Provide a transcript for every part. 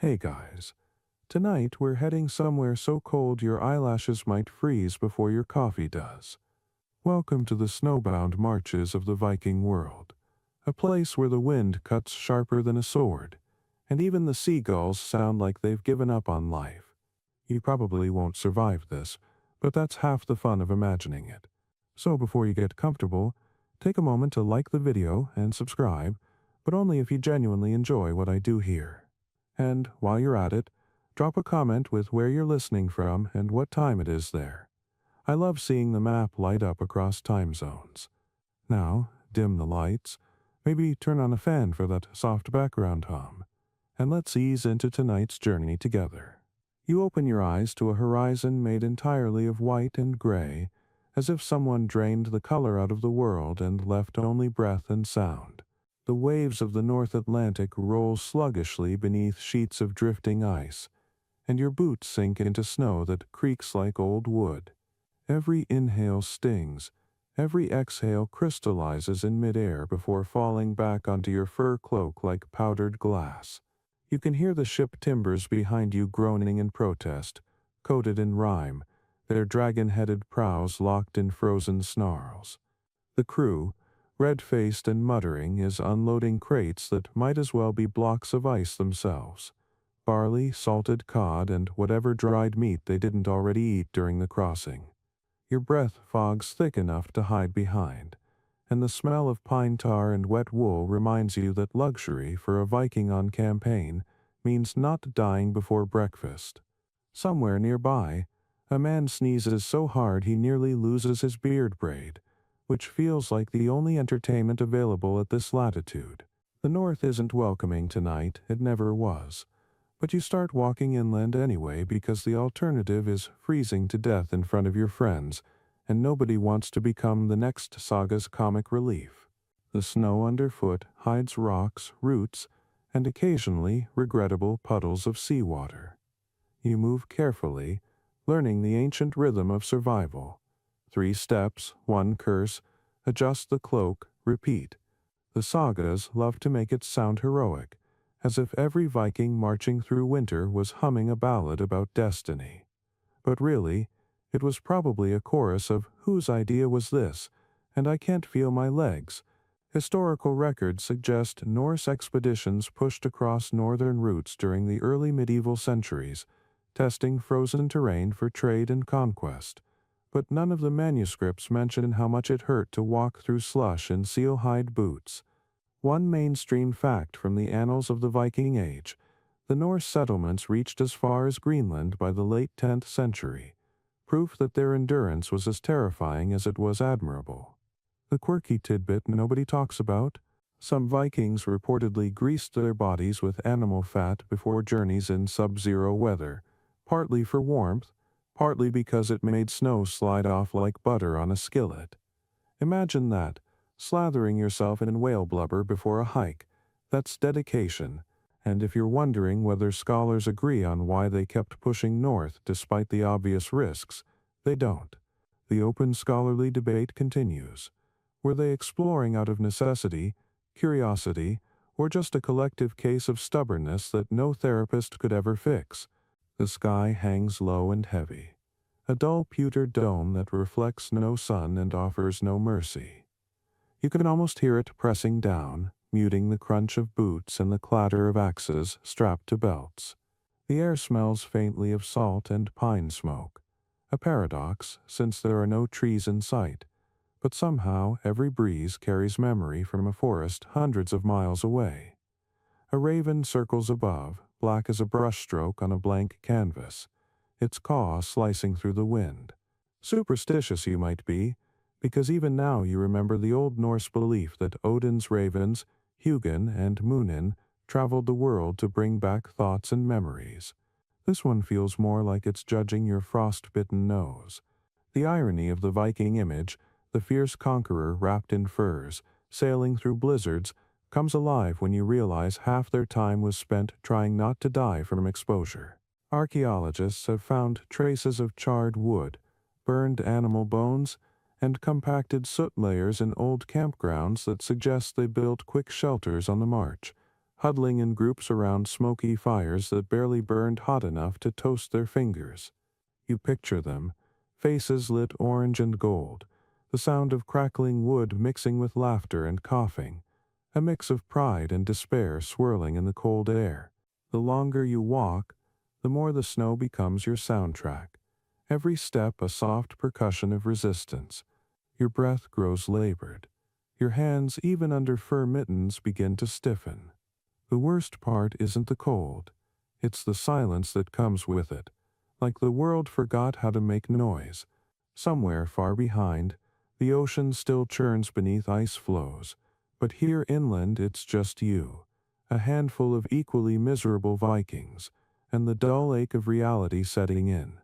Hey guys, tonight we're heading somewhere so cold your eyelashes might freeze before your coffee does. Welcome to the snowbound marches of the Viking world, a place where the wind cuts sharper than a sword, and even the seagulls sound like they've given up on life. You probably won't survive this, but that's half the fun of imagining it. So before you get comfortable, take a moment to like the video and subscribe, but only if you genuinely enjoy what I do here. And while you're at it, drop a comment with where you're listening from and what time it is there. I love seeing the map light up across time zones. Now, dim the lights, maybe turn on a fan for that soft background hum, and let's ease into tonight's journey together. You open your eyes to a horizon made entirely of white and gray, as if someone drained the color out of the world and left only breath and sound. The waves of the North Atlantic roll sluggishly beneath sheets of drifting ice, and your boots sink into snow that creaks like old wood. Every inhale stings, every exhale crystallizes in midair before falling back onto your fur cloak like powdered glass. You can hear the ship timbers behind you groaning in protest, coated in rime, their dragon-headed prows locked in frozen snarls. The crew, red-faced and muttering, is unloading crates that might as well be blocks of ice themselves. Barley, salted cod, and whatever dried meat they didn't already eat during the crossing. Your breath fogs thick enough to hide behind, and the smell of pine tar and wet wool reminds you that luxury for a Viking on campaign means not dying before breakfast. Somewhere nearby, a man sneezes so hard he nearly loses his beard braid, which feels like the only entertainment available at this latitude. The north isn't welcoming tonight, it never was. But you start walking inland anyway because the alternative is freezing to death in front of your friends, and nobody wants to become the next saga's comic relief. The snow underfoot hides rocks, roots, and occasionally regrettable puddles of seawater. You move carefully, learning the ancient rhythm of survival. 3 steps, 1 curse, adjust the cloak, repeat. The sagas love to make it sound heroic, as if every Viking marching through winter was humming a ballad about destiny. But really, it was probably a chorus of "Whose idea was this?" and "I can't feel my legs." Historical records suggest Norse expeditions pushed across northern routes during the early medieval centuries, testing frozen terrain for trade and conquest. But none of the manuscripts mention how much it hurt to walk through slush in seal-hide boots. One mainstream fact from the annals of the Viking Age: the Norse settlements reached as far as Greenland by the late 10th century, proof that their endurance was as terrifying as it was admirable. The quirky tidbit nobody talks about: some Vikings reportedly greased their bodies with animal fat before journeys in sub-zero weather, partly for warmth, partly because it made snow slide off like butter on a skillet. Imagine that, slathering yourself in whale blubber before a hike. That's dedication, and if you're wondering whether scholars agree on why they kept pushing north despite the obvious risks, they don't. The open scholarly debate continues. Were they exploring out of necessity, curiosity, or just a collective case of stubbornness that no therapist could ever fix? The sky hangs low and heavy, a dull pewter dome that reflects no sun and offers no mercy. You can almost hear it pressing down, muting the crunch of boots and the clatter of axes strapped to belts. The air smells faintly of salt and pine smoke, a paradox since there are no trees in sight, but somehow every breeze carries memory from a forest hundreds of miles away. A raven circles above, black as a brushstroke on a blank canvas, its caw slicing through the wind. Superstitious you might be, because even now you remember the Old Norse belief that Odin's ravens, Hugin and Munin, traveled the world to bring back thoughts and memories. This one feels more like it's judging your frostbitten nose. The irony of the Viking image, the fierce conqueror wrapped in furs, sailing through blizzards, comes alive when you realize half their time was spent trying not to die from exposure. Archaeologists have found traces of charred wood, burned animal bones, and compacted soot layers in old campgrounds that suggest they built quick shelters on the march, huddling in groups around smoky fires that barely burned hot enough to toast their fingers. You picture them, faces lit orange and gold, the sound of crackling wood mixing with laughter and coughing, a mix of pride and despair swirling in the cold air. The longer you walk, the more the snow becomes your soundtrack. Every step a soft percussion of resistance. Your breath grows labored. Your hands, even under fur mittens, begin to stiffen. The worst part isn't the cold. It's the silence that comes with it. Like the world forgot how to make noise. Somewhere far behind, the ocean still churns beneath ice floes, but here inland it's just you, a handful of equally miserable Vikings, and the dull ache of reality setting in.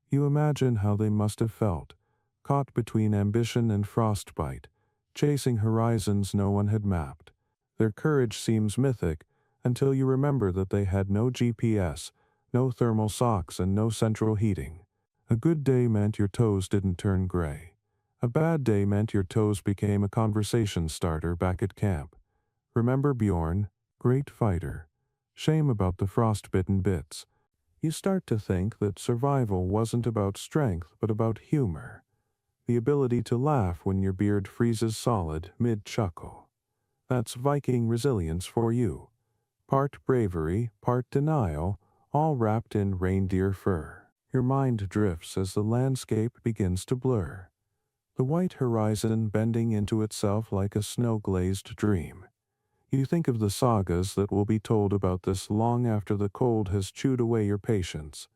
You imagine how they must have felt, caught between ambition and frostbite, chasing horizons no one had mapped. Their courage seems mythic until you remember that they had no GPS, no thermal socks, and no central heating. A good day meant your toes didn't turn gray. A bad day meant your toes became a conversation starter back at camp. Remember Bjorn, great fighter. Shame about the frostbitten bits. You start to think that survival wasn't about strength but about humor. The ability to laugh when your beard freezes solid mid-chuckle. That's Viking resilience for you. Part bravery, part denial, all wrapped in reindeer fur. Your mind drifts as the landscape begins to blur, the white horizon bending into itself like a snow-glazed dream. You think of the sagas that will be told about this long after the cold has chewed away your patience.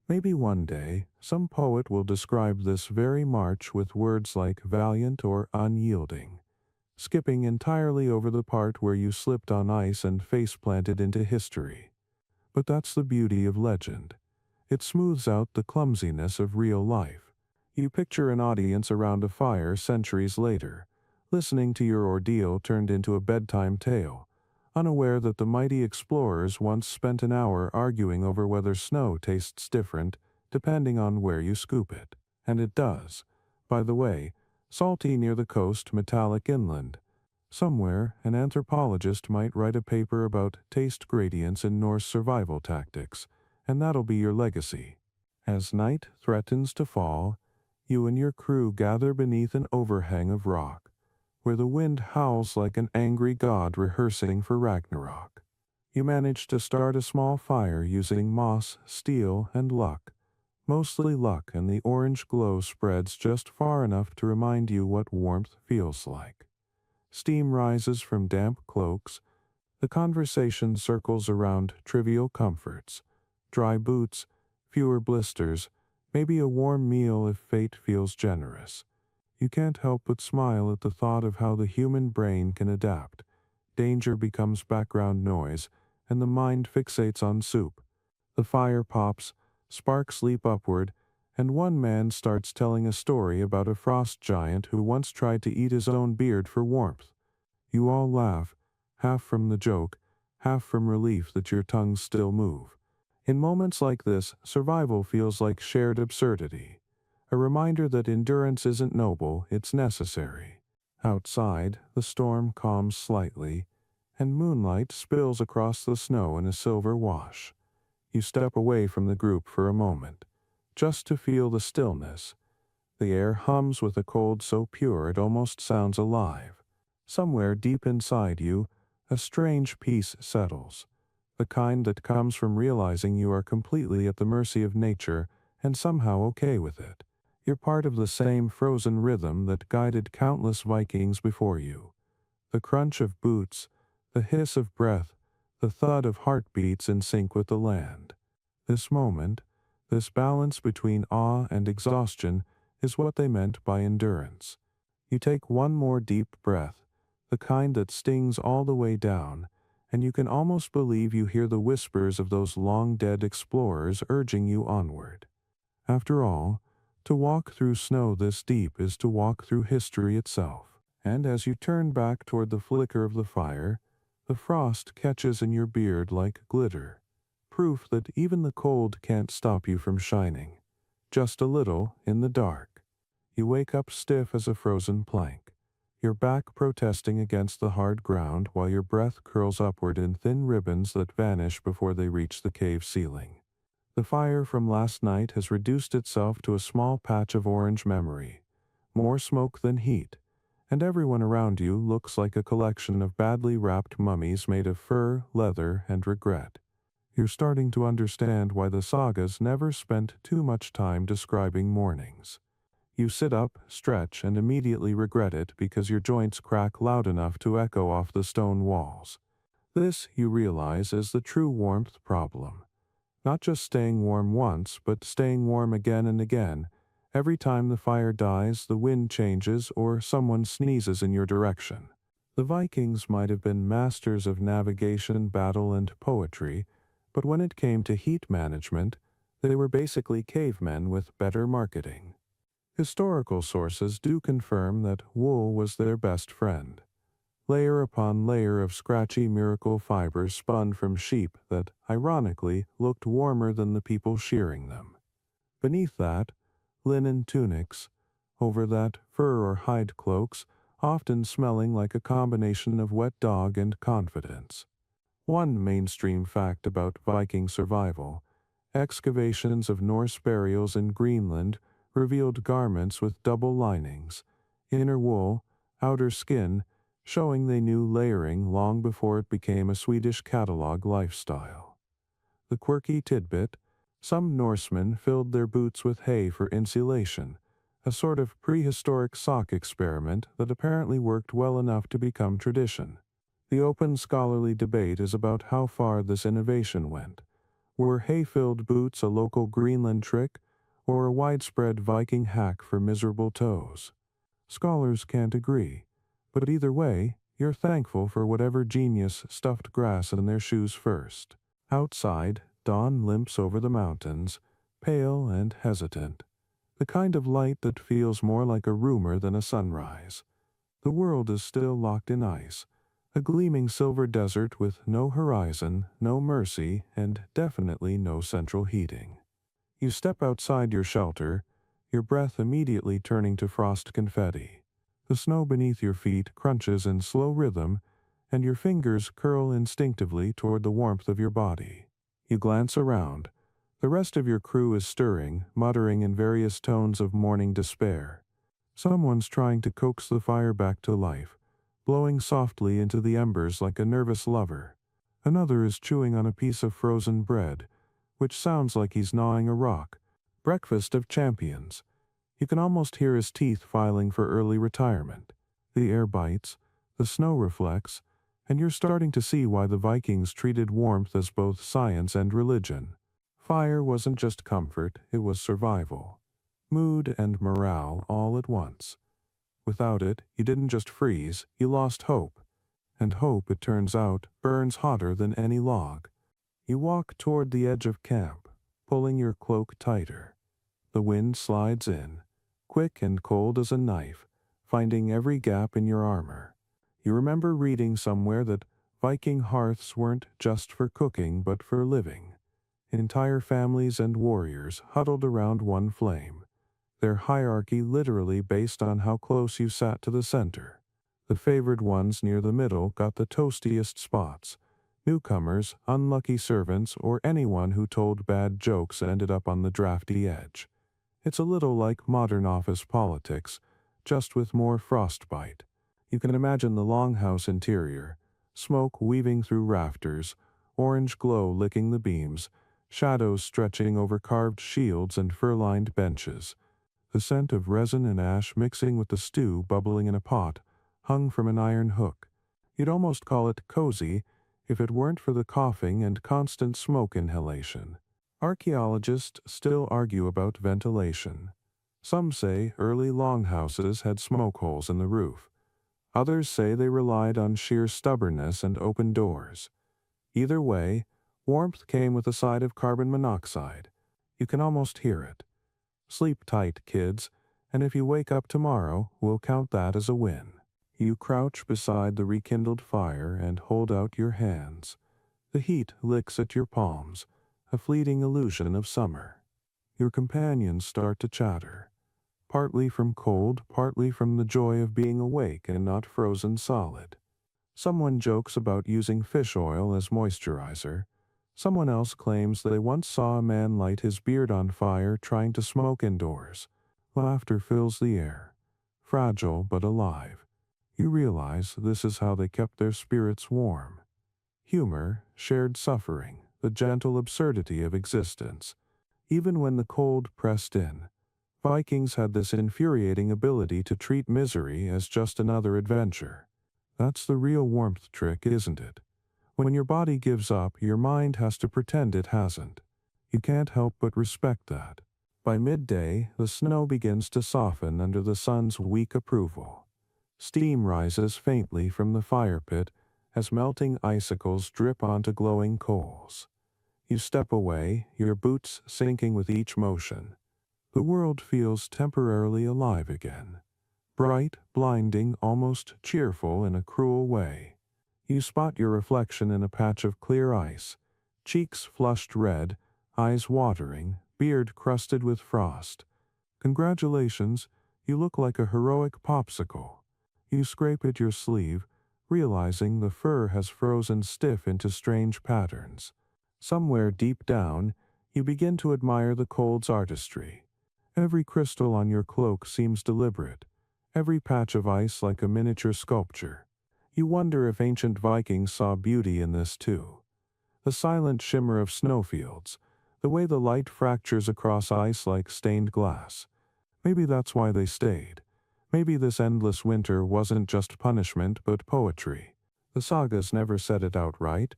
Maybe one day, some poet will describe this very march with words like valiant or unyielding, skipping entirely over the part where you slipped on ice and face-planted into history. But that's the beauty of legend. It smooths out the clumsiness of real life. You picture an audience around a fire centuries later, listening to your ordeal turned into a bedtime tale, unaware that the mighty explorers once spent an hour arguing over whether snow tastes different depending on where you scoop it. And it does. By the way, salty near the coast, metallic inland. Somewhere, an anthropologist might write a paper about taste gradients in Norse survival tactics, and that'll be your legacy. As night threatens to fall, you and your crew gather beneath an overhang of rock, where the wind howls like an angry god rehearsing for Ragnarok. You manage to start a small fire using moss, steel, and luck. Mostly luck, and the orange glow spreads just far enough to remind you what warmth feels like. Steam rises from damp cloaks. The conversation circles around trivial comforts. Dry boots, fewer blisters, maybe a warm meal if fate feels generous. You can't help but smile at the thought of how the human brain can adapt. Danger becomes background noise, and the mind fixates on soup. The fire pops, sparks leap upward, and one man starts telling a story about a frost giant who once tried to eat his own beard for warmth. You all laugh, half from the joke, half from relief that your tongues still move. In moments like this, survival feels like shared absurdity, a reminder that endurance isn't noble, it's necessary. Outside, the storm calms slightly, and moonlight spills across the snow in a silver wash. You step away from the group for a moment, just to feel the stillness. The air hums with a cold so pure it almost sounds alive. Somewhere deep inside you, a strange peace settles, the kind that comes from realizing you are completely at the mercy of nature and somehow okay with it. You're part of the same frozen rhythm that guided countless Vikings before you. The crunch of boots, the hiss of breath, the thud of heartbeats in sync with the land. This moment, this balance between awe and exhaustion, is what they meant by endurance. You take one more deep breath, the kind that stings all the way down, and you can almost believe you hear the whispers of those long-dead explorers urging you onward. After all, to walk through snow this deep is to walk through history itself. And as you turn back toward the flicker of the fire, the frost catches in your beard like glitter, proof that even the cold can't stop you from shining. Just a little in the dark. You wake up stiff as a frozen plank. your back protesting against the hard ground while your breath curls upward in thin ribbons that vanish before they reach the cave ceiling. The fire from last night has reduced itself to a small patch of orange memory, more smoke than heat, and everyone around you looks like a collection of badly wrapped mummies made of fur, leather, and regret. You're starting to understand why the sagas never spent too much time describing mornings. You sit up, stretch, and immediately regret it because your joints crack loud enough to echo off the stone walls. This, you realize, is the true warmth problem. Not just staying warm once, but staying warm again and again. Every time the fire dies, the wind changes, or someone sneezes in your direction. The Vikings might have been masters of navigation, battle, and poetry, but when it came to heat management, they were basically cavemen with better marketing. Historical sources do confirm that wool was their best friend. Layer upon layer of scratchy miracle fibers spun from sheep that, ironically, looked warmer than the people shearing them. Beneath that, linen tunics. Over that, fur or hide cloaks, often smelling like a combination of wet dog and confidence. One mainstream fact about Viking survival: excavations of Norse burials in Greenland revealed garments with double linings, inner wool, outer skin, showing they knew layering long before it became a Swedish catalog lifestyle. The quirky tidbit: some Norsemen filled their boots with hay for insulation, a sort of prehistoric sock experiment that apparently worked well enough to become tradition. The open scholarly debate is about how far this innovation went. Were hay-filled boots a local Greenland trick, or a widespread Viking hack for miserable toes? Scholars can't agree, but either way, you're thankful for whatever genius stuffed grass in their shoes first. Outside, dawn limps over the mountains, pale and hesitant, the kind of light that feels more like a rumor than a sunrise. The world is still locked in ice, a gleaming silver desert with no horizon, no mercy, and definitely no central heating. You step outside your shelter, your breath immediately turning to frost confetti. The snow beneath your feet crunches in slow rhythm, and your fingers curl instinctively toward the warmth of your body. You glance around. The rest of your crew is stirring, muttering in various tones of morning despair. Someone's trying to coax the fire back to life, blowing softly into the embers like a nervous lover. Another is chewing on a piece of frozen bread, which sounds like he's gnawing a rock. Breakfast of champions. You can almost hear his teeth filing for early retirement. The air bites, the snow reflects, and you're starting to see why the Vikings treated warmth as both science and religion. Fire wasn't just comfort, it was survival. Mood and morale all at once. Without it, you didn't just freeze, you lost hope. And hope, it turns out, burns hotter than any log. You walk toward the edge of camp, pulling your cloak tighter. The wind slides in, quick and cold as a knife, finding every gap in your armor. You remember reading somewhere that Viking hearths weren't just for cooking but for living. Entire families and warriors huddled around one flame, their hierarchy literally based on how close you sat to the center. The favored ones near the middle got the toastiest spots. Newcomers, unlucky servants, or anyone who told bad jokes ended up on the drafty edge. It's a little like modern office politics, just with more frostbite. You can imagine the longhouse interior, smoke weaving through rafters, orange glow licking the beams, shadows stretching over carved shields and fur-lined benches. The scent of resin and ash mixing with the stew bubbling in a pot, hung from an iron hook. You'd almost call it cozy if it weren't for the coughing and constant smoke inhalation. Archaeologists still argue about ventilation. Some say early longhouses had smoke holes in the roof. Others say they relied on sheer stubbornness and open doors. Either way, warmth came with a side of carbon monoxide. You can almost hear it. Sleep tight, kids, and if you wake up tomorrow, we'll count that as a win. You crouch beside the rekindled fire and hold out your hands. The heat licks at your palms, a fleeting illusion of summer. Your companions start to chatter. partly from cold, partly from the joy of being awake and not frozen solid. Someone jokes about using fish oil as moisturizer. Someone else claims they once saw a man light his beard on fire trying to smoke indoors. Laughter fills the air, fragile but alive. You realize this is how they kept their spirits warm. Humor, shared suffering, the gentle absurdity of existence. Even when the cold pressed in, Vikings had this infuriating ability to treat misery as just another adventure. That's the real warmth trick, isn't it? When your body gives up, your mind has to pretend it hasn't. You can't help but respect that. By midday, the snow begins to soften under the sun's weak approval. Steam rises faintly from the fire pit as melting icicles drip onto glowing coals. You step away, your boots sinking with each motion. The world feels temporarily alive again. Bright, blinding, almost cheerful in a cruel way. You spot your reflection in a patch of clear ice, cheeks flushed red, eyes watering, beard crusted with frost. Congratulations, you look like a heroic popsicle. You scrape at your sleeve, realizing the fur has frozen stiff into strange patterns. Somewhere deep down, you begin to admire the cold's artistry. Every crystal on your cloak seems deliberate, every patch of ice like a miniature sculpture. You wonder if ancient Vikings saw beauty in this too. The silent shimmer of snowfields, the way the light fractures across ice like stained glass. Maybe that's why they stayed. Maybe this endless winter wasn't just punishment but poetry. The sagas never said it outright,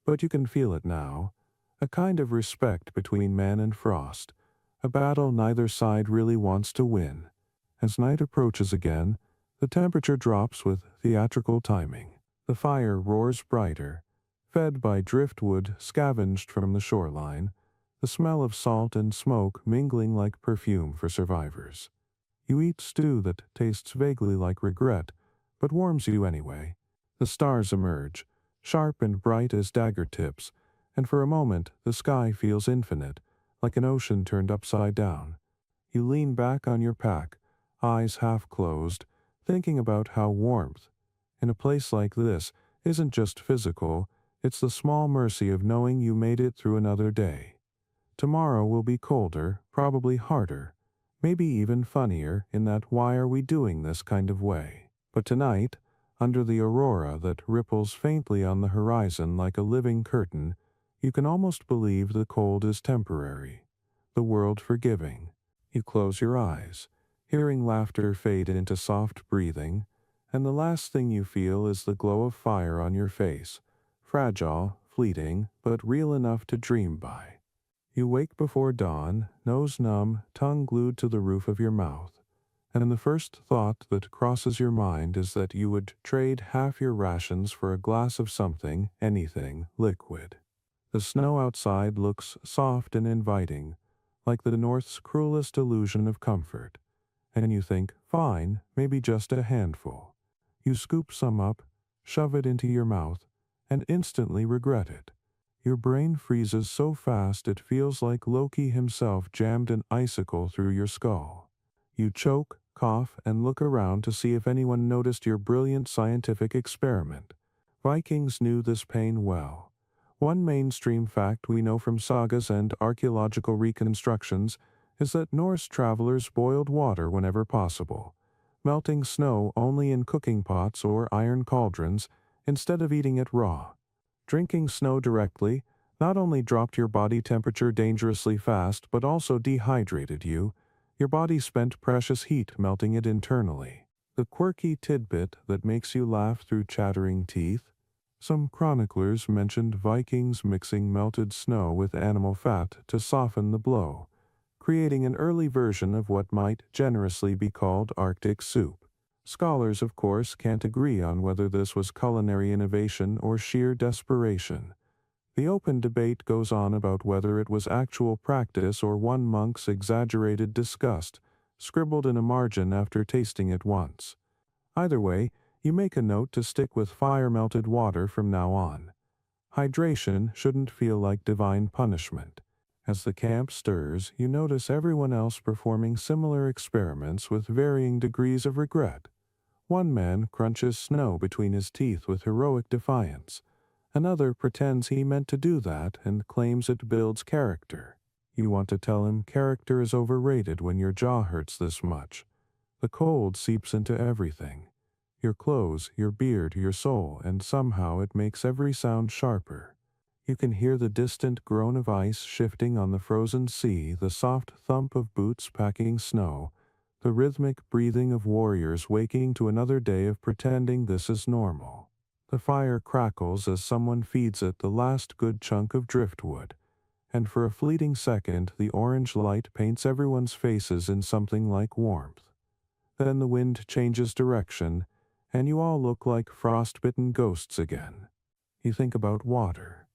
but you can feel it now. A kind of respect between man and frost. A battle neither side really wants to win. As night approaches again, the temperature drops with theatrical timing. The fire roars brighter, fed by driftwood scavenged from the shoreline, the smell of salt and smoke mingling like perfume for survivors. You eat stew that tastes vaguely like regret, but warms you anyway. The stars emerge, sharp and bright as dagger tips, and for a moment the sky feels infinite, like an ocean turned upside down. You lean back on your pack, eyes half closed, thinking about how warmth, in a place like this, isn't just physical, it's the small mercy of knowing you made it through another day. Tomorrow will be colder, probably harder, maybe even funnier in that why are we doing this kind of way. But tonight, under the aurora that ripples faintly on the horizon like a living curtain, you can almost believe the cold is temporary, the world forgiving. You close your eyes, hearing laughter fade into soft breathing, and the last thing you feel is the glow of fire on your face, fragile, fleeting, but real enough to dream by. You wake before dawn, nose numb, tongue glued to the roof of your mouth, and the first thought that crosses your mind is that you would trade half your rations for a glass of something, anything, liquid. The snow outside looks soft and inviting, like the North's cruelest illusion of comfort, and you think, fine, maybe just a handful. You scoop some up, shove it into your mouth, and instantly regret it. Your brain freezes so fast it feels like Loki himself jammed an icicle through your skull. You choke, cough, and look around to see if anyone noticed your brilliant scientific experiment. Vikings knew this pain well. One mainstream fact we know from sagas and archaeological reconstructions is that Norse travelers boiled water whenever possible, melting snow only in cooking pots or iron cauldrons instead of eating it raw. Drinking snow directly not only dropped your body temperature dangerously fast but also dehydrated you. Your body spent precious heat melting it internally. The quirky tidbit that makes you laugh through chattering teeth. Some chroniclers mentioned Vikings mixing melted snow with animal fat to soften the blow, creating an early version of what might generously be called Arctic soup. Scholars, of course, can't agree on whether this was culinary innovation or sheer desperation. The open debate goes on about whether it was actual practice or one monk's exaggerated disgust, scribbled in a margin after tasting it once. Either way, you make a note to stick with fire-melted water from now on. Hydration shouldn't feel like divine punishment. As the camp stirs, you notice everyone else performing similar experiments with varying degrees of regret. One man crunches snow between his teeth with heroic defiance. Another pretends he meant to do that and claims it builds character. You want to tell him character is overrated when your jaw hurts this much. The cold seeps into everything. Your clothes, your beard, your soul, and somehow it makes every sound sharper. You can hear the distant groan of ice shifting on the frozen sea, the soft thump of boots packing snow, the rhythmic breathing of warriors waking to another day of pretending this is normal. The fire crackles as someone feeds it the last good chunk of driftwood, and for a fleeting second the orange light paints everyone's faces in something like warmth. Then the wind changes direction, and you all look like frostbitten ghosts again. You think about water,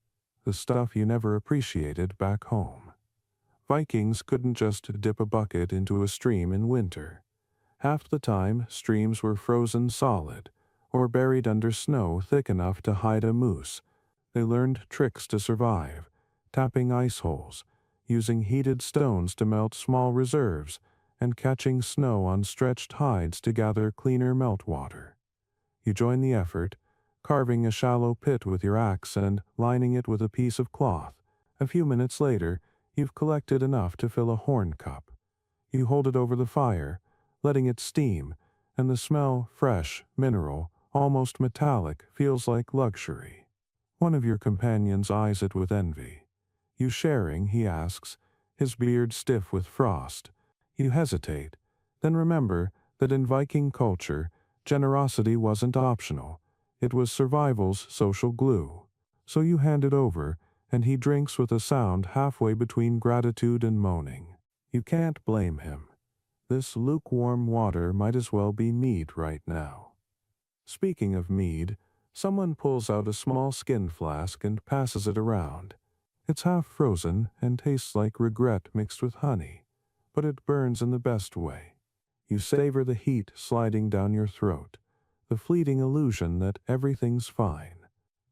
the stuff you never appreciated back home. Vikings couldn't just dip a bucket into a stream in winter. Half the time, streams were frozen solid, or buried under snow thick enough to hide a moose. They learned tricks to survive, tapping ice holes, using heated stones to melt small reserves, and catching snow on stretched hides to gather cleaner meltwater. You join the effort, carving a shallow pit with your axe and lining it with a piece of cloth. A few minutes later, you've collected enough to fill a horn cup. You hold it over the fire, letting it steam, and the smell, fresh, mineral, almost metallic, feels like luxury. One of your companions eyes it with envy. You sharing, he asks, his beard stiff with frost. You hesitate, then remember that in Viking culture, generosity wasn't optional. It was survival's social glue. So you hand it over, and he drinks with a sound halfway between gratitude and moaning. You can't blame him. This lukewarm water might as well be mead right now. Speaking of mead, someone pulls out a small skin flask and passes it around. It's half frozen and tastes like regret mixed with honey, but it burns in the best way. You savor the heat sliding down your throat, the fleeting illusion that everything's fine.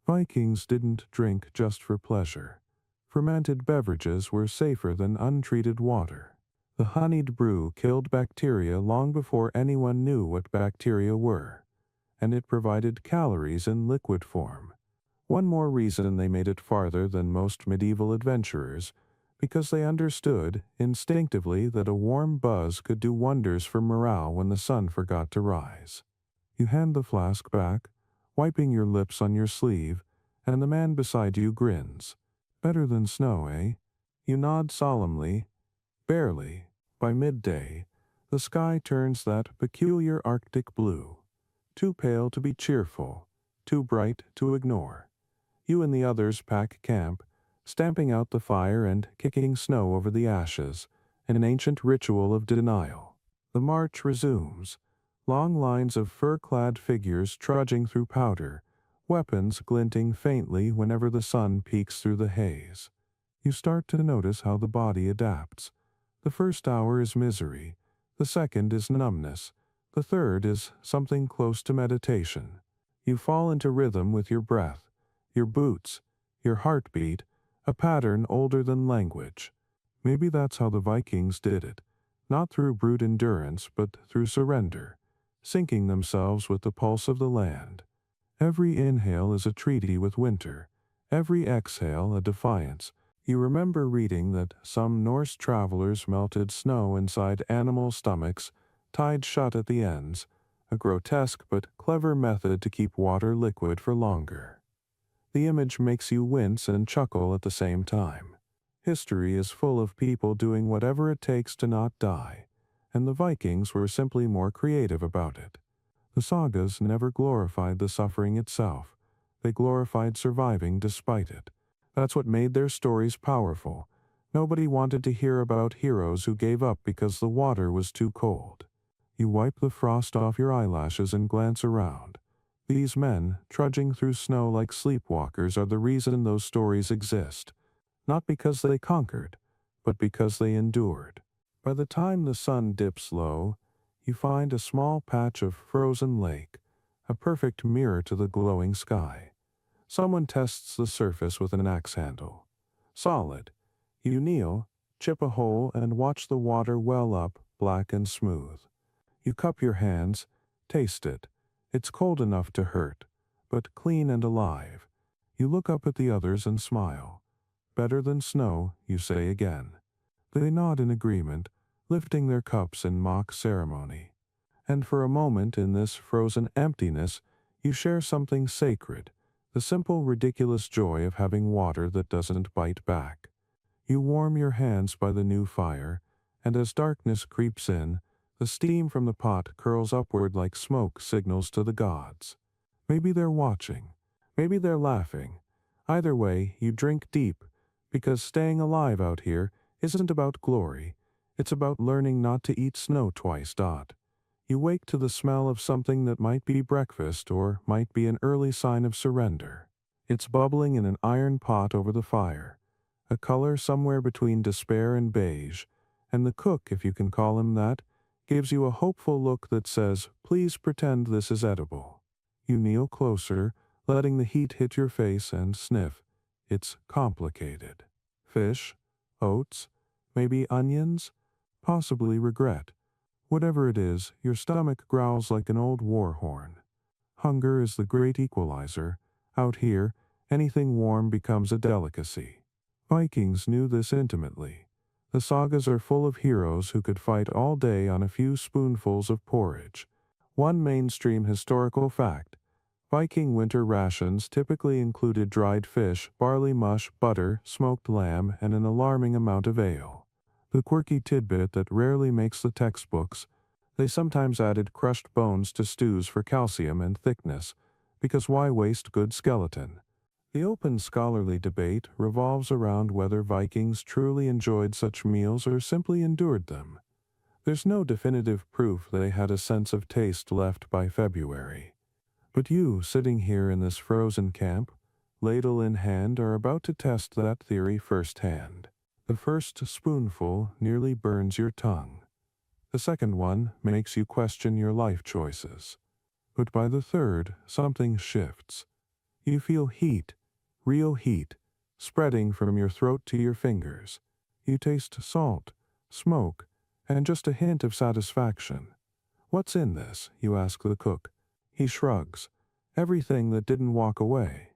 Vikings didn't drink just for pleasure. Fermented beverages were safer than untreated water. The honeyed brew killed bacteria long before anyone knew what bacteria were, and it provided calories in liquid form. One more reason they made it farther than most medieval adventurers, because they understood, instinctively, that a warm buzz could do wonders for morale when the sun forgot to rise. You hand the flask back, wiping your lips on your sleeve, and the man beside you grins. Better than snow, eh? You nod solemnly. Barely. By midday, the sky turns that peculiar Arctic blue. Too pale to be cheerful, too bright to ignore. You and the others pack camp, stamping out the fire and kicking snow over the ashes, an ancient ritual of denial. The march resumes, long lines of fur-clad figures trudging through powder, weapons glinting faintly whenever the sun peeks through the haze. You start to notice how the body adapts. The first hour is misery, the second is numbness, the third is something close to meditation. You fall into rhythm with your breath, your boots, your heartbeat, a pattern older than language. Maybe that's how the Vikings did it, not through brute endurance but through surrender, syncing themselves with the pulse of the land. Every inhale is a treaty with winter, every exhale a defiance. You remember reading that some Norse travelers melted snow inside animal stomachs, tied shut at the ends, a grotesque but clever method to keep water liquid for longer. The image makes you wince and chuckle at the same time. History is full of people doing whatever it takes to not die, and the Vikings were simply more creative about it. The sagas never glorified the suffering itself. They glorified surviving despite it. That's what made their stories powerful. Nobody wanted to hear about heroes who gave up because the water was too cold. You wipe the frost off your eyelashes and glance around. These men, trudging through snow like sleepwalkers, are the reason those stories exist. Not because they conquered, but because they endured. By the time the sun dips low, you find a small patch of frozen lake, a perfect mirror to the glowing sky. Someone tests the surface with an axe handle. Solid. You kneel, chip a hole, and watch the water well up, black and smooth. You cup your hands, taste it. It's cold enough to hurt, but clean and alive. You look up at the others and smile. Better than snow, you say again. They nod in agreement, lifting their cups in mock ceremony. And for a moment in this frozen emptiness, you share something sacred, the simple, ridiculous joy of having water that doesn't bite back. You warm your hands by the new fire, and as darkness creeps in, the steam from the pot curls upward like smoke signals to the gods. Maybe they're watching. Maybe they're laughing. Either way, you drink deep, because staying alive out here isn't about glory. It's about learning not to eat snow twice. You wake to the smell of something that might be breakfast or might be an early sign of surrender. It's bubbling in an iron pot over the fire, a color somewhere between despair and beige, and the cook, if you can call him that, gives you a hopeful look that says, "Please pretend this is edible." You kneel closer, letting the heat hit your face, and sniff. It's complicated. Fish, oats, maybe onions, possibly regret. Whatever it is, your stomach growls like an old war horn. Hunger is the great equalizer. Out here, anything warm becomes a delicacy. Vikings knew this intimately. The sagas are full of heroes who could fight all day on a few spoonfuls of porridge. One mainstream historical fact: Viking winter rations typically included dried fish, barley mush, butter, smoked lamb, and an alarming amount of ale. The quirky tidbit that rarely makes the textbooks: they sometimes added crushed bones to stews for calcium and thickness, because why waste good skeleton? The open scholarly debate revolves around whether Vikings truly enjoyed such meals or simply endured them. There's no definitive proof they had a sense of taste left by February. But you, sitting here in this frozen camp, ladle in hand, are about to test that theory firsthand. The first spoonful nearly burns your tongue. The second one makes you question your life choices. But by the third, something shifts. You feel heat, real heat, spreading from your throat to your fingers. You taste salt, smoke, and just a hint of satisfaction. "What's in this?" you ask the cook. He shrugs. "Everything that didn't walk away."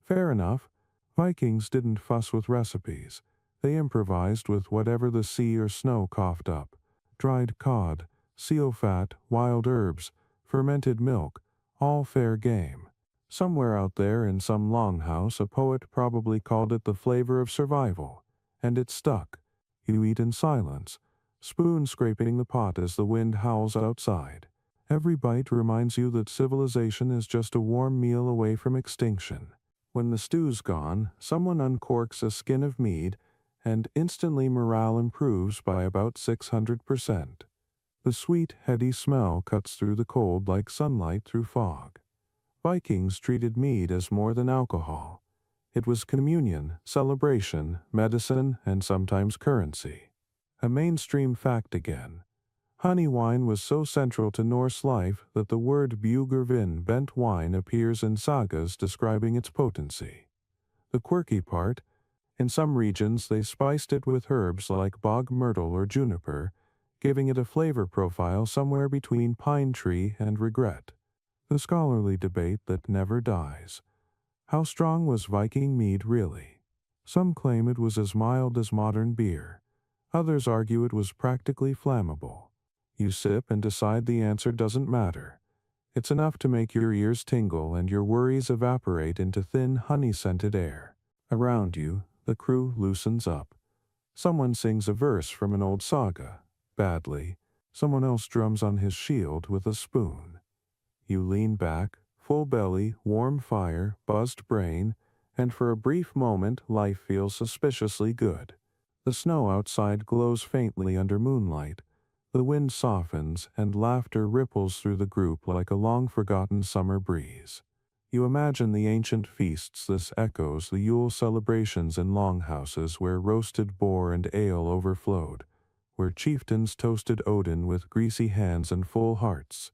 Fair enough. Vikings didn't fuss with recipes. They improvised with whatever the sea or snow coughed up. Dried cod, seal fat, wild herbs, fermented milk, all fair game. Somewhere out there in some longhouse a poet probably called it the flavor of survival. And it stuck. You eat in silence, spoon scraping the pot as the wind howls outside. Every bite reminds you that civilization is just a warm meal away from extinction. When the stew's gone, someone uncorks a skin of mead, and instantly morale improves by about 600%. The sweet, heady smell cuts through the cold like sunlight through fog. Vikings treated mead as more than alcohol. It was communion, celebration, medicine, and sometimes currency. A mainstream fact again. Honey wine was so central to Norse life that the word bjugurvin, bent wine, appears in sagas describing its potency. The quirky part: in some regions they spiced it with herbs like bog myrtle or juniper, giving it a flavor profile somewhere between pine tree and regret. The scholarly debate that never dies. How strong was Viking mead really? Some claim it was as mild as modern beer. Others argue it was practically flammable. You sip and decide the answer doesn't matter. It's enough to make your ears tingle and your worries evaporate into thin, honey-scented air. Around you, the crew loosens up. Someone sings a verse from an old saga, badly. Someone else drums on his shield with a spoon. You lean back, full belly, warm fire, buzzed brain, and for a brief moment life feels suspiciously good. The snow outside glows faintly under moonlight. The wind softens, and laughter ripples through the group like a long-forgotten summer breeze. You imagine the ancient feasts. This echoes the Yule celebrations in longhouses where roasted boar and ale overflowed, where chieftains toasted Odin with greasy hands and full hearts.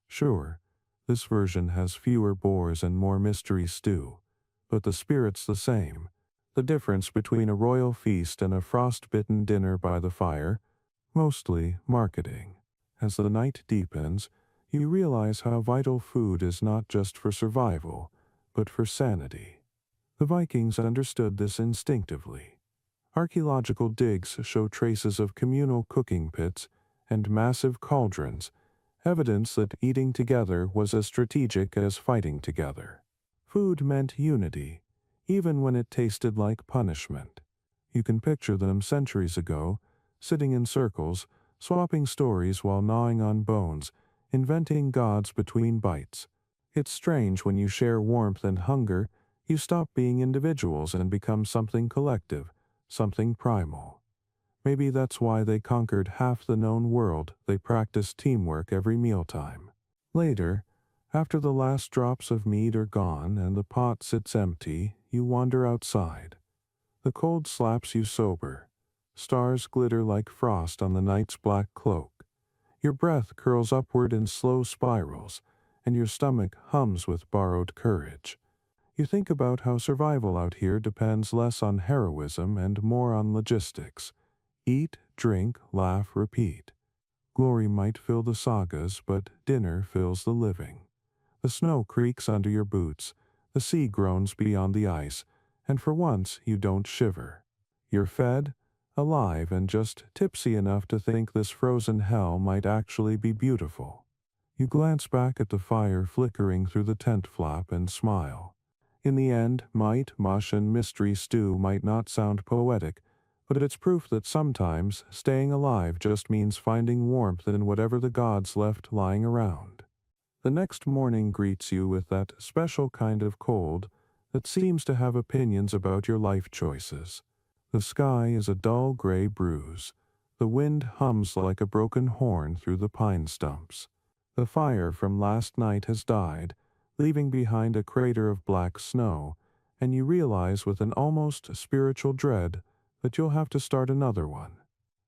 Sure, this version has fewer boars and more mystery stew, but the spirit's the same. The difference between a royal feast and a frostbitten dinner by the fire? Mostly marketing. As the night deepens, you realize how vital food is not just for survival, but for sanity. The Vikings understood this instinctively. Archaeological digs show traces of communal cooking pits and massive cauldrons, evidence that eating together was as strategic as fighting together. Food meant unity, even when it tasted like punishment. You can picture them centuries ago, sitting in circles, swapping stories while gnawing on bones, inventing gods between bites. It's strange when you share warmth and hunger, you stop being individuals and become something collective, something primal. Maybe that's why they conquered half the known world. They practiced teamwork every mealtime. Later, after the last drops of mead are gone and the pot sits empty, you wander outside. The cold slaps you sober. Stars glitter like frost on the night's black cloak. Your breath curls upward in slow spirals, and your stomach hums with borrowed courage. You think about how survival out here depends less on heroism and more on logistics. Eat, drink, laugh, repeat. Glory might fill the sagas, but dinner fills the living. The snow creaks under your boots, the sea groans beyond the ice, and for once you don't shiver. You're fed, alive, and just tipsy enough to think this frozen hell might actually be beautiful. You glance back at the fire flickering through the tent flap and smile. In the end, might, mush, and mystery stew might not sound poetic, but it's proof that sometimes staying alive just means finding warmth in whatever the gods left lying around. The next morning greets you with that special kind of cold that seems to have opinions about your life choices. The sky is a dull gray bruise. The wind hums like a broken horn through the pine stumps. The fire from last night has died, leaving behind a crater of black snow, and you realize with an almost spiritual dread that you'll have to start another one.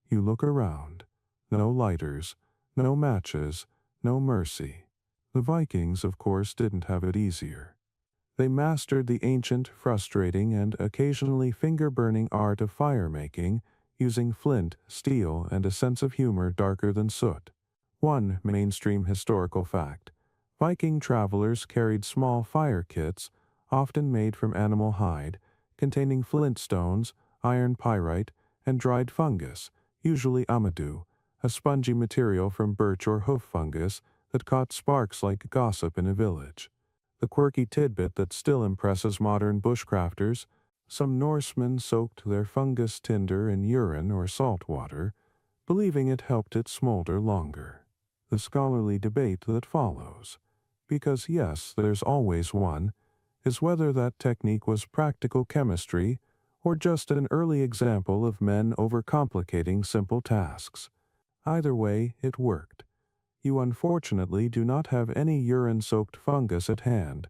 You look around. No lighters, no matches, no mercy. The Vikings, of course, didn't have it easier. They mastered the ancient, frustrating, and occasionally finger-burning art of fire-making, using flint, steel, and a sense of humor darker than soot. One mainstream historical fact: Viking travelers carried small fire kits, often made from animal hide, containing flint stones, iron pyrite, and dried fungus, usually amadou, a spongy material from birch or hoof fungus that caught sparks like gossip in a village. The quirky tidbit that still impresses modern bushcrafters: some Norsemen soaked their fungus tinder in urine or salt water, believing it helped it smolder longer. The scholarly debate that follows, because yes, there's always one, is whether that technique was practical chemistry or just an early example of men overcomplicating simple tasks. Either way, it worked. You unfortunately do not have any urine-soaked fungus at hand,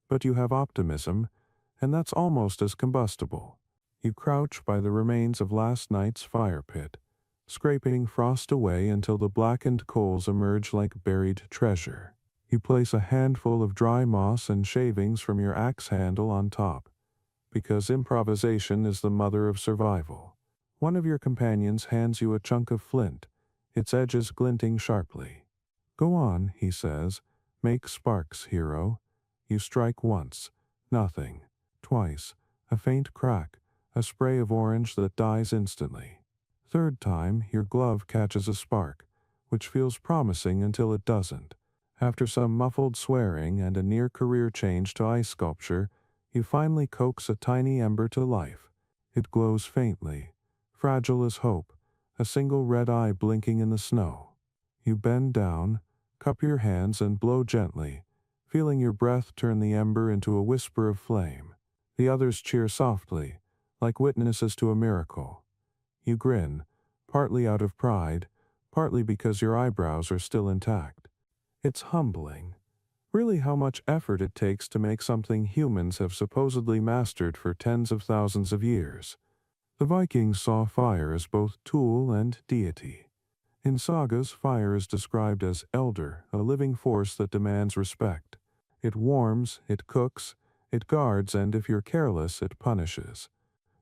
but you have optimism, and that's almost as combustible. You crouch by the remains of last night's fire pit, scraping frost away until the blackened coals emerge like buried treasure. You place a handful of dry moss and shavings from your axe handle on top, because improvisation is the mother of survival. One of your companions hands you a chunk of flint, its edges glinting sharply. "Go on," he says. "Make sparks, hero." You strike once. Nothing. Twice. A faint crack. A spray of orange that dies instantly. Third time, your glove catches a spark, which feels promising until it doesn't. After some muffled swearing and a near-career change to ice sculpture, you finally coax a tiny ember to life. It glows faintly, fragile as hope, a single red eye blinking in the snow. You bend down, cup your hands and blow gently, feeling your breath turn the ember into a whisper of flame. The others cheer softly, like witnesses to a miracle. You grin, partly out of pride, partly because your eyebrows are still intact. It's humbling. Really how much effort it takes to make something humans have supposedly mastered for tens of thousands of years. The Vikings saw fire as both tool and deity. In sagas, fire is described as elder, a living force that demands respect. It warms, it cooks, it guards, and if you're careless, it punishes.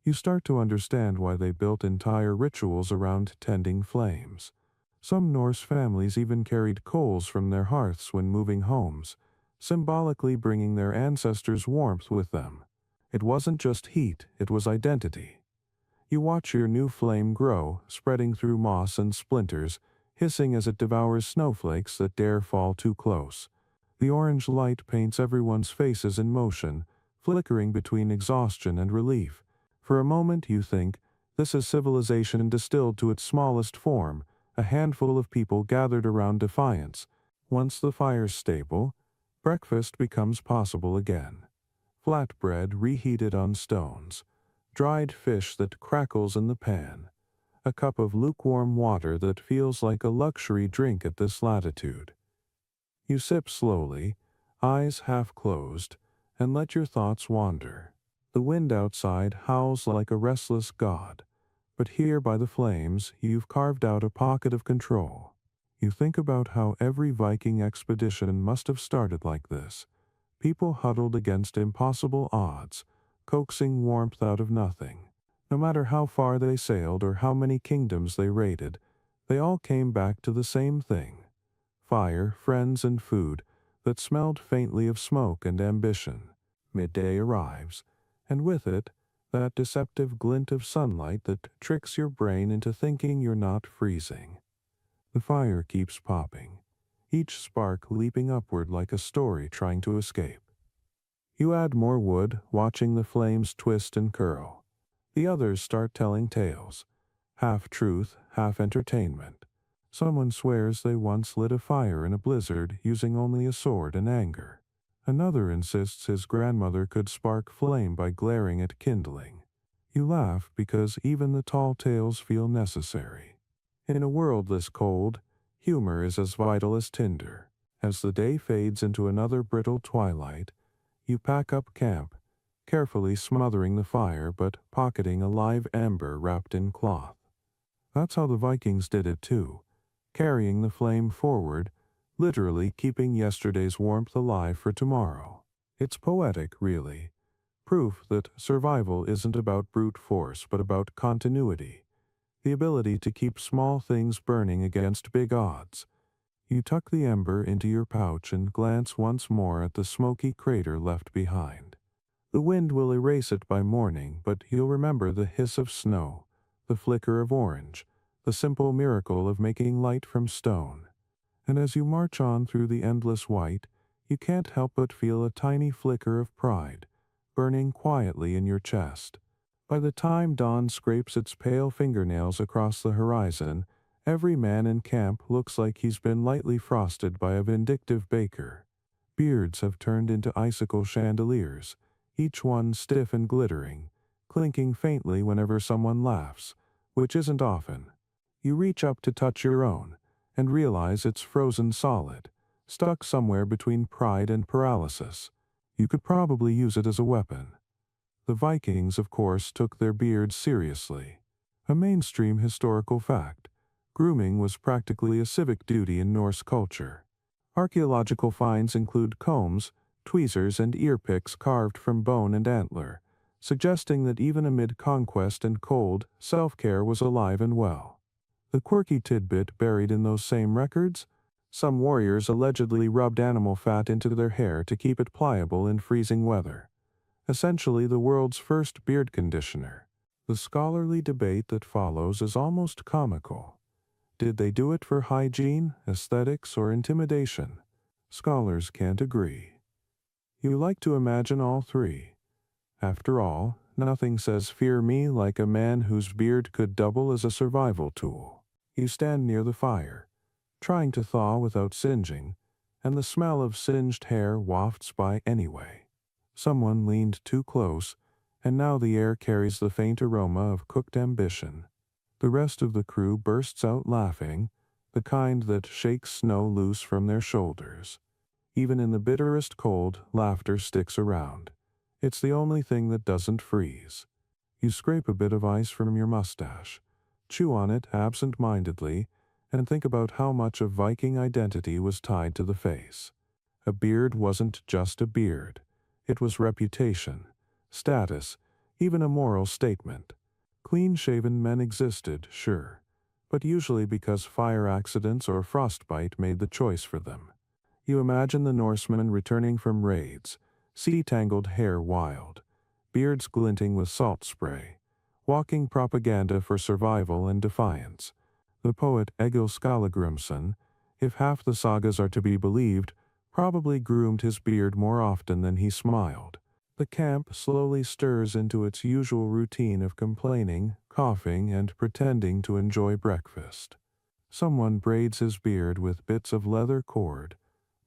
You start to understand why they built entire rituals around tending flames. Some Norse families even carried coals from their hearths when moving homes, symbolically bringing their ancestors' warmth with them. It wasn't just heat, it was identity. You watch your new flame grow, spreading through moss and splinters, hissing as it devours snowflakes that dare fall too close. The orange light paints everyone's faces in motion, flickering between exhaustion and relief. For a moment you think, this is civilization distilled to its smallest form, a handful of people gathered around defiance. Once the fire's stable, breakfast becomes possible again. Flatbread reheated on stones, dried fish that crackles in the pan, a cup of lukewarm water that feels like a luxury drink at this latitude. You sip slowly, eyes half closed, and let your thoughts wander. The wind outside howls like a restless god, but here by the flames you've carved out a pocket of control. You think about how every Viking expedition must have started like this. People huddled against impossible odds, coaxing warmth out of nothing. No matter how far they sailed or how many kingdoms they raided, they all came back to the same thing: fire, friends, and food that smelled faintly of smoke and ambition. Midday arrives, and with it, that deceptive glint of sunlight that tricks your brain into thinking you're not freezing. The fire keeps popping, each spark leaping upward like a story trying to escape. You add more wood, watching the flames twist and curl. The others start telling tales, half truth, half entertainment. Someone swears they once lit a fire in a blizzard using only a sword and anger. Another insists his grandmother could spark flame by glaring at kindling. You laugh because even the tall tales feel necessary. In a world this cold, humor is as vital as tinder. As the day fades into another brittle twilight, you pack up camp, carefully smothering the fire but pocketing a live ember wrapped in cloth. That's how the Vikings did it too, carrying the flame forward, literally keeping yesterday's warmth alive for tomorrow. It's poetic, really. Proof that survival isn't about brute force but about continuity, the ability to keep small things burning against big odds. You tuck the ember into your pouch and glance once more at the smoky crater left behind. The wind will erase it by morning, but you'll remember the hiss of snow, the flicker of orange, the simple miracle of making light from stone. And as you march on through the endless white, you can't help but feel a tiny flicker of pride, burning quietly in your chest. By the time dawn scrapes its pale fingernails across the horizon, every man in camp looks like he's been lightly frosted by a vindictive baker. Beards have turned into icicle chandeliers, each one stiff and glittering, clinking faintly whenever someone laughs, which isn't often. You reach up to touch your own, and realize it's frozen solid, stuck somewhere between pride and paralysis. You could probably use it as a weapon. The Vikings, of course, took their beards seriously. A mainstream historical fact. Grooming was practically a civic duty in Norse culture. Archaeological finds include combs, tweezers, and ear picks carved from bone and antler, suggesting that even amid conquest and cold, self-care was alive and well. The quirky tidbit buried in those same records? Some warriors allegedly rubbed animal fat into their hair to keep it pliable in freezing weather. Essentially the world's first beard conditioner. The scholarly debate that follows is almost comical. Did they do it for hygiene, aesthetics, or intimidation? Scholars can't agree. You like to imagine all three. After all, nothing says fear me like a man whose beard could double as a survival tool. You stand near the fire, trying to thaw without singeing, and the smell of singed hair wafts by anyway. Someone leaned too close, and now the air carries the faint aroma of cooked ambition. The rest of the crew bursts out laughing, the kind that shakes snow loose from their shoulders. Even in the bitterest cold, laughter sticks around. It's the only thing that doesn't freeze. You scrape a bit of ice from your mustache, chew on it absent-mindedly, and think about how much of Viking identity was tied to the face. A beard wasn't just a beard. It was reputation, status, even a moral statement. Clean-shaven men existed, sure, but usually because fire accidents or frostbite made the choice for them. You imagine the Norsemen returning from raids, sea-tangled hair wild, beards glinting with salt spray, walking propaganda for survival and defiance. The poet Egil Skallagrimsson, if half the sagas are to be believed, probably groomed his beard more often than he smiled. The camp slowly stirs into its usual routine of complaining, coughing, and pretending to enjoy breakfast. Someone braids his beard with bits of leather cord,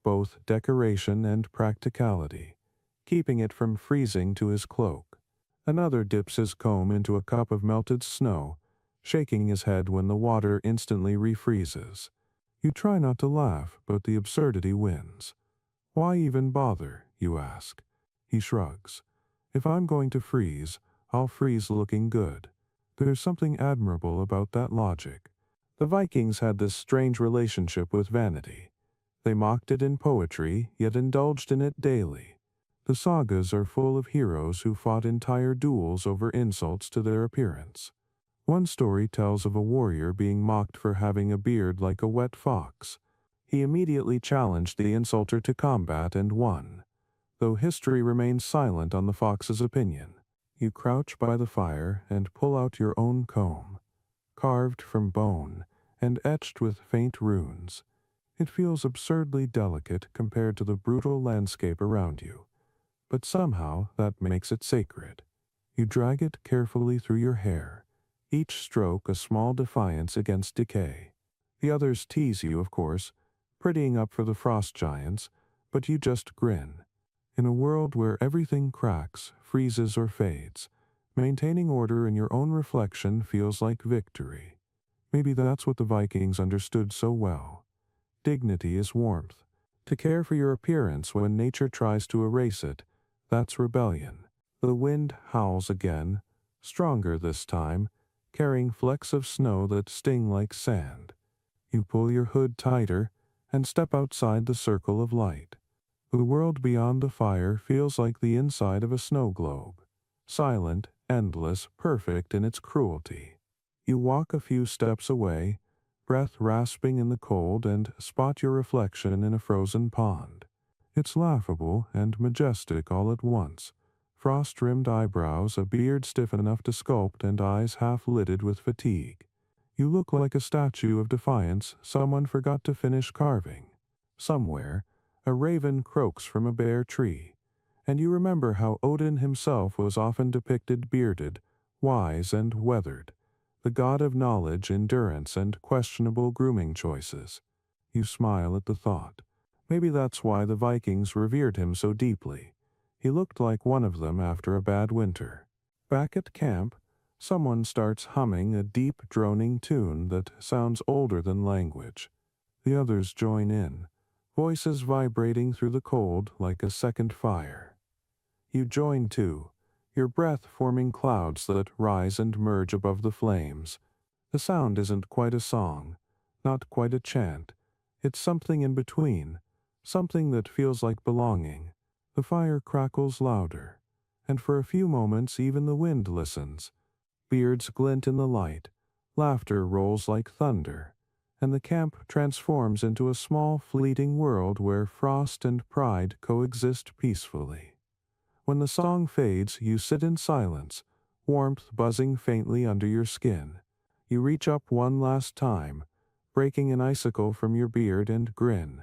both decoration and practicality, keeping it from freezing to his cloak. Another dips his comb into a cup of melted snow, shaking his head when the water instantly refreezes. You try not to laugh, but the absurdity wins. Why even bother, you ask? He shrugs. If I'm going to freeze, I'll freeze looking good. There's something admirable about that logic. The Vikings had this strange relationship with vanity. They mocked it in poetry, yet indulged in it daily. The sagas are full of heroes who fought entire duels over insults to their appearance. One story tells of a warrior being mocked for having a beard like a wet fox. He immediately challenged the insulter to combat and won, though history remains silent on the fox's opinion. You crouch by the fire and pull out your own comb, carved from bone and etched with faint runes. It feels absurdly delicate compared to the brutal landscape around you, but somehow that makes it sacred. You drag it carefully through your hair, each stroke a small defiance against decay. The others tease you, of course, prettying up for the frost giants, but you just grin. In a world where everything cracks, freezes, or fades, maintaining order in your own reflection feels like victory. Maybe that's what the Vikings understood so well. Dignity is warmth. To care for your appearance when nature tries to erase it, that's rebellion. The wind howls again, stronger this time, carrying flecks of snow that sting like sand. You pull your hood tighter and step outside the circle of light. The world beyond the fire feels like the inside of a snow globe, silent, endless, perfect in its cruelty. You walk a few steps away, breath rasping in the cold, and spot your reflection in a frozen pond. It's laughable and majestic all at once. Frost-rimmed eyebrows, a beard stiff enough to sculpt, and eyes half-lidded with fatigue. You look like a statue of defiance someone forgot to finish carving. Somewhere, a raven croaks from a bare tree, and you remember how Odin himself was often depicted bearded, wise, and weathered, the god of knowledge, endurance, and questionable grooming choices. You smile at the thought. Maybe that's why the Vikings revered him so deeply. He looked like one of them after a bad winter. Back at camp, someone starts humming a deep, droning tune that sounds older than language. The others join in, voices vibrating through the cold like a second fire. You join too, your breath forming clouds that rise and merge above the flames. The sound isn't quite a song, not quite a chant. It's something in between, something that feels like belonging. The fire crackles louder, and for a few moments even the wind listens. Beards glint in the light, laughter rolls like thunder, and the camp transforms into a small, fleeting world where frost and pride coexist peacefully. When the song fades, you sit in silence, warmth buzzing faintly under your skin. You reach up one last time, breaking an icicle from your beard, and grin.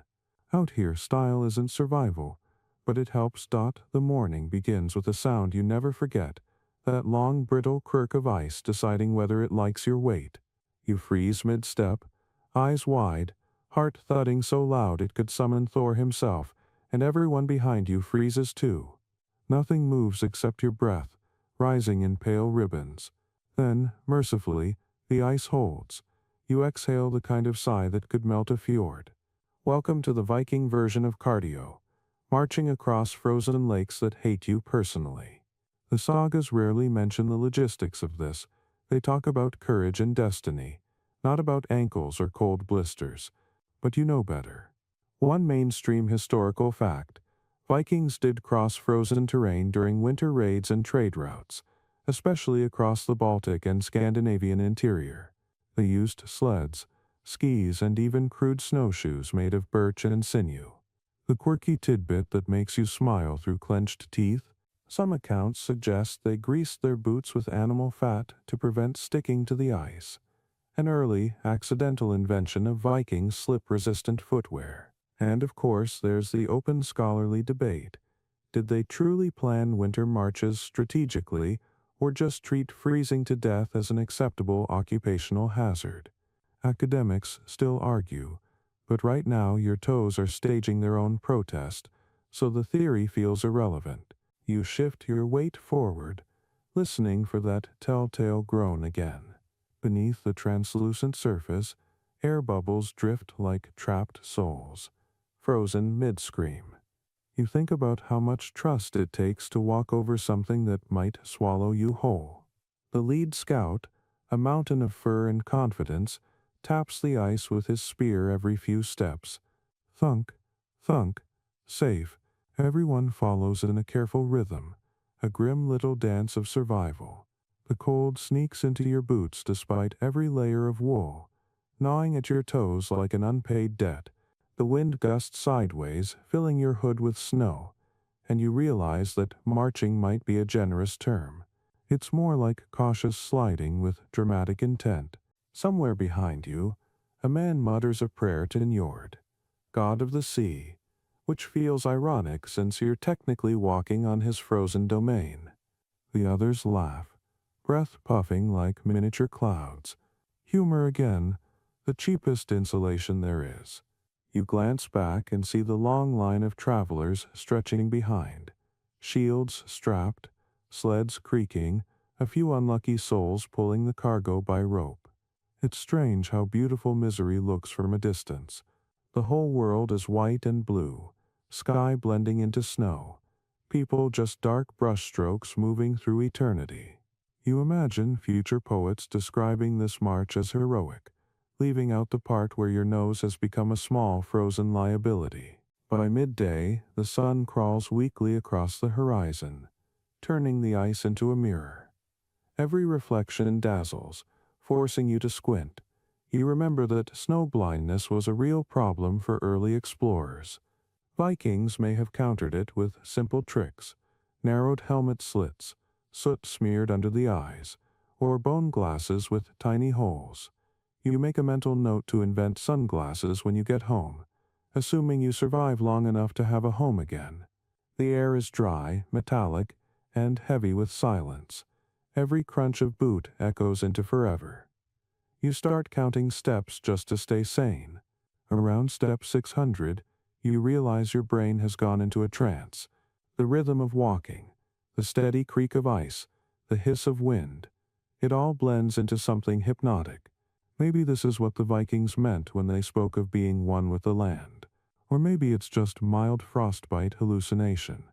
Out here, style isn't survival, but it helps. The morning begins with a sound you never forget, that long, brittle quirk of ice deciding whether it likes your weight. You freeze mid-step, eyes wide, heart thudding so loud it could summon Thor himself, and everyone behind you freezes too. Nothing moves except your breath, rising in pale ribbons. Then, mercifully, the ice holds. You exhale the kind of sigh that could melt a fjord. Welcome to the Viking version of cardio, marching across frozen lakes that hate you personally. The sagas rarely mention the logistics of this. They talk about courage and destiny, not about ankles or cold blisters. But you know better. One mainstream historical fact: Vikings did cross frozen terrain during winter raids and trade routes. especially across the Baltic and Scandinavian interior. They used sleds, skis, and even crude snowshoes made of birch and sinew. The quirky tidbit that makes you smile through clenched teeth? Some accounts suggest they greased their boots with animal fat to prevent sticking to the ice, an early, accidental invention of Vikings' slip-resistant footwear. And of course, there's the open scholarly debate. Did they truly plan winter marches strategically, or just treat freezing to death as an acceptable occupational hazard? Academics still argue, but right now your toes are staging their own protest, so the theory feels irrelevant. You shift your weight forward, listening for that telltale groan again. Beneath the translucent surface, air bubbles drift like trapped souls, frozen mid-scream. You think about how much trust it takes to walk over something that might swallow you whole. The lead scout, a mountain of fur and confidence, taps the ice with his spear every few steps. Thunk, thunk, safe. Everyone follows in a careful rhythm, a grim little dance of survival. The cold sneaks into your boots despite every layer of wool, gnawing at your toes like an unpaid debt. The wind gusts sideways, filling your hood with snow, and you realize that marching might be a generous term. It's more like cautious sliding with dramatic intent. Somewhere behind you, a man mutters a prayer to Njord, god of the sea, which feels ironic since you're technically walking on his frozen domain. The others laugh, breath puffing like miniature clouds. Humor again, the cheapest insulation there is. You glance back and see the long line of travelers stretching behind, shields strapped, sleds creaking, a few unlucky souls pulling the cargo by rope. It's strange how beautiful misery looks from a distance. The whole world is white and blue, sky blending into snow, people just dark brushstrokes moving through eternity. You imagine future poets describing this march as heroic, leaving out the part where your nose has become a small frozen liability. By midday, the sun crawls weakly across the horizon, turning the ice into a mirror. Every reflection dazzles, forcing you to squint. You remember that snow blindness was a real problem for early explorers. Vikings may have countered it with simple tricks, narrowed helmet slits, soot smeared under the eyes, or bone glasses with tiny holes. You make a mental note to invent sunglasses when you get home, assuming you survive long enough to have a home again. The air is dry, metallic, and heavy with silence. Every crunch of boot echoes into forever. You start counting steps just to stay sane. Around step 600, you realize your brain has gone into a trance. The rhythm of walking, the steady creak of ice, the hiss of wind, it all blends into something hypnotic. Maybe this is what the Vikings meant when they spoke of being one with the land. Or maybe it's just mild frostbite hallucination.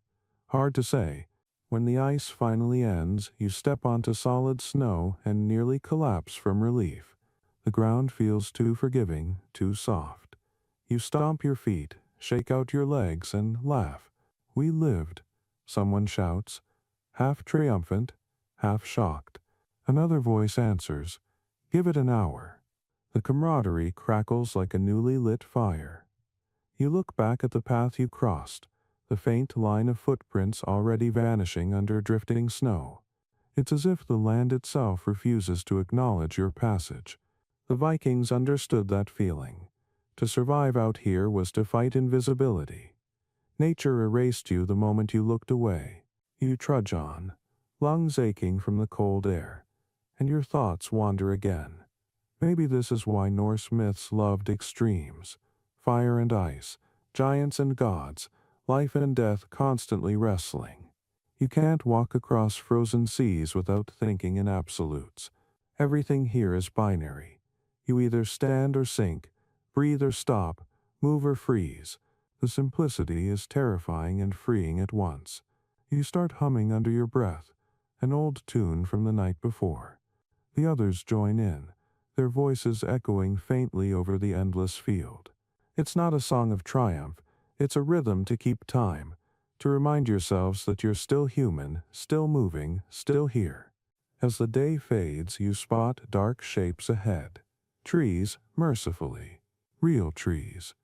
Hard to say. When the ice finally ends, you step onto solid snow and nearly collapse from relief. The ground feels too forgiving, too soft. You stomp your feet, shake out your legs, and laugh. We lived, someone shouts, half triumphant, half shocked. Another voice answers, give it an hour. The camaraderie crackles like a newly lit fire. You look back at the path you crossed, the faint line of footprints already vanishing under drifting snow. It's as if the land itself refuses to acknowledge your passage. The Vikings understood that feeling. To survive out here was to fight invisibility. Nature erased you the moment you looked away. You trudge on, lungs aching from the cold air, and your thoughts wander again. Maybe this is why Norse myths loved extremes. Fire and ice, giants and gods, life and death constantly wrestling. You can't walk across frozen seas without thinking in absolutes. Everything here is binary. You either stand or sink, breathe or stop, move or freeze. The simplicity is terrifying and freeing at once. You start humming under your breath, an old tune from the night before. The others join in, their voices echoing faintly over the endless field. It's not a song of triumph, it's a rhythm to keep time, to remind yourselves that you're still human, still moving, still here. As the day fades, you spot dark shapes ahead. Trees, mercifully. Real trees.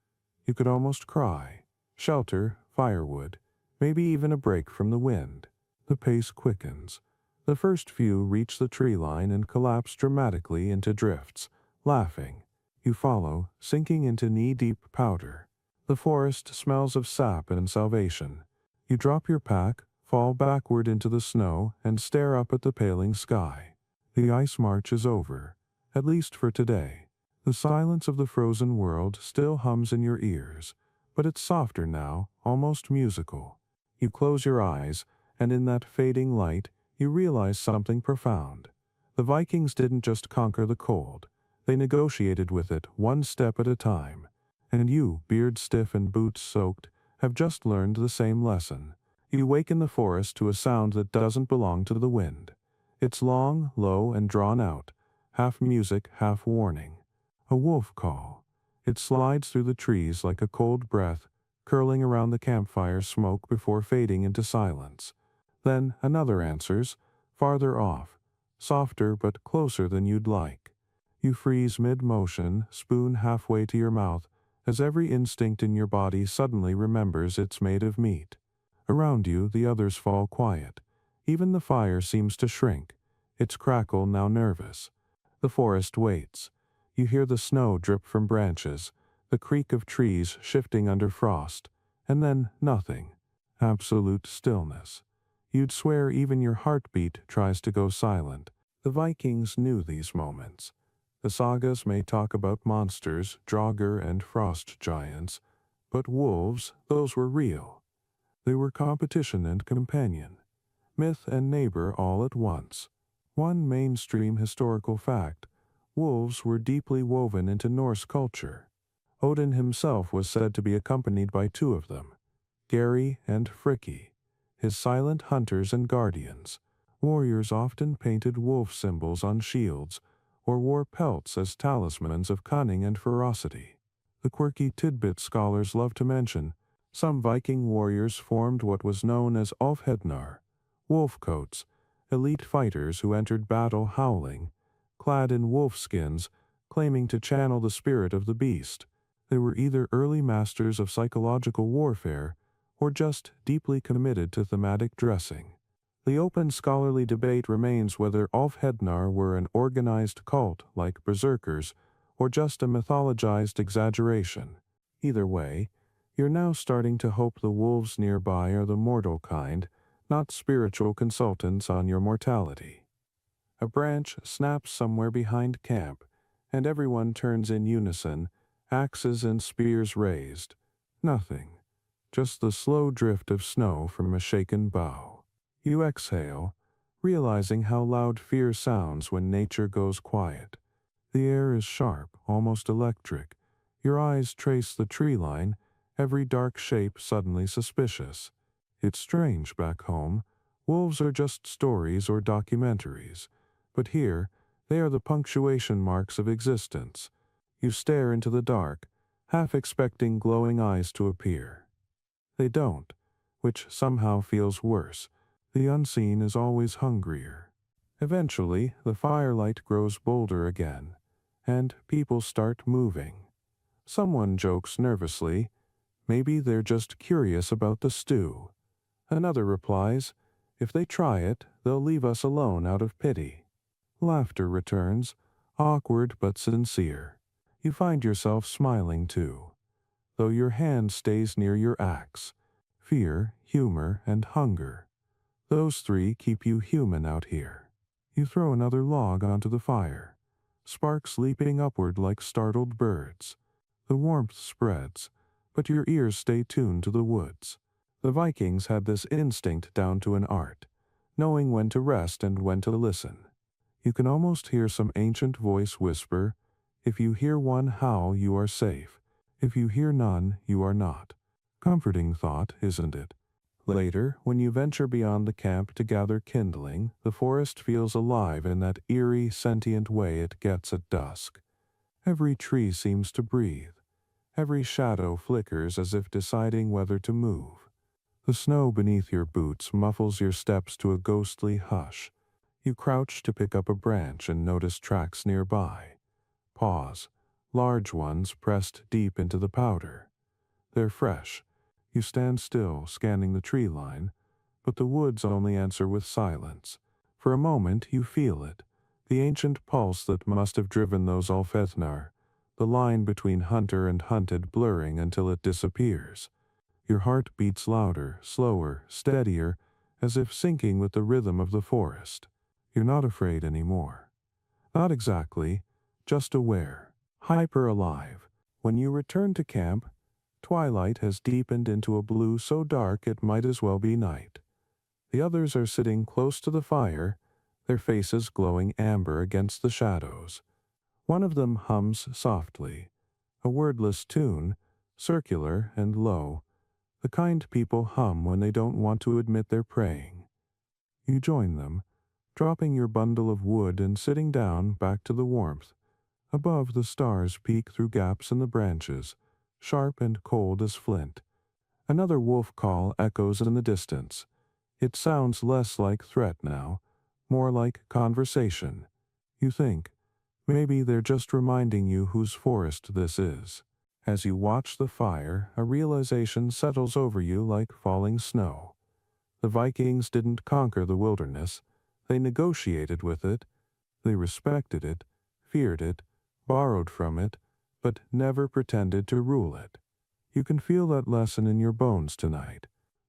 You could almost cry. Shelter, firewood, maybe even a break from the wind. The pace quickens. The first few reach the tree line and collapse dramatically into drifts, laughing. You follow, sinking into knee-deep powder. The forest smells of sap and salvation. You drop your pack, fall backward into the snow, and stare up at the paling sky. The ice march is over, at least for today. The silence of the frozen world still hums in your ears, but it's softer now, almost musical. You close your eyes, and in that fading light, you realize something profound. The Vikings didn't just conquer the cold. They negotiated with it one step at a time. And you, beard stiff and boots soaked, have just learned the same lesson. You wake in the forest to a sound that doesn't belong to the wind. It's long, low, and drawn out, half music, half warning. A wolf call. It slides through the trees like a cold breath, curling around the campfire smoke before fading into silence. Then another answers, farther off, softer but closer than you'd like. You freeze mid-motion, spoon halfway to your mouth, as every instinct in your body suddenly remembers it's made of meat. Around you, the others fall quiet. Even the fire seems to shrink, its crackle now nervous. The forest waits. You hear the snow drip from branches, the creak of trees shifting under frost, and then nothing. Absolute stillness. You'd swear even your heartbeat tries to go silent. The Vikings knew these moments. The sagas may talk about monsters, draugr and frost giants, but wolves, those were real. They were competition and companion, myth and neighbor all at once. One mainstream historical fact: wolves were deeply woven into Norse culture. Odin himself was said to be accompanied by two of them, Geri and Fricki, his silent hunters and guardians. Warriors often painted wolf symbols on shields, or wore pelts as talismans of cunning and ferocity. The quirky tidbit scholars love to mention: some Viking warriors formed what was known as Ulfhednar, wolf coats, elite fighters who entered battle howling, clad in wolf skins, claiming to channel the spirit of the beast. They were either early masters of psychological warfare, or just deeply committed to thematic dressing. The open scholarly debate remains whether Ulfhednar were an organized cult like berserkers, or just a mythologized exaggeration. Either way, you're now starting to hope the wolves nearby are the mortal kind, not spiritual consultants on your mortality. A branch snaps somewhere behind camp, and everyone turns in unison, axes and spears raised. Nothing. Just the slow drift of snow from a shaken bough. You exhale, realizing how loud fear sounds when nature goes quiet. The air is sharp, almost electric. Your eyes trace the tree line, every dark shape suddenly suspicious. It's strange back home. Wolves are just stories or documentaries. But here, they are the punctuation marks of existence. You stare into the dark, half expecting glowing eyes to appear. They don't, which somehow feels worse. The unseen is always hungrier. Eventually, the firelight grows bolder again, and people start moving. Someone jokes nervously, maybe they're just curious about the stew. Another replies, if they try it, they'll leave us alone out of pity. Laughter returns, awkward but sincere. You find yourself smiling too, though your hand stays near your axe. Fear, humor, and hunger. Those three keep you human out here. You throw another log onto the fire, sparks leaping upward like startled birds. The warmth spreads, but your ears stay tuned to the woods. The Vikings had this instinct down to an art, knowing when to rest and when to listen. You can almost hear some ancient voice whisper, if you hear one howl, you are safe. If you hear none, you are not. Comforting thought, isn't it? Later, when you venture beyond the camp to gather kindling, the forest feels alive in that eerie, sentient way it gets at dusk. Every tree seems to breathe. Every shadow flickers as if deciding whether to move. The snow beneath your boots muffles your steps to a ghostly hush. You crouch to pick up a branch and notice tracks nearby. Pause. Large ones pressed deep into the powder. They're fresh. You stand still, scanning the tree line, but the woods only answer with silence. For a moment you feel it, the ancient pulse that must have driven those Ulfethnar, the line between hunter and hunted blurring until it disappears. Your heart beats louder, slower, steadier, as if syncing with the rhythm of the forest. You're not afraid anymore. Not exactly, just aware, hyper-alive. When you return to camp, twilight has deepened into a blue so dark it might as well be night. The others are sitting close to the fire, their faces glowing amber against the shadows. One of them hums softly, a wordless tune, circular and low, the kind people hum when they don't want to admit they're praying. You join them, dropping your bundle of wood and sitting down back to the warmth. Above, the stars peek through gaps in the branches, sharp and cold as flint. Another wolf call echoes in the distance. It sounds less like threat now, more like conversation. You think, maybe they're just reminding you whose forest this is. As you watch the fire, a realization settles over you like falling snow. The Vikings didn't conquer the wilderness. They negotiated with it. They respected it, feared it, borrowed from it, but never pretended to rule it. You can feel that lesson in your bones tonight.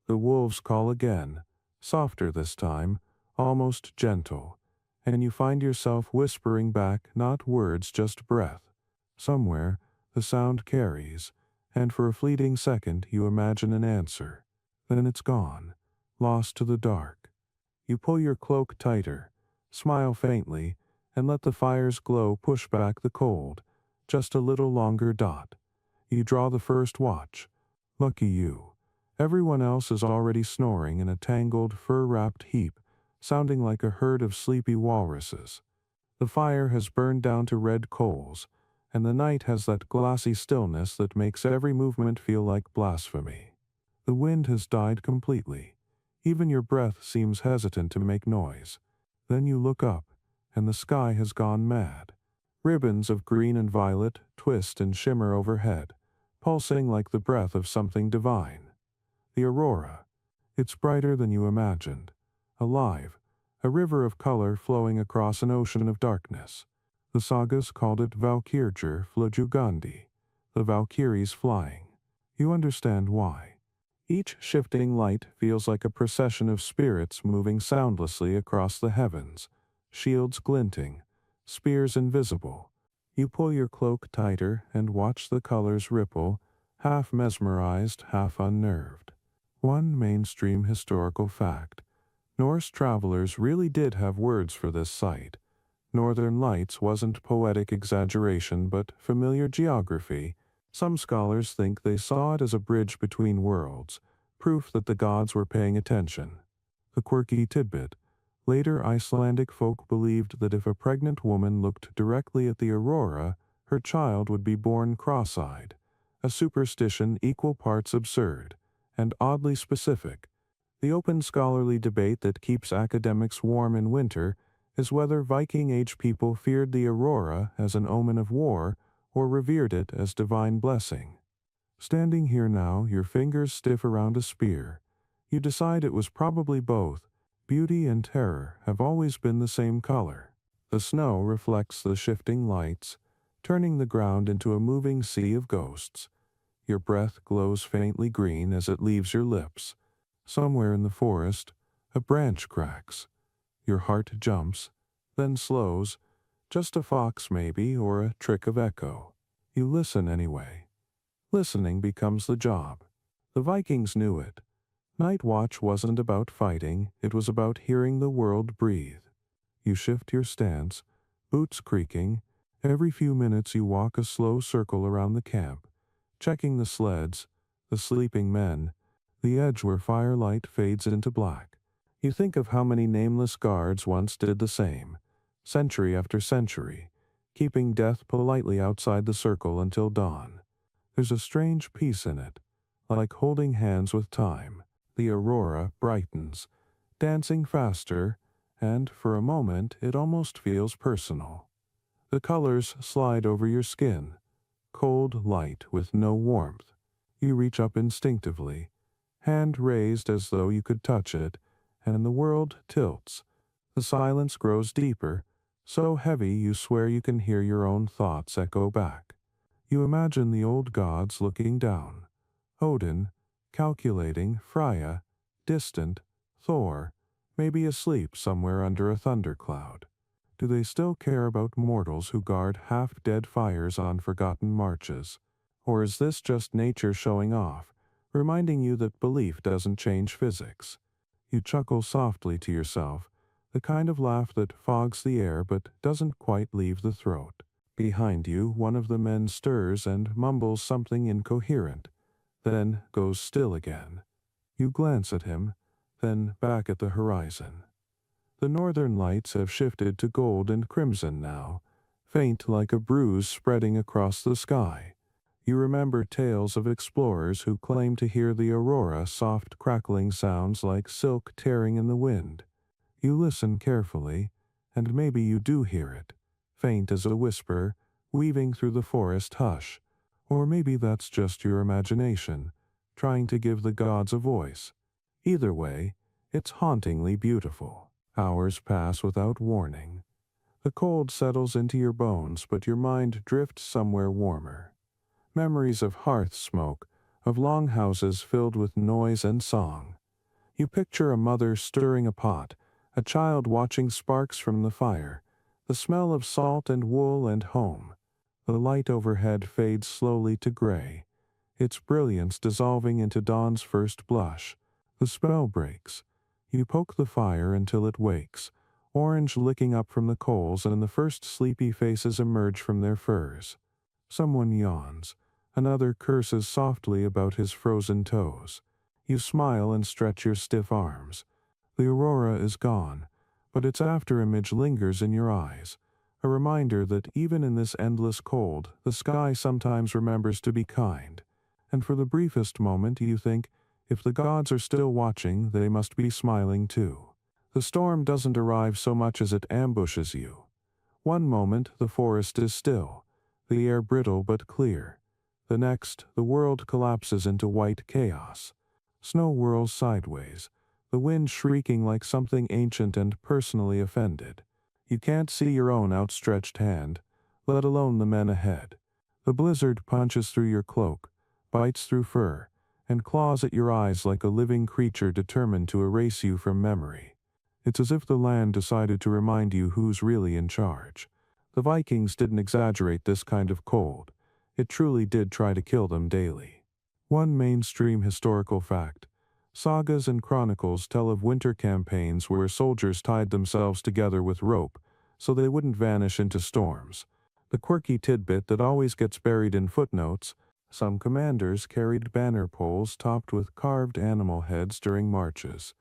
The wolves call again, softer this time, almost gentle, and you find yourself whispering back not words, just breath. Somewhere, the sound carries, and for a fleeting second you imagine an answer. Then it's gone, lost to the dark. You pull your cloak tighter, smile faintly, and let the fire's glow push back the cold, just a little longer dot. You draw the first watch. Lucky you. Everyone else is already snoring in a tangled, fur-wrapped heap, sounding like a herd of sleepy walruses. The fire has burned down to red coals, and the night has that glassy stillness that makes every movement feel like blasphemy. The wind has died completely. Even your breath seems hesitant to make noise. Then you look up, and the sky has gone mad. Ribbons of green and violet twist and shimmer overhead, pulsing like the breath of something divine. The aurora. It's brighter than you imagined. Alive, a river of color flowing across an ocean of darkness. The sagas called it Valkyrjur Flojugandi, the Valkyries flying. You understand why. Each shifting light feels like a procession of spirits moving soundlessly across the heavens, shields glinting, spears invisible. You pull your cloak tighter and watch the colors ripple, half mesmerized, half unnerved. One mainstream historical fact. Norse travelers really did have words for this sight. Northern Lights wasn't poetic exaggeration but familiar geography. Some scholars think they saw it as a bridge between worlds, proof that the gods were paying attention. A quirky tidbit. Later Icelandic folk believed that if a pregnant woman looked directly at the aurora, her child would be born cross-eyed, a superstition equal parts absurd and oddly specific. The open scholarly debate that keeps academics warm in winter is whether Viking-age people feared the aurora as an omen of war or revered it as divine blessing. Standing here now, your fingers stiff around a spear, you decide it was probably both. Beauty and terror have always been the same color. The snow reflects the shifting lights, turning the ground into a moving sea of ghosts. Your breath glows faintly green as it leaves your lips. Somewhere in the forest, a branch cracks. Your heart jumps, then slows, just a fox maybe, or a trick of echo. You listen anyway. Listening becomes the job. The Vikings knew it. Night watch wasn't about fighting, it was about hearing the world breathe. You shift your stance, boots creaking. Every few minutes you walk a slow circle around the camp, checking the sleds, the sleeping men, the edge where firelight fades into black. You think of how many nameless guards once did the same, century after century, keeping death politely outside the circle until dawn. There's a strange peace in it, like holding hands with time. The aurora brightens, dancing faster, and for a moment it almost feels personal. The colors slide over your skin, cold light with no warmth. You reach up instinctively, hand raised as though you could touch it, and the world tilts. The silence grows deeper, so heavy you swear you can hear your own thoughts echo back. You imagine the old gods looking down. Odin, calculating, Freya, distant, Thor, maybe asleep somewhere under a thundercloud. Do they still care about mortals who guard half-dead fires on forgotten marches? Or is this just nature showing off, reminding you that belief doesn't change physics? You chuckle softly to yourself, the kind of laugh that fogs the air but doesn't quite leave the throat. Behind you, one of the men stirs and mumbles something incoherent, then goes still again. You glance at him, then back at the horizon. The northern lights have shifted to gold and crimson now, faint like a bruise spreading across the sky. You remember tales of explorers who claim to hear the aurora, soft crackling sounds like silk tearing in the wind. You listen carefully, and maybe you do hear it, faint as a whisper, weaving through the forest hush. Or maybe that's just your imagination, trying to give the gods a voice. Either way, it's hauntingly beautiful. Hours pass without warning. The cold settles into your bones, but your mind drifts somewhere warmer. Memories of hearth smoke, of longhouses filled with noise and song. You picture a mother stirring a pot, a child watching sparks from the fire, the smell of salt and wool and home. The light overhead fades slowly to gray, its brilliance dissolving into dawn's first blush. The spell breaks. You poke the fire until it wakes, orange licking up from the coals, and the first sleepy faces emerge from their furs. Someone yawns. Another curses softly about his frozen toes. You smile and stretch your stiff arms. The aurora is gone, but its afterimage lingers in your eyes, a reminder that even in this endless cold, the sky sometimes remembers to be kind. And for the briefest moment you think, if the gods are still watching, they must be smiling too. The storm doesn't arrive so much as it ambushes you. One moment the forest is still, the air brittle but clear. The next, the world collapses into white chaos. Snow whirls sideways, the wind shrieking like something ancient and personally offended. You can't see your own outstretched hand, let alone the men ahead. The blizzard punches through your cloak, bites through fur, and claws at your eyes like a living creature determined to erase you from memory. It's as if the land decided to remind you who's really in charge. The Vikings didn't exaggerate this kind of cold. It truly did try to kill them daily. One mainstream historical fact. Sagas and chronicles tell of winter campaigns where soldiers tied themselves together with rope so they wouldn't vanish into storms. The quirky tidbit that always gets buried in footnotes: some commanders carried banner poles topped with carved animal heads during marches.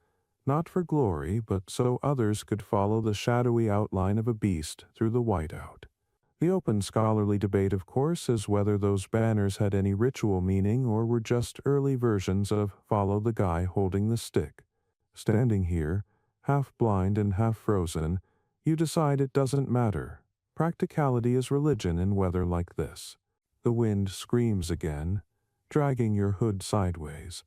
Not for glory, but so others could follow the shadowy outline of a beast through the whiteout. The open scholarly debate, of course, is whether those banners had any ritual meaning or were just early versions of "follow the guy holding the stick." Standing here, half blind and half frozen, you decide it doesn't matter. Practicality is religion in weather like this. The wind screams again, dragging your hood sideways.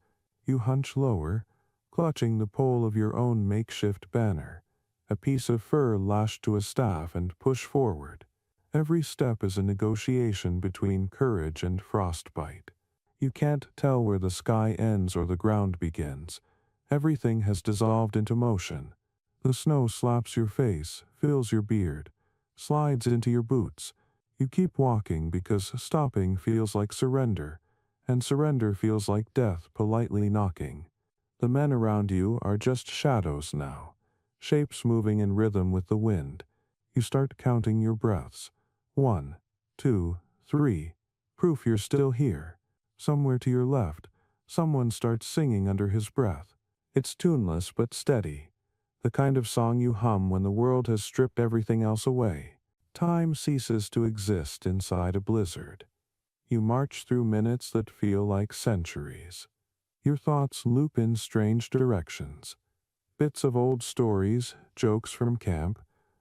You hunch lower, clutching the pole of your own makeshift banner, a piece of fur lashed to a staff, and push forward. Every step is a negotiation between courage and frostbite. You can't tell where the sky ends or the ground begins. Everything has dissolved into motion. The snow slaps your face, fills your beard, slides into your boots. You keep walking because stopping feels like surrender, and surrender feels like death politely knocking. The men around you are just shadows now, shapes moving in rhythm with the wind. You start counting your breaths. 1, 2, 3. Proof you're still here. Somewhere to your left, someone starts singing under his breath. It's tuneless but steady, the kind of song you hum when the world has stripped everything else away. Time ceases to exist inside a blizzard. You march through minutes that feel like centuries. Your thoughts loop in strange directions. bits of old stories, jokes from camp,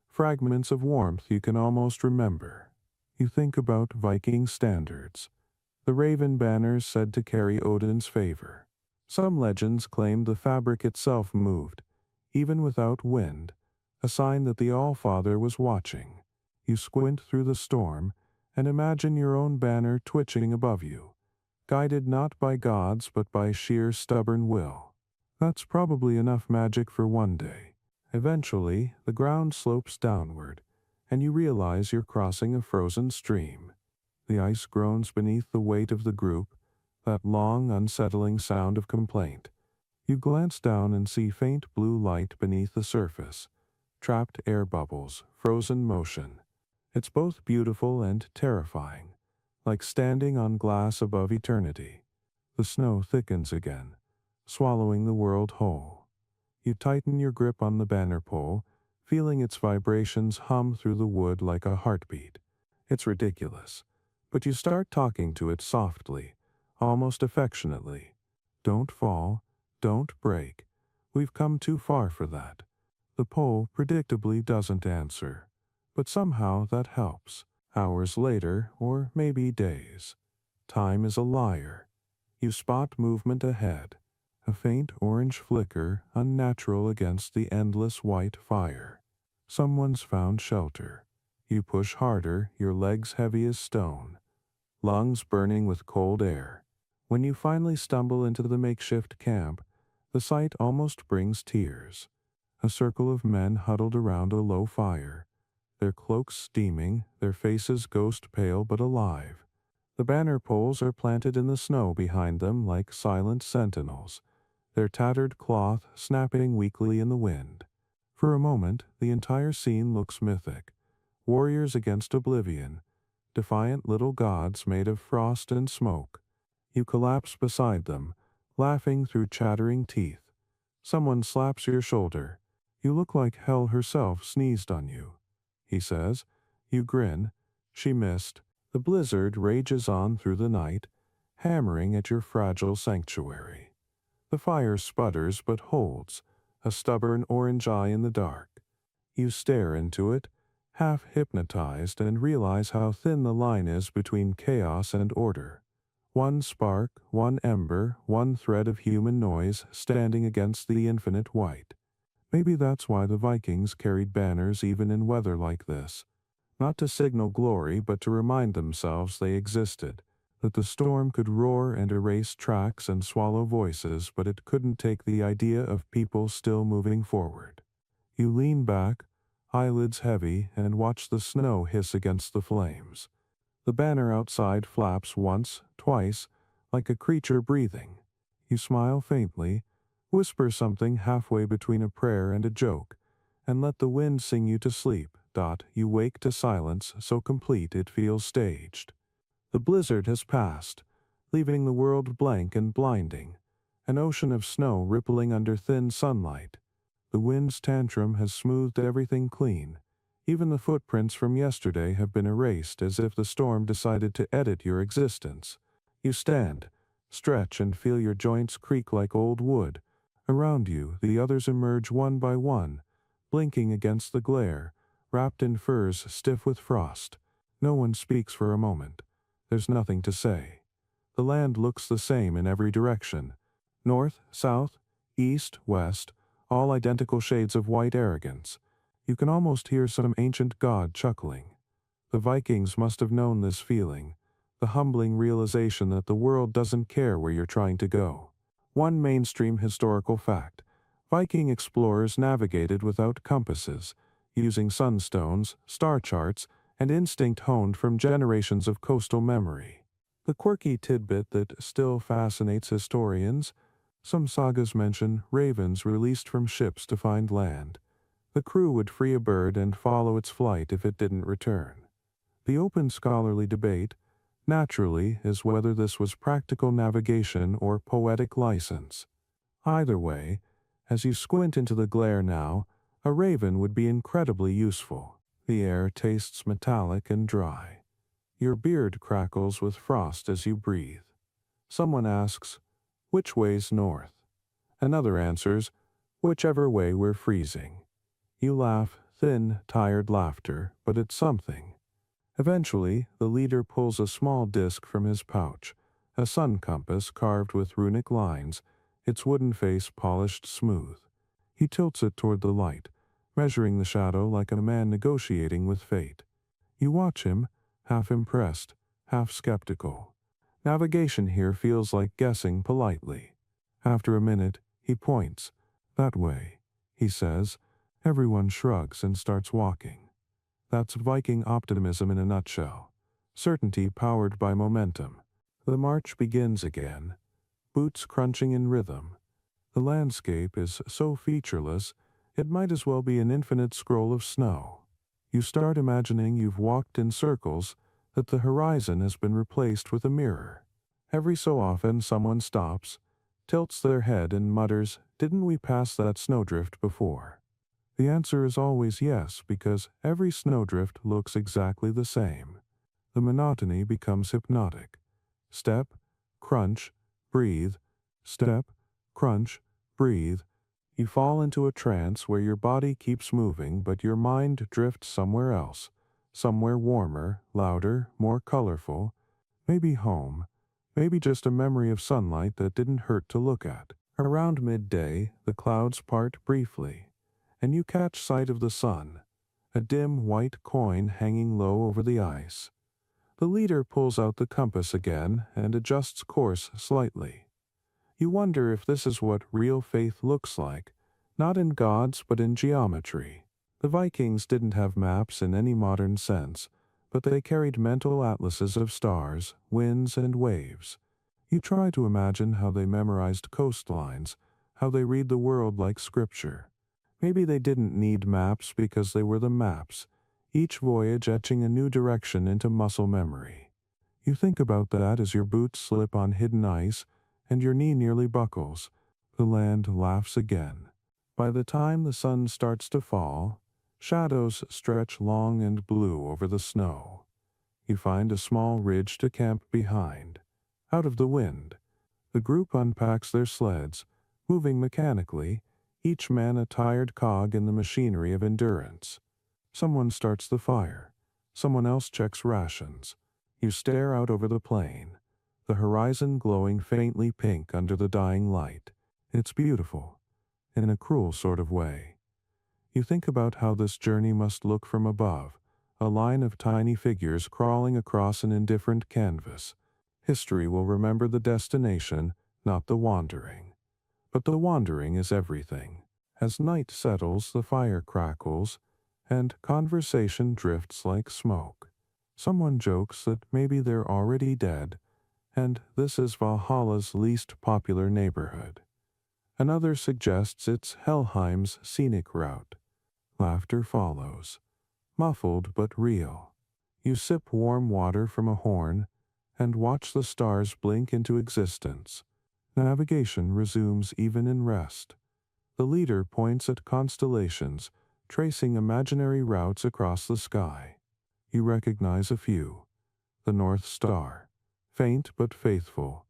fragments of warmth you can almost remember. You think about Viking standards, the raven banners said to carry Odin's favor. Some legends claim the fabric itself moved, even without wind, a sign that the Allfather was watching. You squint through the storm and imagine your own banner twitching above you, guided not by gods but by sheer stubborn will. That's probably enough magic for one day. Eventually, the ground slopes downward, and you realize you're crossing a frozen stream. The ice groans beneath the weight of the group, that long, unsettling sound of complaint. You glance down and see faint blue light beneath the surface, trapped air bubbles, frozen motion. It's both beautiful and terrifying, like standing on glass above eternity. The snow thickens again, swallowing the world whole. You tighten your grip on the banner pole, feeling its vibrations hum through the wood like a heartbeat. It's ridiculous, but you start talking to it softly, almost affectionately. Don't fall, don't break. We've come too far for that. The pole predictably doesn't answer, but somehow that helps. Hours later, or maybe days. Time is a liar. You spot movement ahead, a faint orange flicker unnatural against the endless white fire. Someone's found shelter. You push harder, your legs heavy as stone, lungs burning with cold air. When you finally stumble into the makeshift camp, the sight almost brings tears. A circle of men huddled around a low fire, their cloaks steaming, their faces ghost pale but alive. The banner poles are planted in the snow behind them like silent sentinels, their tattered cloth snapping weakly in the wind. For a moment, the entire scene looks mythic. Warriors against oblivion, defiant little gods made of frost and smoke. You collapse beside them, laughing through chattering teeth. Someone slaps your shoulder. You look like hell herself sneezed on you, he says. You grin. She missed. The blizzard rages on through the night, hammering at your fragile sanctuary. The fire sputters but holds, a stubborn orange eye in the dark. You stare into it, half hypnotized, and realize how thin the line is between chaos and order. One spark, one ember, one thread of human noise standing against the infinite white. Maybe that's why the Vikings carried banners even in weather like this. Not to signal glory, but to remind themselves they existed. That the storm could roar and erase tracks and swallow voices, but it couldn't take the idea of people still moving forward. You lean back, eyelids heavy, and watch the snow hiss against the flames. The banner outside flaps once, twice, like a creature breathing. You smile faintly, whisper something halfway between a prayer and a joke, and let the wind sing you to sleep. You wake to silence so complete it feels staged. The blizzard has passed, leaving the world blank and blinding, an ocean of snow rippling under thin sunlight. The wind's tantrum has smoothed everything clean. Even the footprints from yesterday have been erased, as if the storm decided to edit your existence. You stand, stretch, and feel your joints creak like old wood. Around you, the others emerge one by one, blinking against the glare, wrapped in furs stiff with frost. No one speaks for a moment. There's nothing to say. The land looks the same in every direction. North, south, east, west, all identical shades of white arrogance. You can almost hear some ancient god chuckling. The Vikings must have known this feeling, the humbling realization that the world doesn't care where you're trying to go. One mainstream historical fact: Viking explorers navigated without compasses, using sunstones, star charts, and instinct honed from generations of coastal memory. The quirky tidbit that still fascinates historians: some sagas mention ravens released from ships to find land. The crew would free a bird and follow its flight if it didn't return. The open scholarly debate, naturally, is whether this was practical navigation or poetic license. Either way, as you squint into the glare now, a raven would be incredibly useful. The air tastes metallic and dry. Your beard crackles with frost as you breathe. Someone asks, "Which way's north?" Another answers, Whichever way we're freezing. You laugh, thin, tired laughter, but it's something. Eventually, the leader pulls a small disc from his pouch, a sun compass carved with runic lines, its wooden face polished smooth. He tilts it toward the light, measuring the shadow like a man negotiating with fate. You watch him, half impressed, half skeptical. Navigation here feels like guessing politely. After a minute, he points. That way, he says. Everyone shrugs and starts walking. That's Viking optimism in a nutshell. Certainty powered by momentum. The march begins again, boots crunching in rhythm. The landscape is so featureless, it might as well be an infinite scroll of snow. You start imagining you've walked in circles, that the horizon has been replaced with a mirror. Every so often someone stops, tilts their head and mutters, "Didn't we pass that snowdrift before?" The answer is always yes, because every snowdrift looks exactly the same. The monotony becomes hypnotic. Step, crunch, breathe, step, crunch, breathe. You fall into a trance where your body keeps moving but your mind drifts somewhere else, somewhere warmer, louder, more colorful, maybe home, maybe just a memory of sunlight that didn't hurt to look at. Around midday, the clouds part briefly, and you catch sight of the sun, a dim white coin hanging low over the ice. The leader pulls out the compass again and adjusts course slightly. You wonder if this is what real faith looks like, not in gods but in geometry. The Vikings didn't have maps in any modern sense, but they carried mental atlases of stars, winds, and waves. You try to imagine how they memorized coastlines, how they read the world like scripture. Maybe they didn't need maps because they were the maps, each voyage etching a new direction into muscle memory. You think about that as your boots slip on hidden ice and your knee nearly buckles. The land laughs again. By the time the sun starts to fall, shadows stretch long and blue over the snow. You find a small ridge to camp behind. Out of the wind, the group unpacks their sleds, moving mechanically, each man a tired cog in the machinery of endurance. Someone starts the fire. Someone else checks rations. You stare out over the plain, the horizon glowing faintly pink under the dying light. It's beautiful, in a cruel sort of way. You think about how this journey must look from above, a line of tiny figures crawling across an indifferent canvas. History will remember the destination, not the wandering. But the wandering is everything. As night settles, the fire crackles, and conversation drifts like smoke. Someone jokes that maybe they're already dead, and this is Valhalla's least popular neighborhood. Another suggests it's Helheim's scenic route. Laughter follows, muffled but real. You sip warm water from a horn and watch the stars blink into existence. Navigation resumes even in rest. The leader points at constellations, tracing imaginary routes across the sky. You recognize a few. The North Star, faint but faithful.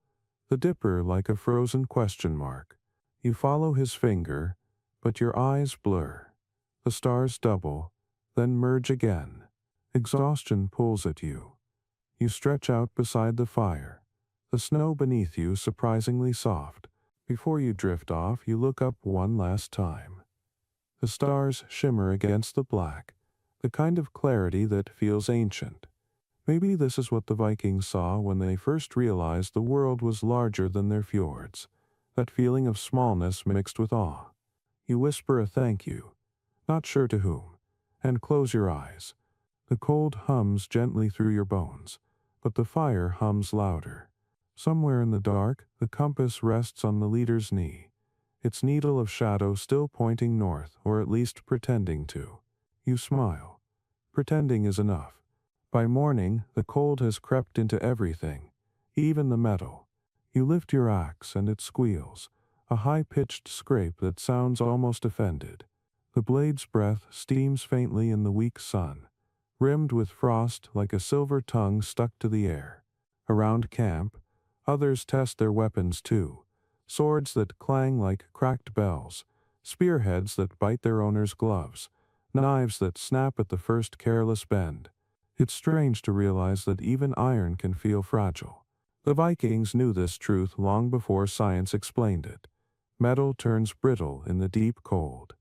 The Dipper like a frozen question mark. You follow his finger, but your eyes blur. The stars double, then merge again. Exhaustion pulls at you. You stretch out beside the fire, the snow beneath you surprisingly soft. Before you drift off, you look up one last time. The stars shimmer against the black, the kind of clarity that feels ancient. Maybe this is what the Vikings saw when they first realized the world was larger than their fjords, that feeling of smallness mixed with awe. You whisper a thank you, not sure to whom, and close your eyes. The cold hums gently through your bones, but the fire hums louder. Somewhere in the dark, the compass rests on the leader's knee, its needle of shadow still pointing north, or at least pretending to. You smile. Pretending is enough. By morning, the cold has crept into everything, even the metal. You lift your axe and it squeals, a high-pitched scrape that sounds almost offended. The blade's breath steams faintly in the weak sun, rimmed with frost like a silver tongue stuck to the air. Around camp, others test their weapons too, swords that clang like cracked bells, spearheads that bite their owners' gloves, knives that snap at the first careless bend. It's strange to realize that even iron can feel fragile. The Vikings knew this truth long before science explained it. Metal turns brittle in the deep cold.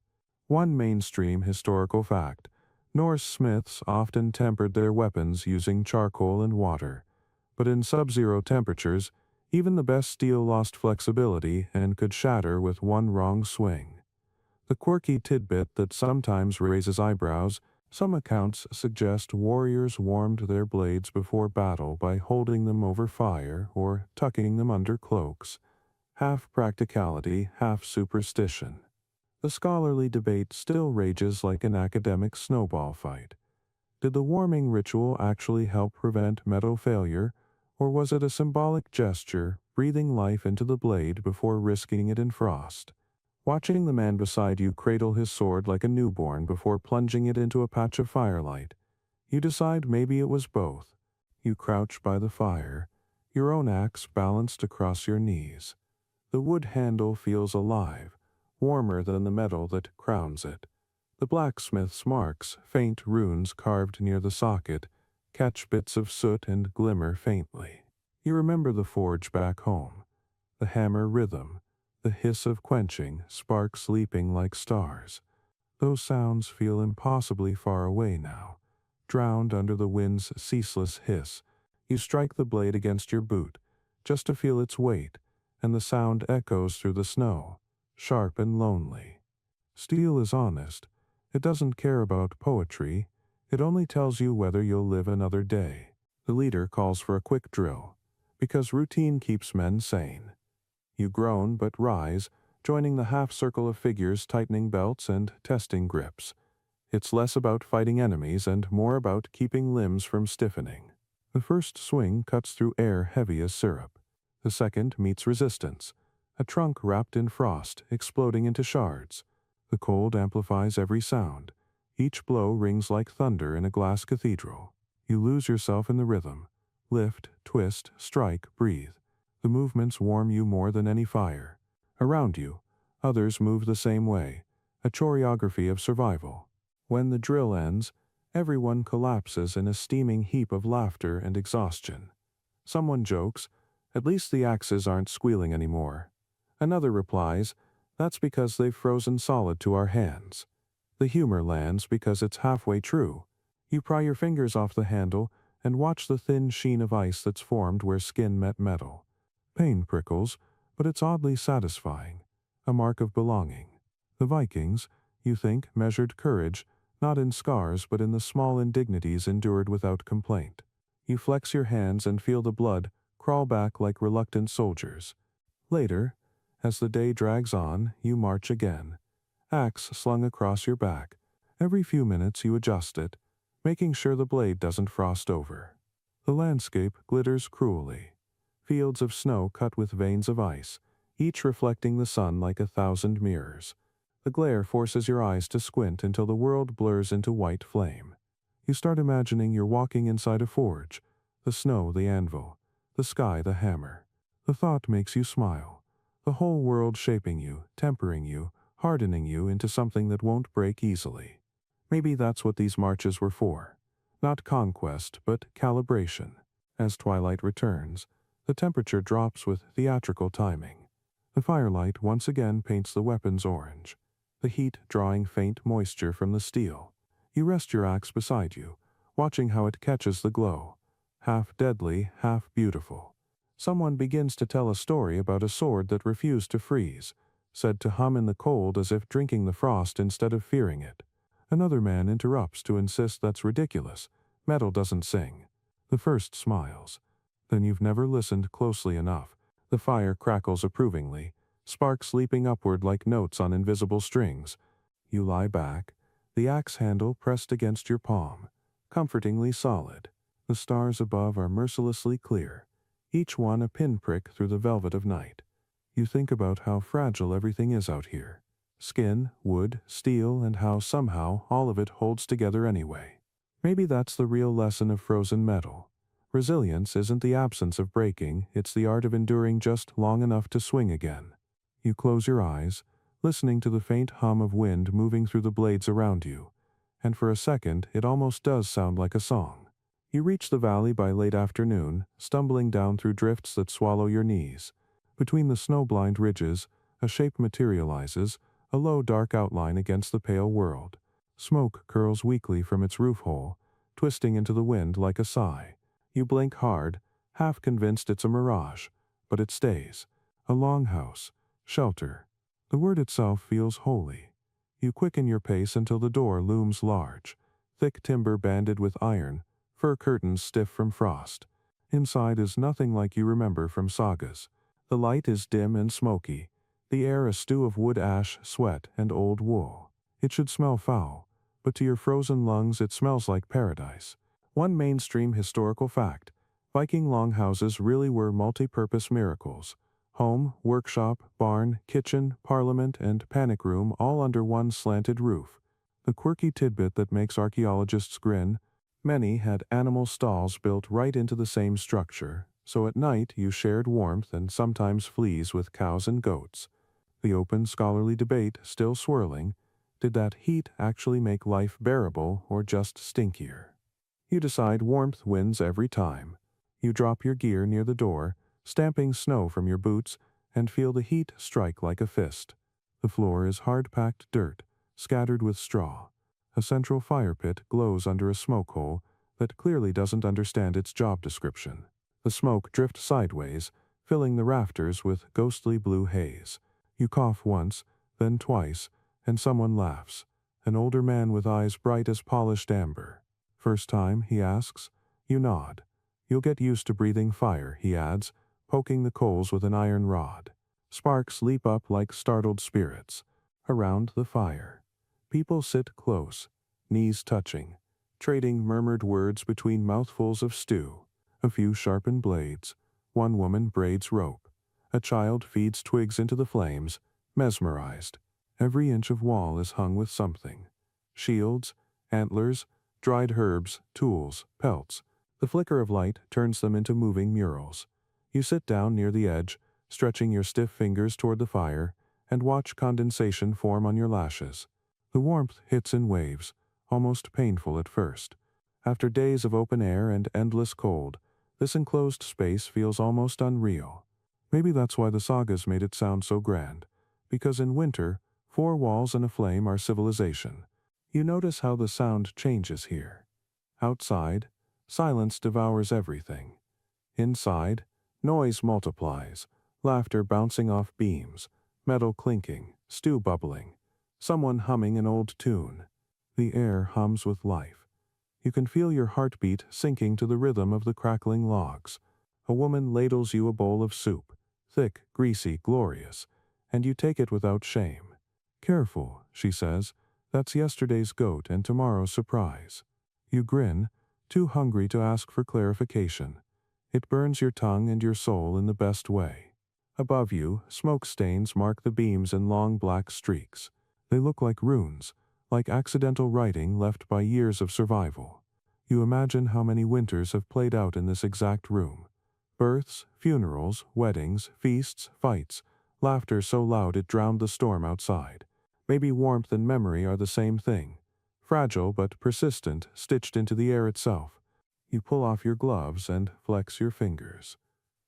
One mainstream historical fact: Norse smiths often tempered their weapons using charcoal and water. But in sub-zero temperatures, even the best steel lost flexibility and could shatter with one wrong swing. The quirky tidbit that sometimes raises eyebrows: some accounts suggest warriors warmed their blades before battle by holding them over fire or tucking them under cloaks. Half practicality, half superstition. The scholarly debate still rages like an academic snowball fight. Did the warming ritual actually help prevent metal failure, or was it a symbolic gesture, breathing life into the blade before risking it in frost? Watching the man beside you cradle his sword like a newborn before plunging it into a patch of firelight, you decide maybe it was both. You crouch by the fire, your own axe balanced across your knees. The wood handle feels alive, warmer than the metal that crowns it. The blacksmith's marks, faint runes carved near the socket, catch bits of soot and glimmer faintly. You remember the forge back home, the hammer rhythm, the hiss of quenching, sparks leaping like stars. Those sounds feel impossibly far away now, drowned under the wind's ceaseless hiss. You strike the blade against your boot, just to feel its weight, and the sound echoes through the snow, sharp and lonely. Steel is honest. It doesn't care about poetry. It only tells you whether you'll live another day. The leader calls for a quick drill, because routine keeps men sane. You groan but rise, joining the half-circle of figures tightening belts and testing grips. It's less about fighting enemies and more about keeping limbs from stiffening. The first swing cuts through air heavy as syrup. The second meets resistance, a trunk wrapped in frost, exploding into shards. The cold amplifies every sound. Each blow rings like thunder in a glass cathedral. You lose yourself in the rhythm. Lift, twist, strike, breathe. The movements warm you more than any fire. Around you, others move the same way, a choreography of survival. When the drill ends, everyone collapses in a steaming heap of laughter and exhaustion. Someone jokes, "At least the axes aren't squealing anymore." Another replies, "That's because they've frozen solid to our hands." The humor lands because it's halfway true. You pry your fingers off the handle and watch the thin sheen of ice that's formed where skin met metal. Pain prickles, but it's oddly satisfying, a mark of belonging. The Vikings, you think, measured courage, not in scars but in the small indignities endured without complaint. You flex your hands and feel the blood crawl back like reluctant soldiers. Later, as the day drags on, you march again, axe slung across your back. Every few minutes you adjust it, making sure the blade doesn't frost over. The landscape glitters cruelly. Fields of snow cut with veins of ice, each reflecting the sun like 1,000 mirrors. The glare forces your eyes to squint until the world blurs into white flame. You start imagining you're walking inside a forge, the snow the anvil, the sky the hammer. The thought makes you smile. The whole world shaping you, tempering you, hardening you into something that won't break easily. Maybe that's what these marches were for. Not conquest, but calibration. As twilight returns, the temperature drops with theatrical timing. The firelight once again paints the weapons orange, the heat drawing faint moisture from the steel. You rest your axe beside you, watching how it catches the glow, half deadly, half beautiful. Someone begins to tell a story about a sword that refused to freeze, said to hum in the cold as if drinking the frost instead of fearing it. Another man interrupts to insist that's ridiculous. Metal doesn't sing. The first smiles. Then you've never listened closely enough. The fire crackles approvingly, sparks leaping upward like notes on invisible strings. You lie back, the axe handle pressed against your palm, comfortingly solid. The stars above are mercilessly clear, each one a pinprick through the velvet of night. You think about how fragile everything is out here. Skin, wood, steel, and how somehow all of it holds together anyway. Maybe that's the real lesson of frozen metal. Resilience isn't the absence of breaking, it's the art of enduring just long enough to swing again. You close your eyes, listening to the faint hum of wind moving through the blades around you, and for a second it almost does sound like a song. You reach the valley by late afternoon, stumbling down through drifts that swallow your knees. Between the snow-blind ridges, a shape materializes, a low dark outline against the pale world. Smoke curls weakly from its roof hole, twisting into the wind like a sigh. You blink hard, half convinced it's a mirage, but it stays. A longhouse, shelter. The word itself feels holy. You quicken your pace until the door looms large, thick timber banded with iron, fur curtains stiff from frost. Inside is nothing like you remember from sagas. The light is dim and smoky, the air a stew of wood ash, sweat, and old wool. It should smell foul, but to your frozen lungs it smells like paradise. One mainstream historical fact: Viking longhouses really were multi-purpose miracles. Home, workshop, barn, kitchen, parliament, and panic room all under one slanted roof. The quirky tidbit that makes archaeologists grin: many had animal stalls built right into the same structure, so at night you shared warmth and sometimes fleas with cows and goats. The open scholarly debate still swirling: did that heat actually make life bearable or just stinkier? You decide warmth wins every time. You drop your gear near the door, stamping snow from your boots, and feel the heat strike like a fist. The floor is hard-packed dirt, scattered with straw. A central fire pit glows under a smoke hole that clearly doesn't understand its job description. The smoke drifts sideways, filling the rafters with ghostly blue haze. You cough once, then twice, and someone laughs. An older man with eyes bright as polished amber. "First time?" he asks. You nod. "You'll get used to breathing fire," he adds, poking the coals with an iron rod. Sparks leap up like startled spirits. Around the fire, people sit close, knees touching, trading murmured words between mouthfuls of stew. A few sharpen blades. One woman braids rope. A child feeds twigs into the flames, mesmerized. Every inch of wall is hung with something: shields, antlers, dried herbs, tools, pelts. The flicker of light turns them into moving murals. You sit down near the edge, stretching your stiff fingers toward the fire, and watch condensation form on your lashes. The warmth hits in waves, almost painful at first. After days of open air and endless cold, this enclosed space feels almost unreal. Maybe that's why the sagas made it sound so grand, because in winter, 4 walls and a flame are civilization. You notice how the sound changes here. Outside, silence devours everything. Inside, noise multiplies, laughter bouncing off beams, metal clinking, stew bubbling, someone humming an old tune. The air hums with life. You can feel your heartbeat sinking to the rhythm of the crackling logs. A woman ladles you a bowl of soup, thick, greasy, glorious, and you take it without shame. "Careful," she says, "that's yesterday's goat and tomorrow's surprise." You grin, too hungry to ask for clarification. It burns your tongue and your soul in the best way. Above you, smoke stains mark the beams in long black streaks. They look like runes, like accidental writing left by years of survival. You imagine how many winters have played out in this exact room. Births, funerals, weddings, feasts, fights, laughter so loud it drowned the storm outside. Maybe warmth and memory are the same thing. Fragile but persistent, stitched into the air itself. You pull off your gloves and flex your fingers.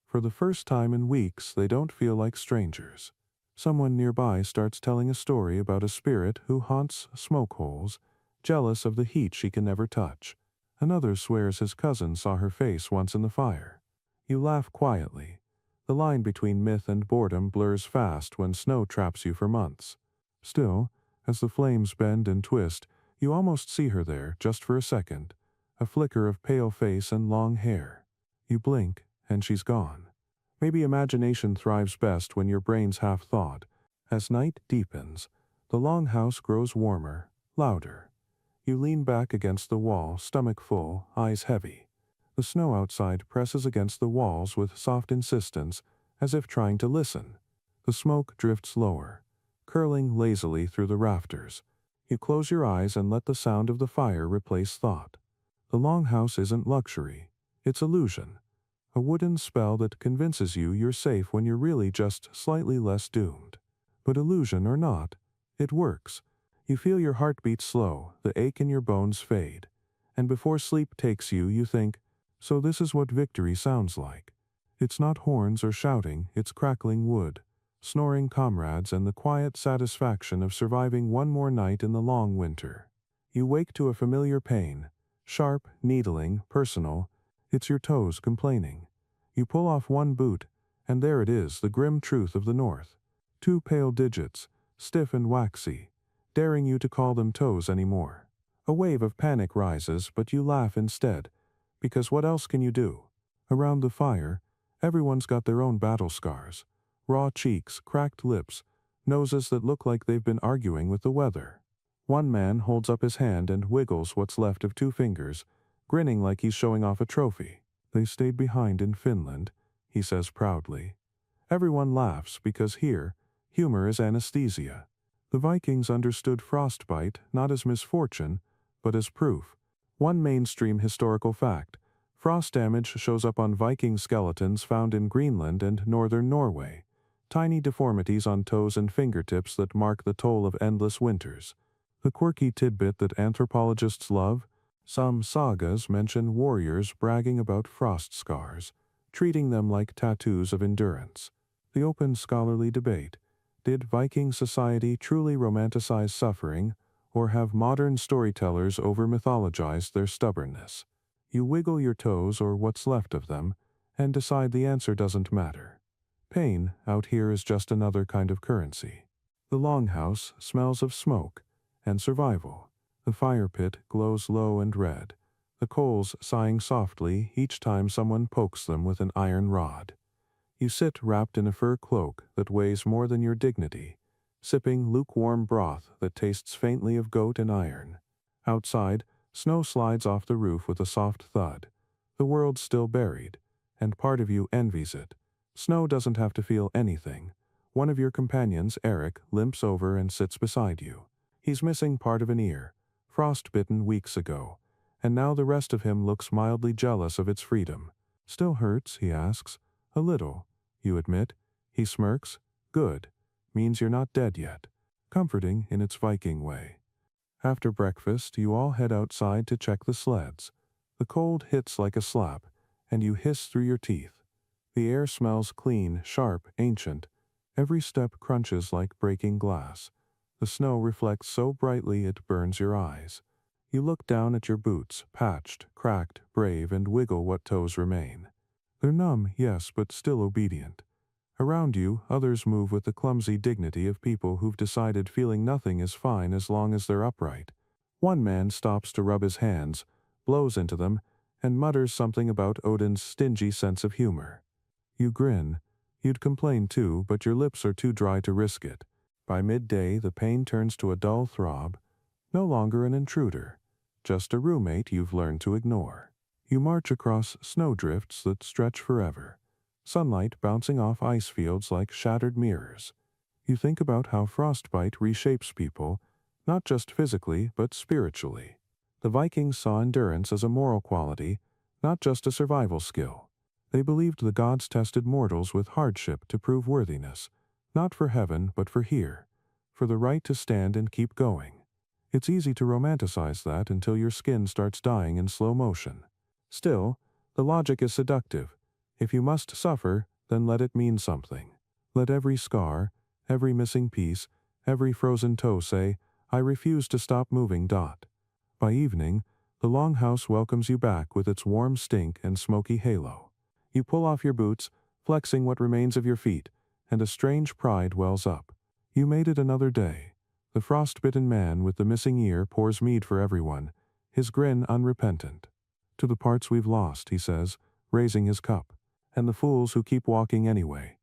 For the first time in weeks, they don't feel like strangers. Someone nearby starts telling a story about a spirit who haunts smoke holes, jealous of the heat she can never touch. Another swears his cousin saw her face once in the fire. You laugh quietly. The line between myth and boredom blurs fast when snow traps you for months. Still, as the flames bend and twist, you almost see her there, just for a second. A flicker of pale face and long hair. You blink, and she's gone. Maybe imagination thrives best when your brain's half thawed. As night deepens, the longhouse grows warmer, louder. You lean back against the wall, stomach full, eyes heavy. The snow outside presses against the walls with soft insistence, as if trying to listen. The smoke drifts lower, curling lazily through the rafters. You close your eyes and let the sound of the fire replace thought. The longhouse isn't luxury, it's illusion. A wooden spell that convinces you you're safe when you're really just slightly less doomed. But illusion or not, it works. You feel your heartbeat slow, the ache in your bones fade. And before sleep takes you, you think, so this is what victory sounds like. It's not horns or shouting, it's crackling wood, snoring comrades, and the quiet satisfaction of surviving one more night in the long winter. You wake to a familiar pain, sharp, needling, personal. It's your toes complaining. You pull off one boot, and there it is, the grim truth of the North. Two pale digits, stiff and waxy, daring you to call them toes anymore. A wave of panic rises, but you laugh instead, because what else can you do? Around the fire, everyone's got their own battle scars. Raw cheeks, cracked lips, noses that look like they've been arguing with the weather. One man holds up his hand and wiggles what's left of two fingers, grinning like he's showing off a trophy. They stayed behind in Finland, he says proudly. Everyone laughs because here, humor is anesthesia. The Vikings understood frostbite not as misfortune, but as proof. One mainstream historical fact: frost damage shows up on Viking skeletons found in Greenland and northern Norway. Tiny deformities on toes and fingertips that mark the toll of endless winters. The quirky tidbit that anthropologists love: some sagas mention warriors bragging about frost scars, treating them like tattoos of endurance. The open scholarly debate: did Viking society truly romanticize suffering, or have modern storytellers over-mythologized their stubbornness? You wiggle your toes, or what's left of them, and decide the answer doesn't matter. Pain, out here, is just another kind of currency. The longhouse smells of smoke and survival. The fire pit glows low and red, the coals sighing softly each time someone pokes them with an iron rod. You sit wrapped in a fur cloak that weighs more than your dignity, sipping lukewarm broth that tastes faintly of goat and iron. Outside, snow slides off the roof with a soft thud. The world's still buried, and part of you envies it. Snow doesn't have to feel anything. One of your companions, Eric, limps over and sits beside you. He's missing part of an ear, frostbitten weeks ago, and now the rest of him looks mildly jealous of its freedom. Still hurts, he asks. A little, you admit. He smirks. Good. Means you're not dead yet. Comforting in its Viking way. After breakfast, you all head outside to check the sleds. The cold hits like a slap, and you hiss through your teeth. The air smells clean, sharp, ancient. Every step crunches like breaking glass. The snow reflects so brightly it burns your eyes. You look down at your boots, patched, cracked, brave, and wiggle what toes remain. They're numb, yes, but still obedient. Around you, others move with the clumsy dignity of people who've decided feeling nothing is fine as long as they're upright. One man stops to rub his hands, blows into them, and mutters something about Odin's stingy sense of humor. You grin. You'd complain too, but your lips are too dry to risk it. By midday, the pain turns to a dull throb. No longer an intruder, just a roommate you've learned to ignore. You march across snowdrifts that stretch forever, sunlight bouncing off ice fields like shattered mirrors. You think about how frostbite reshapes people, not just physically, but spiritually. The Vikings saw endurance as a moral quality, not just a survival skill. They believed the gods tested mortals with hardship to prove worthiness, not for heaven, but for here, for the right to stand and keep going. It's easy to romanticize that until your skin starts dying in slow motion. Still, the logic is seductive. If you must suffer, then let it mean something. Let every scar, every missing piece, every frozen toe say, I refuse to stop moving. By evening, the longhouse welcomes you back with its warm stink and smoky halo. You pull off your boots, flexing what remains of your feet, and a strange pride wells up. You made it another day. The frostbitten man with the missing ear pours mead for everyone, his grin unrepentant. To the parts we've lost, he says, raising his cup, and the fools who keep walking anyway.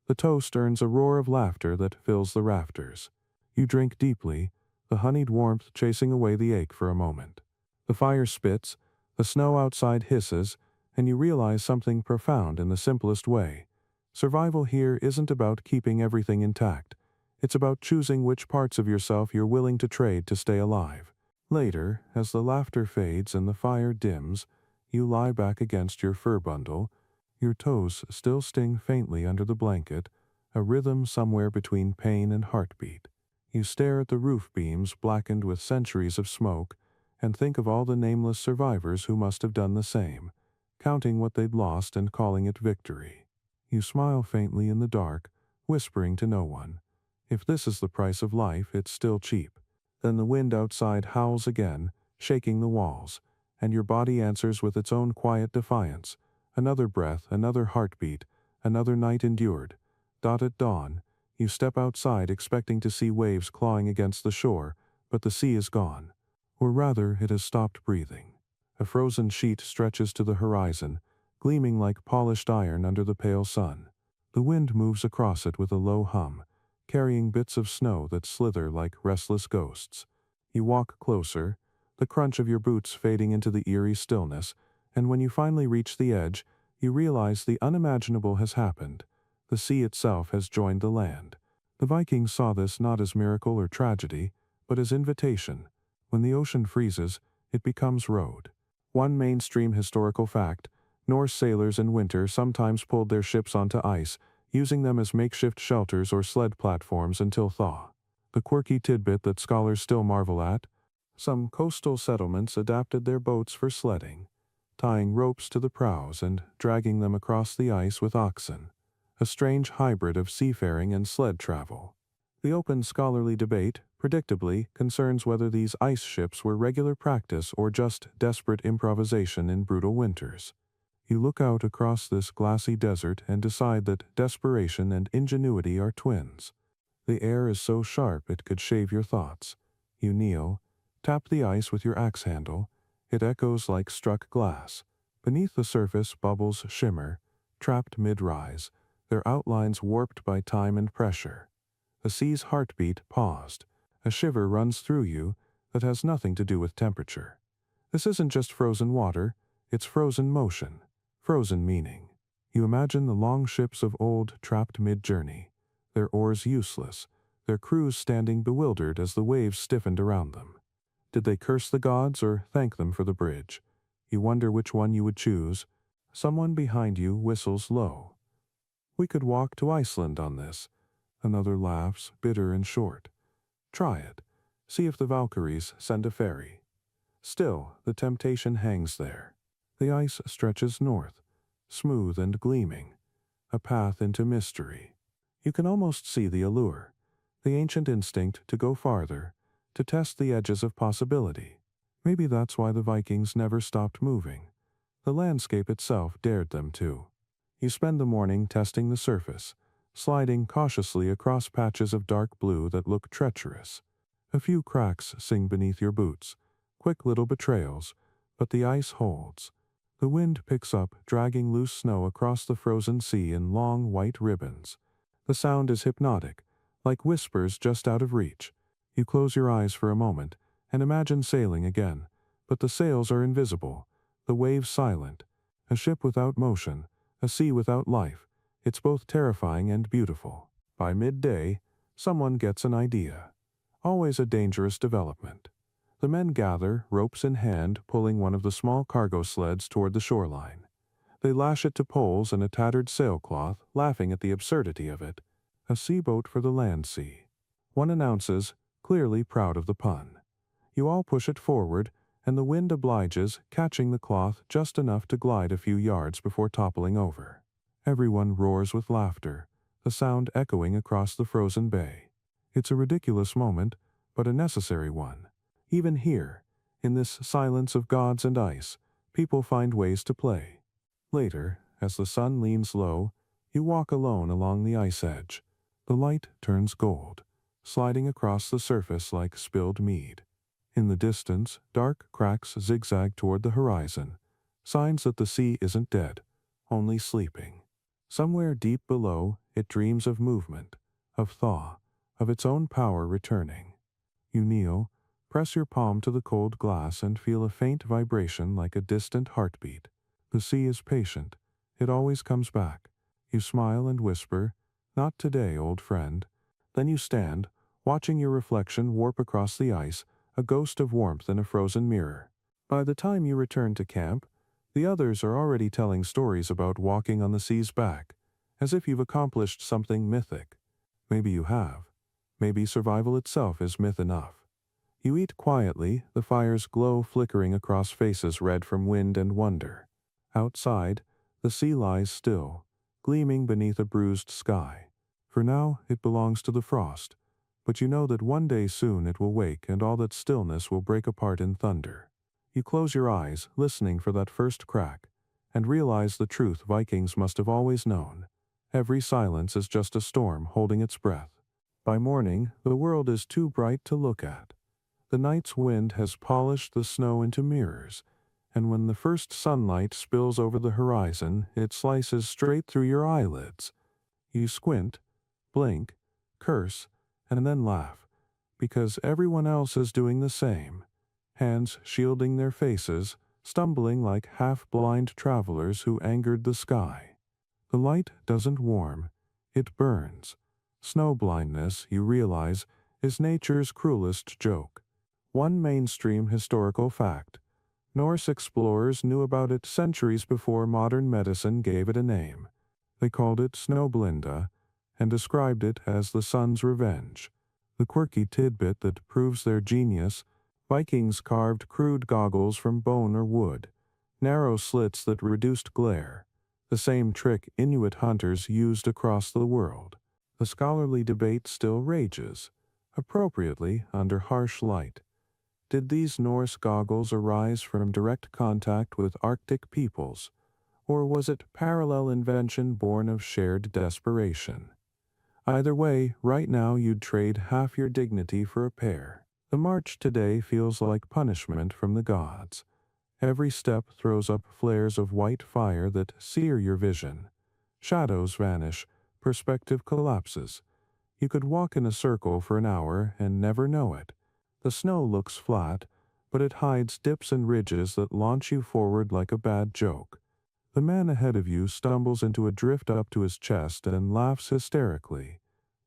The toast earns a roar of laughter that fills the rafters. You drink deeply, the honeyed warmth chasing away the ache for a moment. The fire spits, the snow outside hisses, and you realize something profound in the simplest way. Survival here isn't about keeping everything intact. It's about choosing which parts of yourself you're willing to trade to stay alive. Later, as the laughter fades and the fire dims, you lie back against your fur bundle. Your toes still sting faintly under the blanket, a rhythm somewhere between pain and heartbeat. You stare at the roof beams blackened with centuries of smoke, and think of all the nameless survivors who must have done the same, counting what they'd lost and calling it victory. You smile faintly in the dark, whispering to no one, "If this is the price of life, it's still cheap." Then the wind outside howls again, shaking the walls, and your body answers with its own quiet defiance. Another breath, another heartbeat, another night endured. At dawn, you step outside expecting to see waves clawing against the shore, but the sea is gone. Or rather, it has stopped breathing. A frozen sheet stretches to the horizon, gleaming like polished iron under the pale sun. The wind moves across it with a low hum, carrying bits of snow that slither like restless ghosts. You walk closer, the crunch of your boots fading into the eerie stillness, and when you finally reach the edge, you realize the unimaginable has happened. The sea itself has joined the land. The Vikings saw this not as miracle or tragedy, but as invitation. When the ocean freezes, it becomes road. One mainstream historical fact: Norse sailors in winter sometimes pulled their ships onto ice, using them as makeshift shelters or sled platforms until thaw. The quirky tidbit that scholars still marvel at: some coastal settlements adapted their boats for sledding, tying ropes to the prows and dragging them across the ice with oxen, a strange hybrid of seafaring and sled travel. The open scholarly debate, predictably, concerns whether these ice ships were regular practice or just desperate improvisation in brutal winters. You look out across this glassy desert and decide that desperation and ingenuity are twins. The air is so sharp it could shave your thoughts. You kneel, tap the ice with your axe handle. It echoes like struck glass. Beneath the surface, bubbles shimmer, trapped mid-rise, their outlines warped by time and pressure. The sea's heartbeat paused. A shiver runs through you that has nothing to do with temperature. This isn't just frozen water, it's frozen motion, frozen meaning. You imagine the long ships of old trapped mid-journey, their oars useless, their crews standing bewildered as the waves stiffened around them. Did they curse the gods or thank them for the bridge? You wonder which one you would choose. Someone behind you whistles low. "We could walk to Iceland on this." Another laughs, bitter and short. "Try it. See if the Valkyries send a ferry." Still, the temptation hangs there. The ice stretches north, smooth and gleaming, a path into mystery. You can almost see the allure, the ancient instinct to go farther, to test the edges of possibility. Maybe that's why the Vikings never stopped moving. The landscape itself dared them to. You spend the morning testing the surface, sliding cautiously across patches of dark blue that look treacherous. A few cracks sing beneath your boots, quick little betrayals, but the ice holds. The wind picks up, dragging loose snow across the frozen sea in long white ribbons. The sound is hypnotic, like whispers just out of reach. You close your eyes for a moment and imagine sailing again, but the sails are invisible, the waves silent. A ship without motion, a sea without life. It's both terrifying and beautiful. By midday, someone gets an idea. Always a dangerous development. The men gather, ropes in hand, pulling one of the small cargo sleds toward the shoreline. They lash it to poles and a tattered sailcloth, laughing at the absurdity of it. A seaboat for the land sea. One announces, clearly proud of the pun. You all push it forward, and the wind obliges, catching the cloth just enough to glide a few yards before toppling over. Everyone roars with laughter, the sound echoing across the frozen bay. It's a ridiculous moment, but a necessary one. Even here, in this silence of gods and ice, people find ways to play. Later, as the sun leans low, you walk alone along the ice edge. The light turns gold, sliding across the surface like spilled mead. In the distance, dark cracks zigzag toward the horizon, signs that the sea isn't dead, only sleeping. Somewhere deep below, it dreams of movement, of thaw, of its own power returning. You kneel, press your palm to the cold glass and feel a faint vibration like a distant heartbeat. The sea is patient. It always comes back. You smile and whisper, "Not today, old friend." Then you stand, watching your reflection warp across the ice, a ghost of warmth in a frozen mirror. By the time you return to camp, the others are already telling stories about walking on the sea's back, as if you've accomplished something mythic. Maybe you have. Maybe survival itself is myth enough. You eat quietly, the fire's glow flickering across faces red from wind and wonder. Outside, the sea lies still, gleaming beneath a bruised sky. For now, it belongs to the frost, but you know that one day soon it will wake and all that stillness will break apart in thunder. You close your eyes, listening for that first crack, and realize the truth Vikings must have always known. Every silence is just a storm holding its breath. By morning, the world is too bright to look at. The night's wind has polished the snow into mirrors, and when the first sunlight spills over the horizon, it slices straight through your eyelids. You squint, blink, curse, and then laugh, because everyone else is doing the same. Hands shielding their faces, stumbling like half-blind travelers who angered the sky. The light doesn't warm, it burns. Snow blindness, you realize, is nature's cruelest joke. One mainstream historical fact. Norse explorers knew about it centuries before modern medicine gave it a name. They called it snowblinda, and described it as the sun's revenge. The quirky tidbit that proves their genius: Vikings carved crude goggles from bone or wood, narrow slits that reduced glare, the same trick Inuit hunters used across the world. The scholarly debate still rages, appropriately under harsh light. Did these Norse goggles arise from direct contact with Arctic peoples, or was it parallel invention born of shared desperation? Either way, right now you'd trade half your dignity for a pair. The march today feels like punishment from the gods. Every step throws up flares of white fire that sear your vision. Shadows vanish, perspective collapses. You could walk in a circle for an hour and never know it. The snow looks flat, but it hides dips and ridges that launch you forward like a bad joke. The man ahead of you stumbles into a drift up to his chest and laughs hysterically.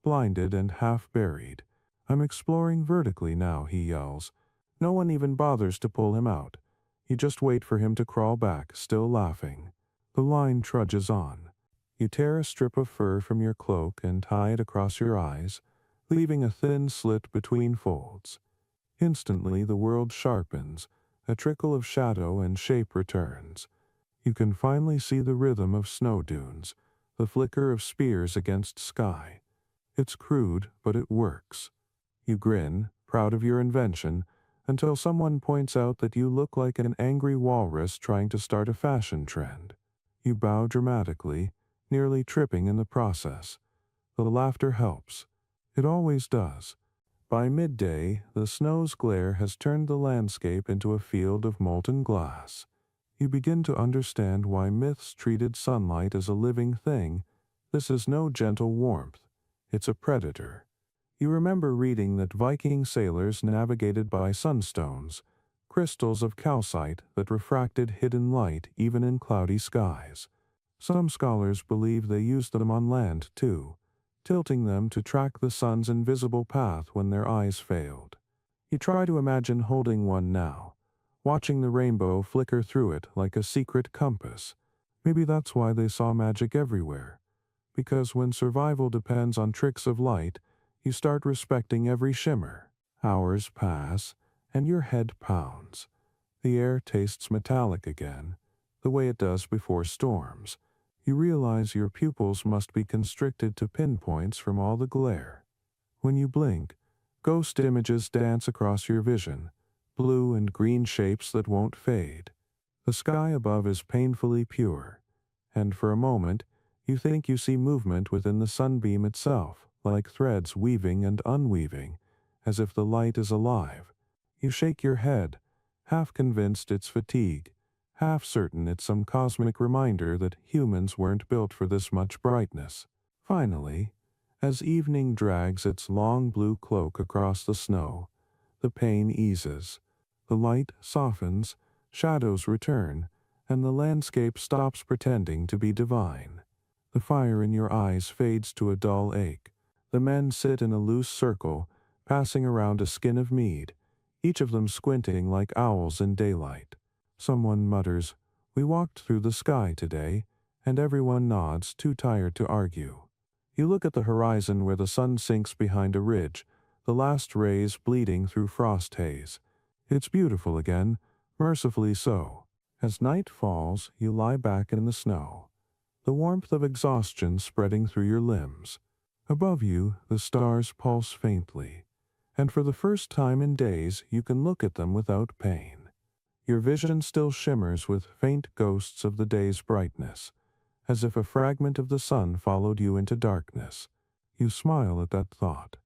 Blinded and half buried. "I'm exploring vertically now," he yells. No one even bothers to pull him out. You just wait for him to crawl back, still laughing. The line trudges on. You tear a strip of fur from your cloak and tie it across your eyes, leaving a thin slit between folds. Instantly the world sharpens, a trickle of shadow and shape returns. You can finally see the rhythm of snow dunes, the flicker of spears against sky. It's crude, but it works. You grin, proud of your invention, until someone points out that you look like an angry walrus trying to start a fashion trend. You bow dramatically, nearly tripping in the process. The laughter helps. It always does. By midday, the snow's glare has turned the landscape into a field of molten glass. You begin to understand why myths treated sunlight as a living thing. This is no gentle warmth. It's a predator. You remember reading that Viking sailors navigated by sunstones, crystals of calcite that refracted hidden light even in cloudy skies. Some scholars believe they used them on land too, tilting them to track the sun's invisible path when their eyes failed. You try to imagine holding one now, watching the rainbow flicker through it like a secret compass. Maybe that's why they saw magic everywhere. Because when survival depends on tricks of light, you start respecting every shimmer. Hours pass, and your head pounds. The air tastes metallic again, the way it does before storms. You realize your pupils must be constricted to pinpoints from all the glare. When you blink, ghost images dance across your vision, blue and green shapes that won't fade. The sky above is painfully pure, and for a moment, you think you see movement within the sunbeam itself, like threads weaving and unweaving, as if the light is alive. You shake your head, half convinced it's fatigue, half certain it's some cosmic reminder that humans weren't built for this much brightness. Finally, as evening drags its long blue cloak across the snow, the pain eases. The light softens, shadows return, and the landscape stops pretending to be divine. The fire in your eyes fades to a dull ache. The men sit in a loose circle, passing around a skin of mead, each of them squinting like owls in daylight. Someone mutters, "We walked through the sky today, and everyone nods, too tired to argue. You look at the horizon where the sun sinks behind a ridge, the last rays bleeding through frost haze. It's beautiful again, mercifully so. As night falls, you lie back in the snow, the warmth of exhaustion spreading through your limbs. Above you, the stars pulse faintly, and for the first time in days you can look at them without pain. Your vision still shimmers with faint ghosts of the day's brightness, as if a fragment of the sun followed you into darkness. You smile at that thought.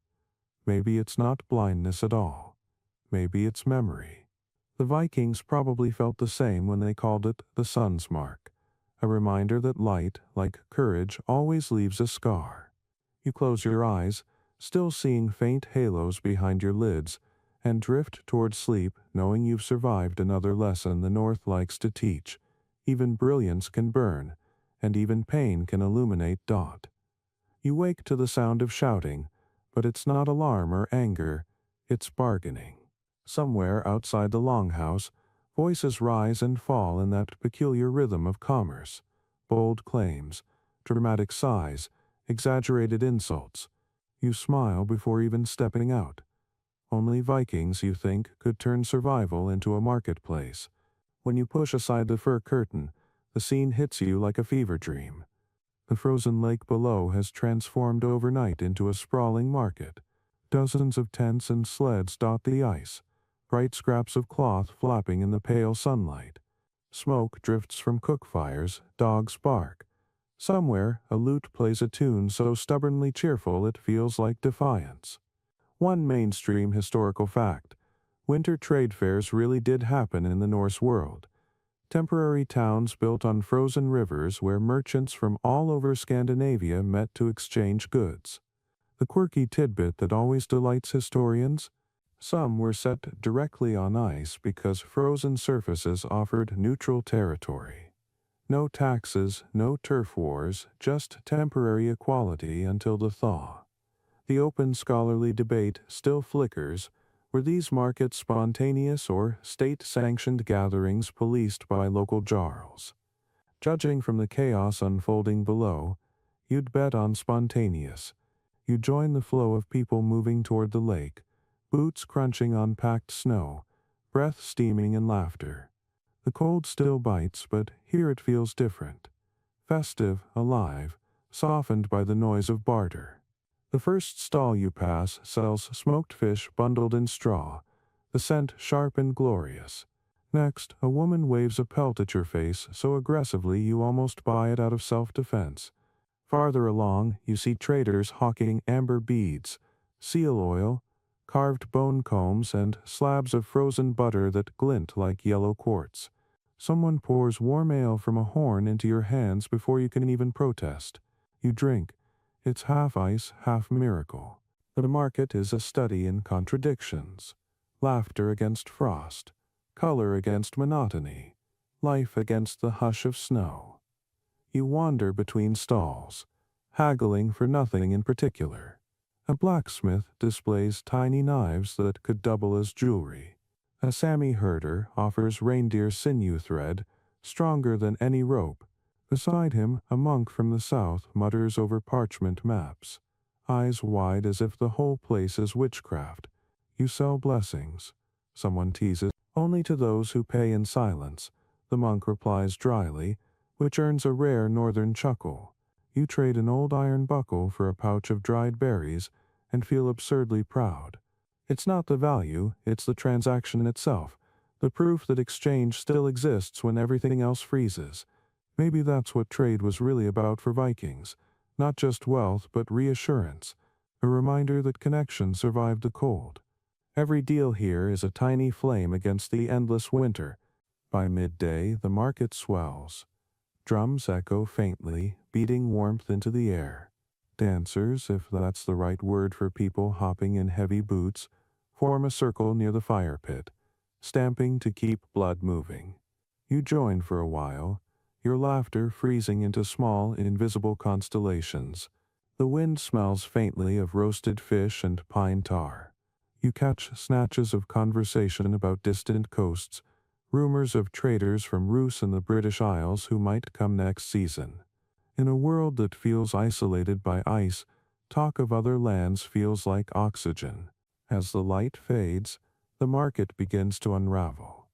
Maybe it's not blindness at all. Maybe it's memory. The Vikings probably felt the same when they called it the sun's mark, a reminder that light, like courage, always leaves a scar. You close your eyes, still seeing faint halos behind your lids, and drift toward sleep knowing you've survived another lesson the North likes to teach. Even brilliance can burn, and even pain can illuminate dot. You wake to the sound of shouting, but it's not alarm or anger, it's bargaining. Somewhere outside the longhouse, voices rise and fall in that peculiar rhythm of commerce. Bold claims, dramatic sighs, exaggerated insults. You smile before even stepping out. Only Vikings, you think, could turn survival into a marketplace. When you push aside the fur curtain, the scene hits you like a fever dream. The frozen lake below has transformed overnight into a sprawling market. Dozens of tents and sleds dot the ice, bright scraps of cloth flapping in the pale sunlight. Smoke drifts from cook fires, dogs bark. Somewhere, a lute plays a tune so stubbornly cheerful it feels like defiance. One mainstream historical fact: winter trade fairs really did happen in the Norse world. Temporary towns built on frozen rivers where merchants from all over Scandinavia met to exchange goods. The quirky tidbit that always delights historians? Some were set directly on ice because frozen surfaces offered neutral territory. No taxes, no turf wars, just temporary equality until the thaw. The open scholarly debate still flickers. Were these markets spontaneous or state-sanctioned gatherings policed by local jarls? Judging from the chaos unfolding below, you'd bet on spontaneous. You join the flow of people moving toward the lake, boots crunching on packed snow, breath steaming in laughter. The cold still bites, but here it feels different. Festive, alive, softened by the noise of barter. The first stall you pass sells smoked fish bundled in straw, the scent sharp and glorious. Next, a woman waves a pelt at your face so aggressively you almost buy it out of self-defense. Farther along, you see traders hawking amber beads, seal oil, carved bone combs, and slabs of frozen butter that glint like yellow quartz. Someone pours warm ale from a horn into your hands before you can even protest. You drink. It's half ice, half miracle. The market is a study in contradictions. Laughter against frost, color against monotony, life against the hush of snow. You wander between stalls, haggling for nothing in particular. A blacksmith displays tiny knives that could double as jewelry. A Sami herder offers reindeer sinew thread, stronger than any rope. Beside him, a monk from the south mutters over parchment maps, eyes wide as if the whole place is witchcraft. You sell blessings. Someone teases, only to those who pay in silence. The monk replies dryly, which earns a rare northern chuckle. You trade an old iron buckle for a pouch of dried berries and feel absurdly proud. It's not the value, it's the transaction itself, the proof that exchange still exists when everything else freezes. Maybe that's what trade was really about for Vikings, not just wealth but reassurance, a reminder that connection survived the cold. Every deal here is a tiny flame against the endless winter. By midday, the market swells. Drums echo faintly, beating warmth into the air. Dancers, if that's the right word for people hopping in heavy boots, form a circle near the fire pit, stamping to keep blood moving. You join for a while, your laughter freezing into small, invisible constellations. The wind smells faintly of roasted fish and pine tar. You catch snatches of conversation about distant coasts, rumors of traders from Roos and the British Isles who might come next season. In a world that feels isolated by ice, talk of other lands feels like oxygen. As the light fades, the market begins to unravel.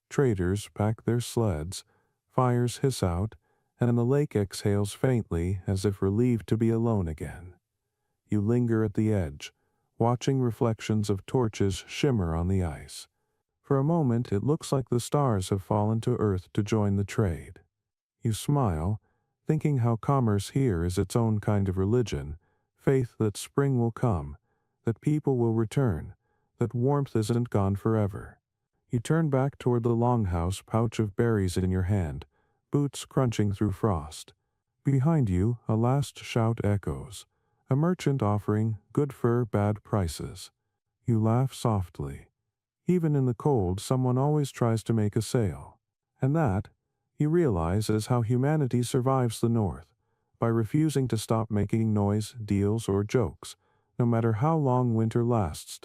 Traders pack their sleds, fires hiss out, and the lake exhales faintly as if relieved to be alone again. You linger at the edge, watching reflections of torches shimmer on the ice. For a moment it looks like the stars have fallen to earth to join the trade. You smile, thinking how commerce here is its own kind of religion, faith that spring will come, that people will return, that warmth isn't gone forever. You turn back toward the longhouse, pouch of berries in your hand, boots crunching through frost. Behind you, a last shout echoes, a merchant offering good fur, bad prices. You laugh softly. Even in the cold, someone always tries to make a sale. And that, you realize, is how humanity survives the North, by refusing to stop making noise, deals, or jokes, no matter how long winter lasts.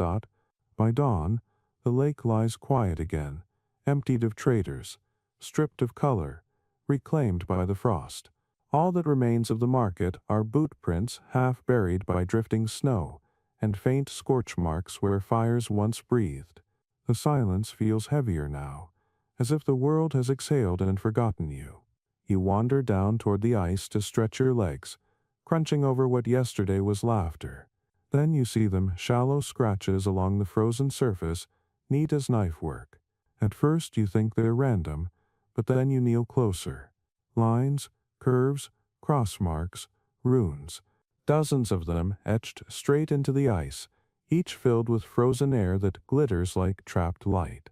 By dawn, the lake lies quiet again, emptied of traders, stripped of color, reclaimed by the frost. All that remains of the market are boot prints half buried by drifting snow, and faint scorch marks where fires once breathed. The silence feels heavier now, as if the world has exhaled and forgotten you. You wander down toward the ice to stretch your legs, crunching over what yesterday was laughter. Then you see them, shallow scratches along the frozen surface, neat as knife work. At first you think they're random, but then you kneel closer. Lines, curves, cross marks, runes. Dozens of them etched straight into the ice, each filled with frozen air that glitters like trapped light.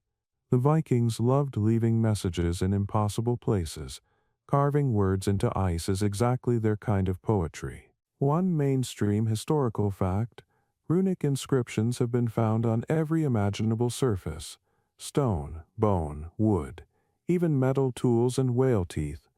The Vikings loved leaving messages in impossible places. Carving words into ice is exactly their kind of poetry. One mainstream historical fact: runic inscriptions have been found on every imaginable surface: stone, bone, wood, even metal tools and whale teeth.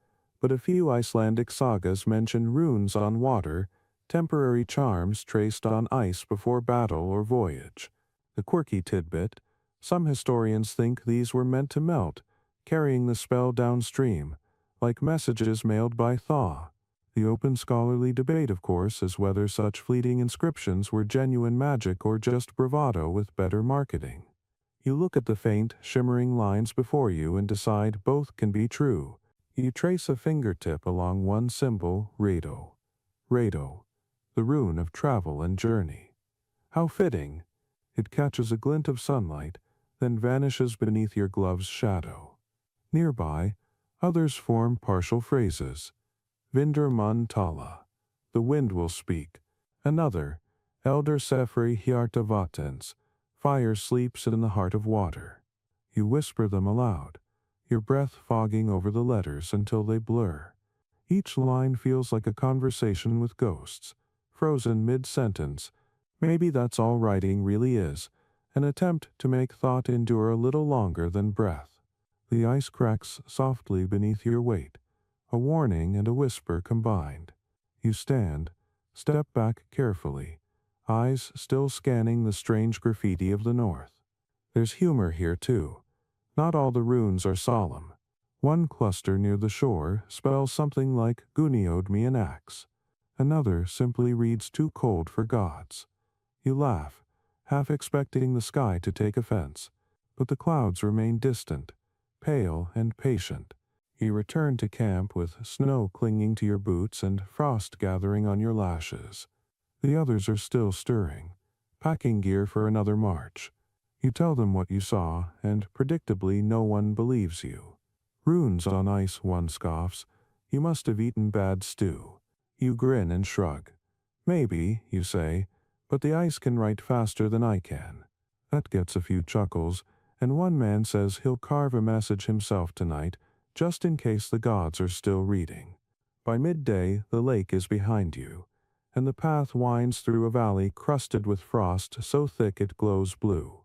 But a few Icelandic sagas mention runes on water, temporary charms traced on ice before battle or voyage. The quirky tidbit: some historians think these were meant to melt, carrying the spell downstream, like messages mailed by thaw. The open scholarly debate, of course, is whether such fleeting inscriptions were genuine magic or just bravado with better marketing. You look at the faint, shimmering lines before you and decide both can be true. You trace a fingertip along one symbol, Rado. Rado, the rune of travel and journey. How fitting! It catches a glint of sunlight, then vanishes beneath your glove's shadow. Nearby, others form partial phrases. Vinder mun tala, the wind will speak. Another, Elder Sefri hjarta vatens, fire sleeps in the heart of water. You whisper them aloud, your breath fogging over the letters until they blur. Each line feels like a conversation with ghosts, frozen mid-sentence. Maybe that's all writing really is, an attempt to make thought endure a little longer than breath. The ice cracks softly beneath your weight, a warning and a whisper combined. You step back carefully, eyes still scanning the strange graffiti of the north. There's humor here too. Not all the runes are solemn. One cluster near the shore spells something like Guniod me an axe. Another simply reads too cold for gods. You laugh, half expecting the sky to take offense, but the clouds remain distant, pale and patient. You return to camp with snow clinging to your boots and frost gathering on your lashes. The others are still stirring, packing gear for another march. You tell them what you saw, and predictably no one believes you. Runes on ice, one scoffs. You must have eaten bad stew. You grin and shrug. Maybe, you say, but the ice can write faster than I can. That gets a few chuckles, and one man says he'll carve a message himself tonight, just in case the gods are still reading. By midday, the lake is behind you, and the path winds through a valley crusted with frost so thick it glows blue.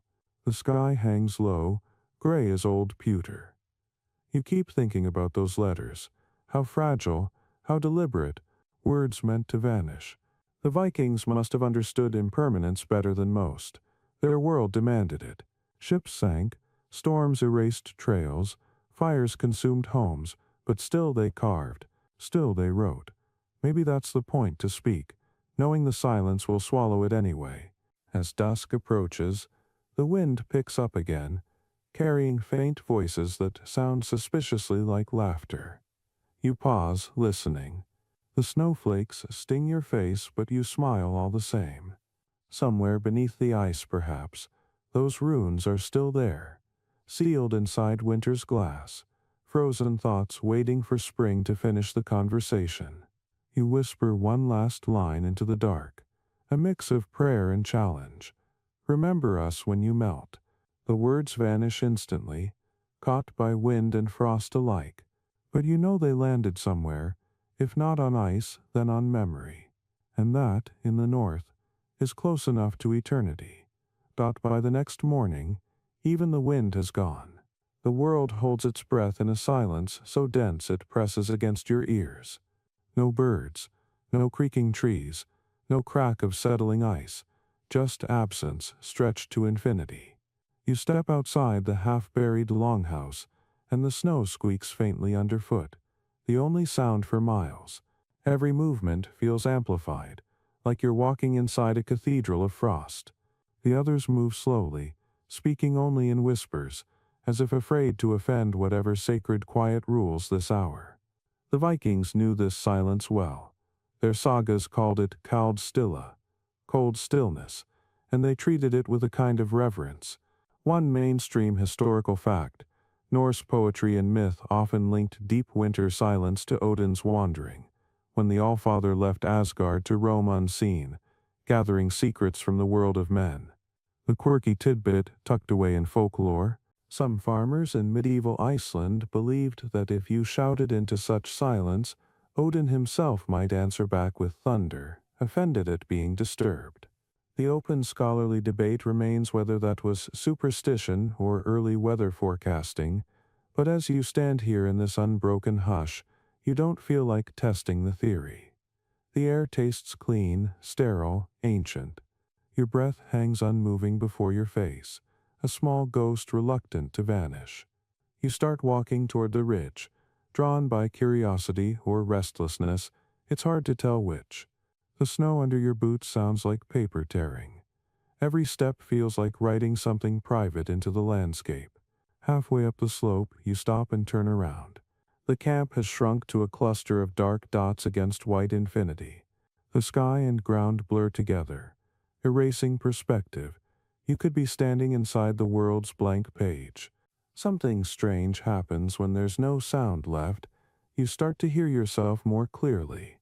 The sky hangs low, gray as old pewter. You keep thinking about those letters, how fragile, how deliberate, words meant to vanish. The Vikings must have understood impermanence better than most. Their world demanded it. Ships sank, storms erased trails, fires consumed homes, but still they carved, still they wrote. Maybe that's the point to speak, knowing the silence will swallow it anyway. As dusk approaches, the wind picks up again, carrying faint voices that sound suspiciously like laughter. You pause, listening. The snowflakes sting your face, but you smile all the same. Somewhere beneath the ice, perhaps, those runes are still there, sealed inside winter's glass, frozen thoughts waiting for spring to finish the conversation. You whisper one last line into the dark, a mix of prayer and challenge. Remember us when you melt. The words vanish instantly, caught by wind and frost alike, but you know they landed somewhere, if not on ice, then on memory. And that, in the north, is close enough to eternity. By the next morning, even the wind has gone. The world holds its breath in a silence so dense it presses against your ears. No birds, no creaking trees, no crack of settling ice, just absence stretched to infinity. You step outside the half-buried longhouse, and the snow squeaks faintly underfoot, the only sound for miles. Every movement feels amplified, like you're walking inside a cathedral of frost. The others move slowly, speaking only in whispers, as if afraid to offend whatever sacred quiet rules this hour. The Vikings knew this silence well. Their sagas called it kald stilla, cold stillness, and they treated it with a kind of reverence. One mainstream historical fact: Norse poetry and myth often linked deep winter silence to Odin's wandering, when the Allfather left Asgard to roam unseen, gathering secrets from the world of men. The quirky tidbit tucked away in folklore: some farmers in medieval Iceland believed that if you shouted into such silence, Odin himself might answer back with thunder, offended at being disturbed. The open scholarly debate remains whether that was superstition or early weather forecasting, but as you stand here in this unbroken hush, you don't feel like testing the theory. The air tastes clean, sterile, ancient. Your breath hangs unmoving before your face, a small ghost reluctant to vanish. You start walking toward the ridge, drawn by curiosity or restlessness, it's hard to tell which. The snow under your boots sounds like paper tearing. Every step feels like writing something private into the landscape. Halfway up the slope, you stop and turn around. The camp has shrunk to a cluster of dark dots against white infinity. The sky and ground blur together, erasing perspective. You could be standing inside the world's blank page. Something strange happens when there's no sound left. You start to hear yourself more clearly.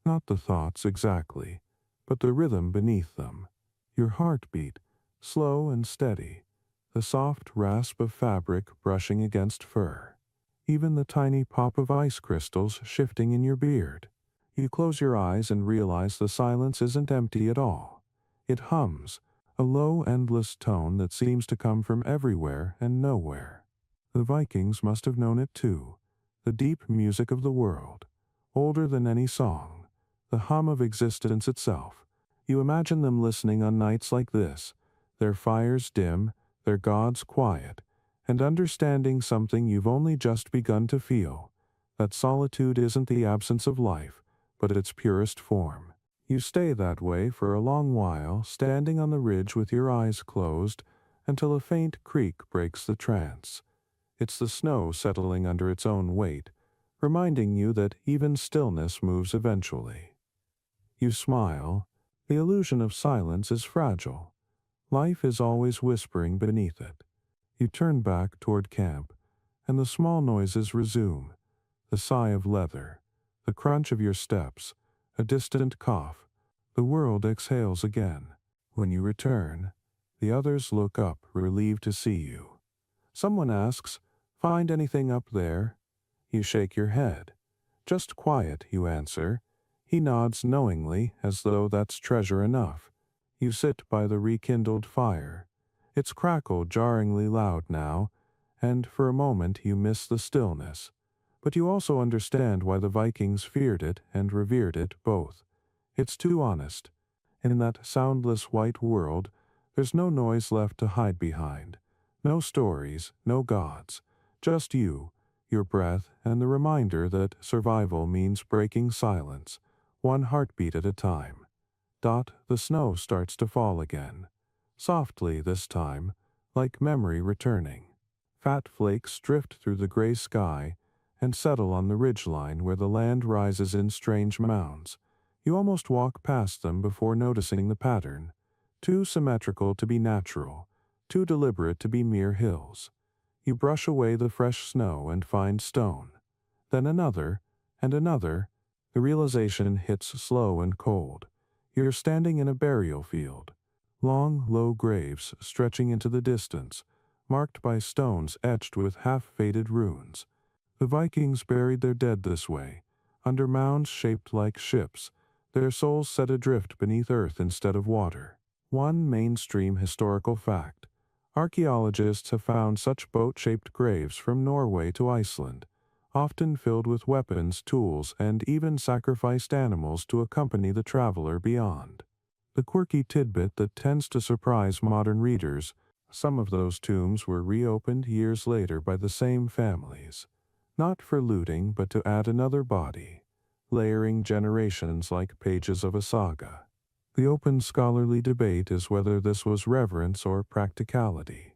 Not the thoughts exactly, but the rhythm beneath them. Your heartbeat, slow and steady. The soft rasp of fabric brushing against fur. Even the tiny pop of ice crystals shifting in your beard. You close your eyes and realize the silence isn't empty at all. It hums, a low, endless tone that seems to come from everywhere and nowhere. The Vikings must have known it too, the deep music of the world, older than any song, the hum of existence itself. You imagine them listening on nights like this, their fires dim, their gods quiet, and understanding something you've only just begun to feel, that solitude isn't the absence of life, but its purest form. You stay that way for a long while, standing on the ridge with your eyes closed, until a faint creak breaks the trance. It's the snow settling under its own weight, reminding you that even stillness moves eventually. You smile. The illusion of silence is fragile. Life is always whispering beneath it. You turn back toward camp, and the small noises resume. The sigh of leather, the crunch of your steps, a distant cough. The world exhales again. When you return, the others look up, relieved to see you. Someone asks, "Find anything up there?" You shake your head. "Just quiet," you answer. He nods knowingly, as though that's treasure enough. You sit by the rekindled fire. It's crackled jarringly loud now, and for a moment you miss the stillness. But you also understand why the Vikings feared it and revered it both. It's too honest. In that soundless white world, there's no noise left to hide behind. No stories, no gods. Just you, your breath, and the reminder that survival means breaking silence, one heartbeat at a time. The snow starts to fall again. Softly this time, like memory returning. Fat flakes drift through the gray sky and settle on the ridgeline where the land rises in strange mounds. You almost walk past them before noticing the pattern. Too symmetrical to be natural, too deliberate to be mere hills. You brush away the fresh snow and find stone. Then another, and another. The realization hits slow and cold. You're standing in a burial field. Long, low graves stretching into the distance, marked by stones etched with half-faded runes. The Vikings buried their dead this way, under mounds shaped like ships, their souls set adrift beneath earth instead of water. One mainstream historical fact. Archaeologists have found such boat-shaped graves from Norway to Iceland, often filled with weapons, tools, and even sacrificed animals to accompany the traveler beyond. The quirky tidbit that tends to surprise modern readers, some of those tombs were reopened years later by the same families, not for looting but to add another body, layering generations like pages of a saga. The open scholarly debate is whether this was reverence or practicality.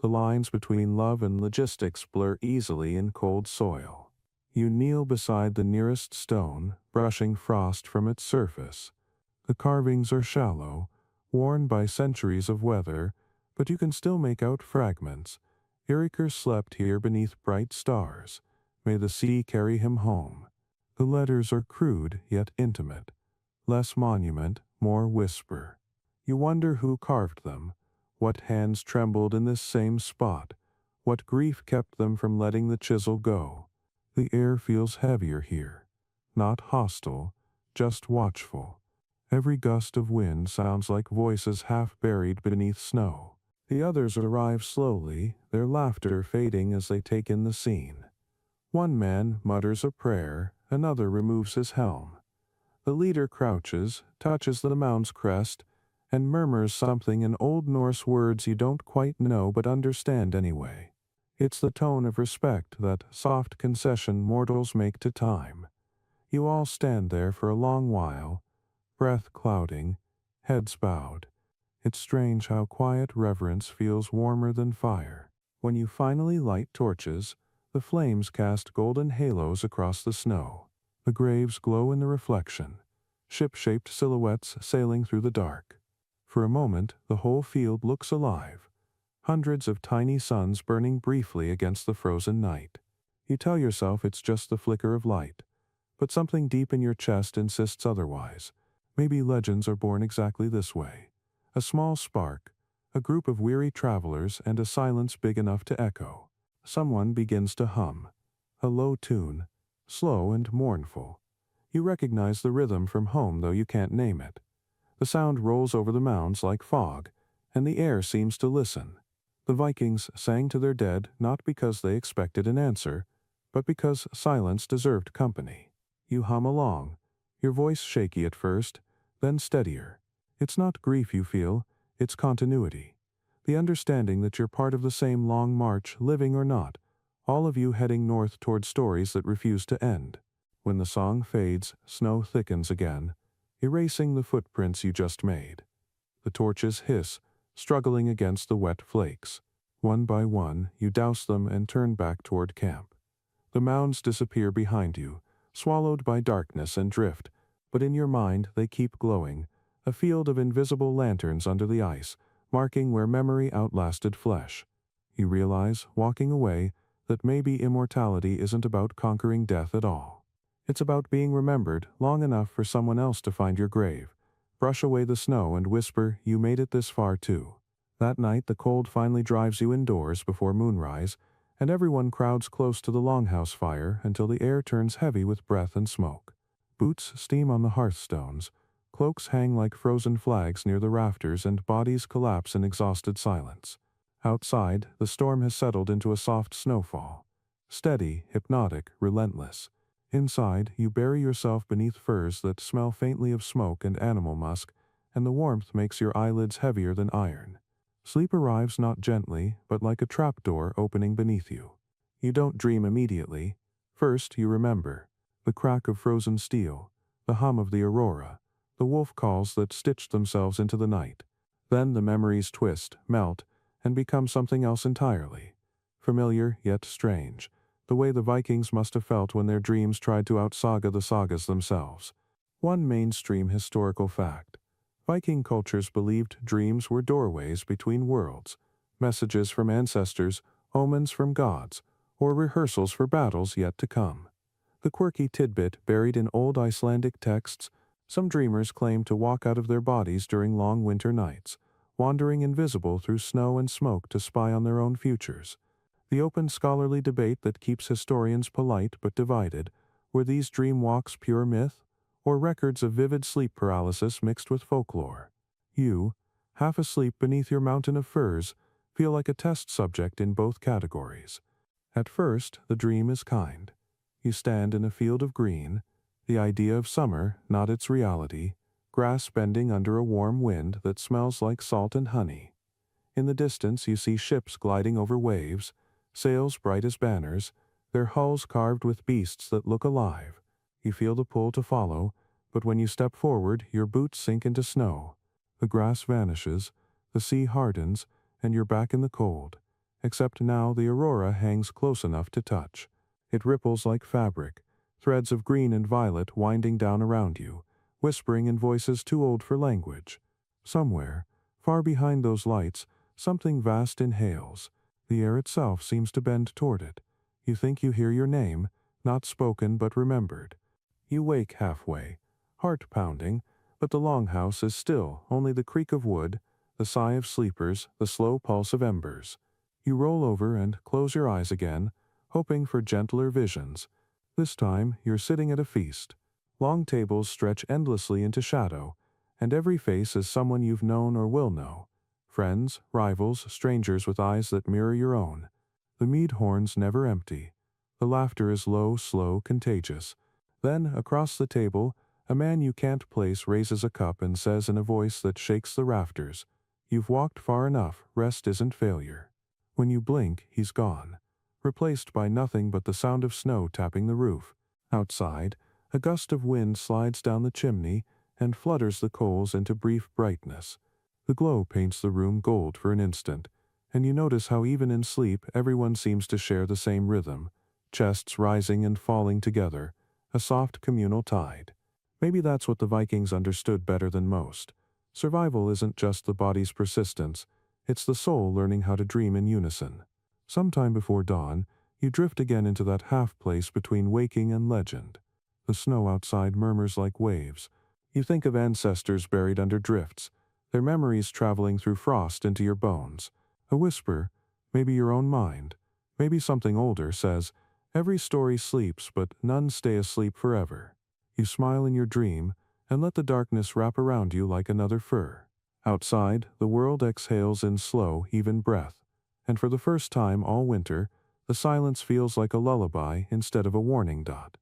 The lines between love and logistics blur easily in cold soil. You kneel beside the nearest stone, brushing frost from its surface. The carvings are shallow, worn by centuries of weather, but you can still make out fragments. Eirikur slept here beneath bright stars. May the sea carry him home. The letters are crude yet intimate. Less monument, more whisper. You wonder who carved them, what hands trembled in this same spot, what grief kept them from letting the chisel go. The air feels heavier here, not hostile, just watchful. Every gust of wind sounds like voices half buried beneath snow. The others arrive slowly, their laughter fading as they take in the scene. One man mutters a prayer, another removes his helm. The leader crouches, touches the mound's crest, and murmurs something in Old Norse words you don't quite know but understand anyway. It's the tone of respect, that soft concession mortals make to time. You all stand there for a long while, breath clouding, heads bowed. It's strange how quiet reverence feels warmer than fire. When you finally light torches, the flames cast golden halos across the snow. The graves glow in the reflection, ship-shaped silhouettes sailing through the dark. For a moment, the whole field looks alive. Hundreds of tiny suns burning briefly against the frozen night. You tell yourself it's just the flicker of light, but something deep in your chest insists otherwise. Maybe legends are born exactly this way. A small spark, a group of weary travelers, and a silence big enough to echo. Someone begins to hum. A low tune, slow and mournful. You recognize the rhythm from home, though you can't name it. The sound rolls over the mounds like fog, and the air seems to listen. The Vikings sang to their dead not because they expected an answer, but because silence deserved company. You hum along, your voice shaky at first, then steadier. It's not grief you feel, it's continuity. The understanding that you're part of the same long march, living or not, all of you heading north toward stories that refuse to end. When the song fades, snow thickens again, erasing the footprints you just made. The torches hiss, struggling against the wet flakes. One by one, you douse them and turn back toward camp. The mounds disappear behind you, swallowed by darkness and drift, but in your mind they keep glowing, a field of invisible lanterns under the ice, marking where memory outlasted flesh. You realize, walking away, that maybe immortality isn't about conquering death at all. It's about being remembered long enough for someone else to find your grave, brush away the snow and whisper, "You made it this far too." That night the cold finally drives you indoors before moonrise, and everyone crowds close to the longhouse fire until the air turns heavy with breath and smoke. Boots steam on the hearthstones, cloaks hang like frozen flags near the rafters, and bodies collapse in exhausted silence. Outside, the storm has settled into a soft snowfall. Steady, hypnotic, relentless. Inside, you bury yourself beneath furs that smell faintly of smoke and animal musk, and the warmth makes your eyelids heavier than iron. Sleep arrives not gently, but like a trapdoor opening beneath you. You don't dream immediately. First, you remember. The crack of frozen steel, the hum of the aurora, the wolf calls that stitched themselves into the night. Then the memories twist, melt, and become something else entirely. Familiar yet strange, the way the Vikings must have felt when their dreams tried to outsaga the sagas themselves. One mainstream historical fact. Viking cultures believed dreams were doorways between worlds, messages from ancestors, omens from gods, or rehearsals for battles yet to come. The quirky tidbit buried in old Icelandic texts, some dreamers claimed to walk out of their bodies during long winter nights, wandering invisible through snow and smoke to spy on their own futures. The open scholarly debate that keeps historians polite but divided, were these dream walks pure myth, or records of vivid sleep paralysis mixed with folklore? You, half asleep beneath your mountain of furs, feel like a test subject in both categories. At first, the dream is kind. You stand in a field of green, the idea of summer, not its reality, grass bending under a warm wind that smells like salt and honey. In the distance you see ships gliding over waves, sails bright as banners, their hulls carved with beasts that look alive. You feel the pull to follow, but when you step forward, your boots sink into snow. The grass vanishes, the sea hardens, and you're back in the cold. Except now the aurora hangs close enough to touch. It ripples like fabric, threads of green and violet winding down around you, whispering in voices too old for language. Somewhere, far behind those lights, something vast inhales. The air itself seems to bend toward it. You think you hear your name, not spoken but remembered. You wake halfway, heart pounding, but the longhouse is still, only the creak of wood, the sigh of sleepers, the slow pulse of embers. You roll over and close your eyes again, hoping for gentler visions. This time, you're sitting at a feast. Long tables stretch endlessly into shadow, and every face is someone you've known or will know. Friends, rivals, strangers with eyes that mirror your own. The mead horns never empty. The laughter is low, slow, contagious. Then, across the table, a man you can't place raises a cup and says in a voice that shakes the rafters, "You've walked far enough, rest isn't failure." When you blink, he's gone, replaced by nothing but the sound of snow tapping the roof. Outside, a gust of wind slides down the chimney and flutters the coals into brief brightness. The glow paints the room gold for an instant, and you notice how even in sleep everyone seems to share the same rhythm, chests rising and falling together, a soft communal tide. Maybe that's what the Vikings understood better than most. Survival isn't just the body's persistence, it's the soul learning how to dream in unison. Sometime before dawn, you drift again into that half-place between waking and legend. The snow outside murmurs like waves. You think of ancestors buried under drifts, their memories traveling through frost into your bones. A whisper, maybe your own mind, maybe something older, says, "Every story sleeps, but none stay asleep forever." You smile in your dream, and let the darkness wrap around you like another fur. Outside, the world exhales in slow, even breath, and for the first time all winter, the silence feels like a lullaby instead of a warning dot.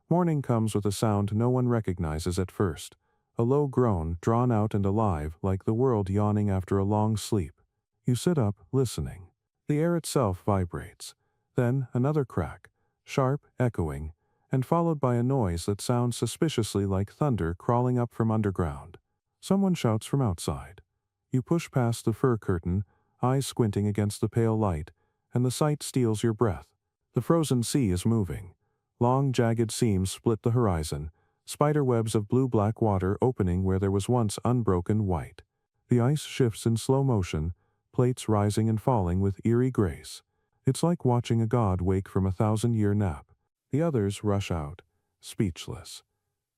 Morning comes with a sound no one recognizes at first, a low groan, drawn out and alive like the world yawning after a long sleep. You sit up, listening. The air itself vibrates. Then another crack, sharp, echoing, and followed by a noise that sounds suspiciously like thunder crawling up from underground. Someone shouts from outside. You push past the fur curtain, eyes squinting against the pale light, and the sight steals your breath. The frozen sea is moving. Long, jagged seams split the horizon, spider webs of blue-black water opening where there was once unbroken white. The ice shifts in slow motion, plates rising and falling with eerie grace. It's like watching a god wake from a 1,000-year nap. The others rush out, speechless.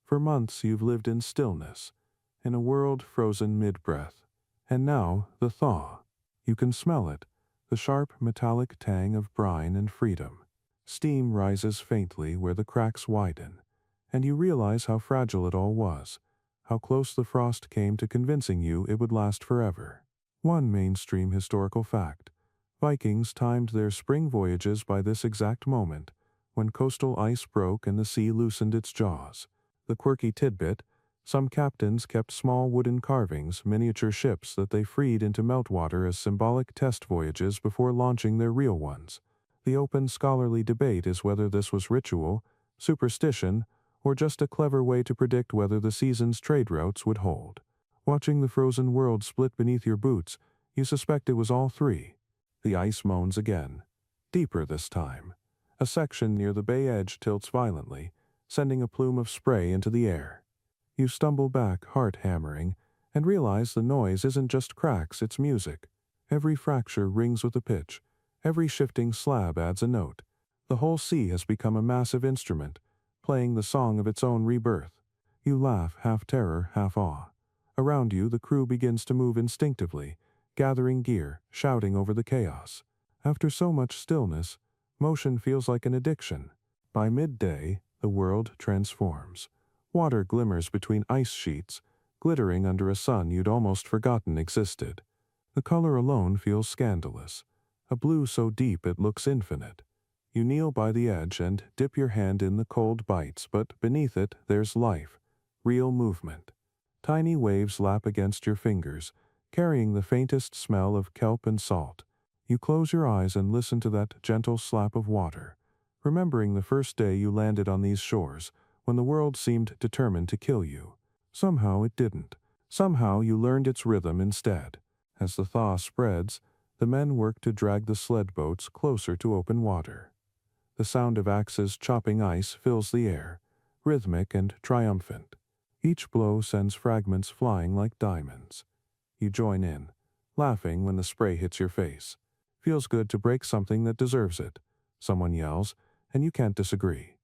For months you've lived in stillness, in a world frozen mid-breath. And now, the thaw. You can smell it, the sharp metallic tang of brine and freedom. Steam rises faintly where the cracks widen, and you realize how fragile it all was, how close the frost came to convincing you it would last forever. One mainstream historical fact. Vikings timed their spring voyages by this exact moment, when coastal ice broke and the sea loosened its jaws. The quirky tidbit, some captains kept small wooden carvings, miniature ships that they freed into meltwater as symbolic test voyages before launching their real ones. The open scholarly debate is whether this was ritual, superstition, or just a clever way to predict whether the season's trade routes would hold. Watching the frozen world split beneath your boots, you suspect it was all three. The ice moans again. Deeper this time. A section near the bay edge tilts violently, sending a plume of spray into the air. You stumble back, heart hammering, and realize the noise isn't just cracks, it's music. Every fracture rings with a pitch. Every shifting slab adds a note. The whole sea has become a massive instrument, playing the song of its own rebirth. You laugh, half terror, half awe. Around you, the crew begins to move instinctively, gathering gear, shouting over the chaos. After so much stillness, motion feels like an addiction. By midday, the world transforms. Water glimmers between ice sheets, glittering under a sun you'd almost forgotten existed. The color alone feels scandalous, a blue so deep it looks infinite. You kneel by the edge and dip your hand in the cold bites, but beneath it there's life, real movement. Tiny waves lap against your fingers, carrying the faintest smell of kelp and salt. You close your eyes and listen to that gentle slap of water, remembering the first day you landed on these shores, when the world seemed determined to kill you. Somehow it didn't. Somehow you learned its rhythm instead. As the thaw spreads, the men work to drag the sled boats closer to open water. The sound of axes chopping ice fills the air, rhythmic and triumphant. Each blow sends fragments flying like diamonds. You join in, laughing when the spray hits your face. Feels good to break something that deserves it. Someone yells, and you can't disagree.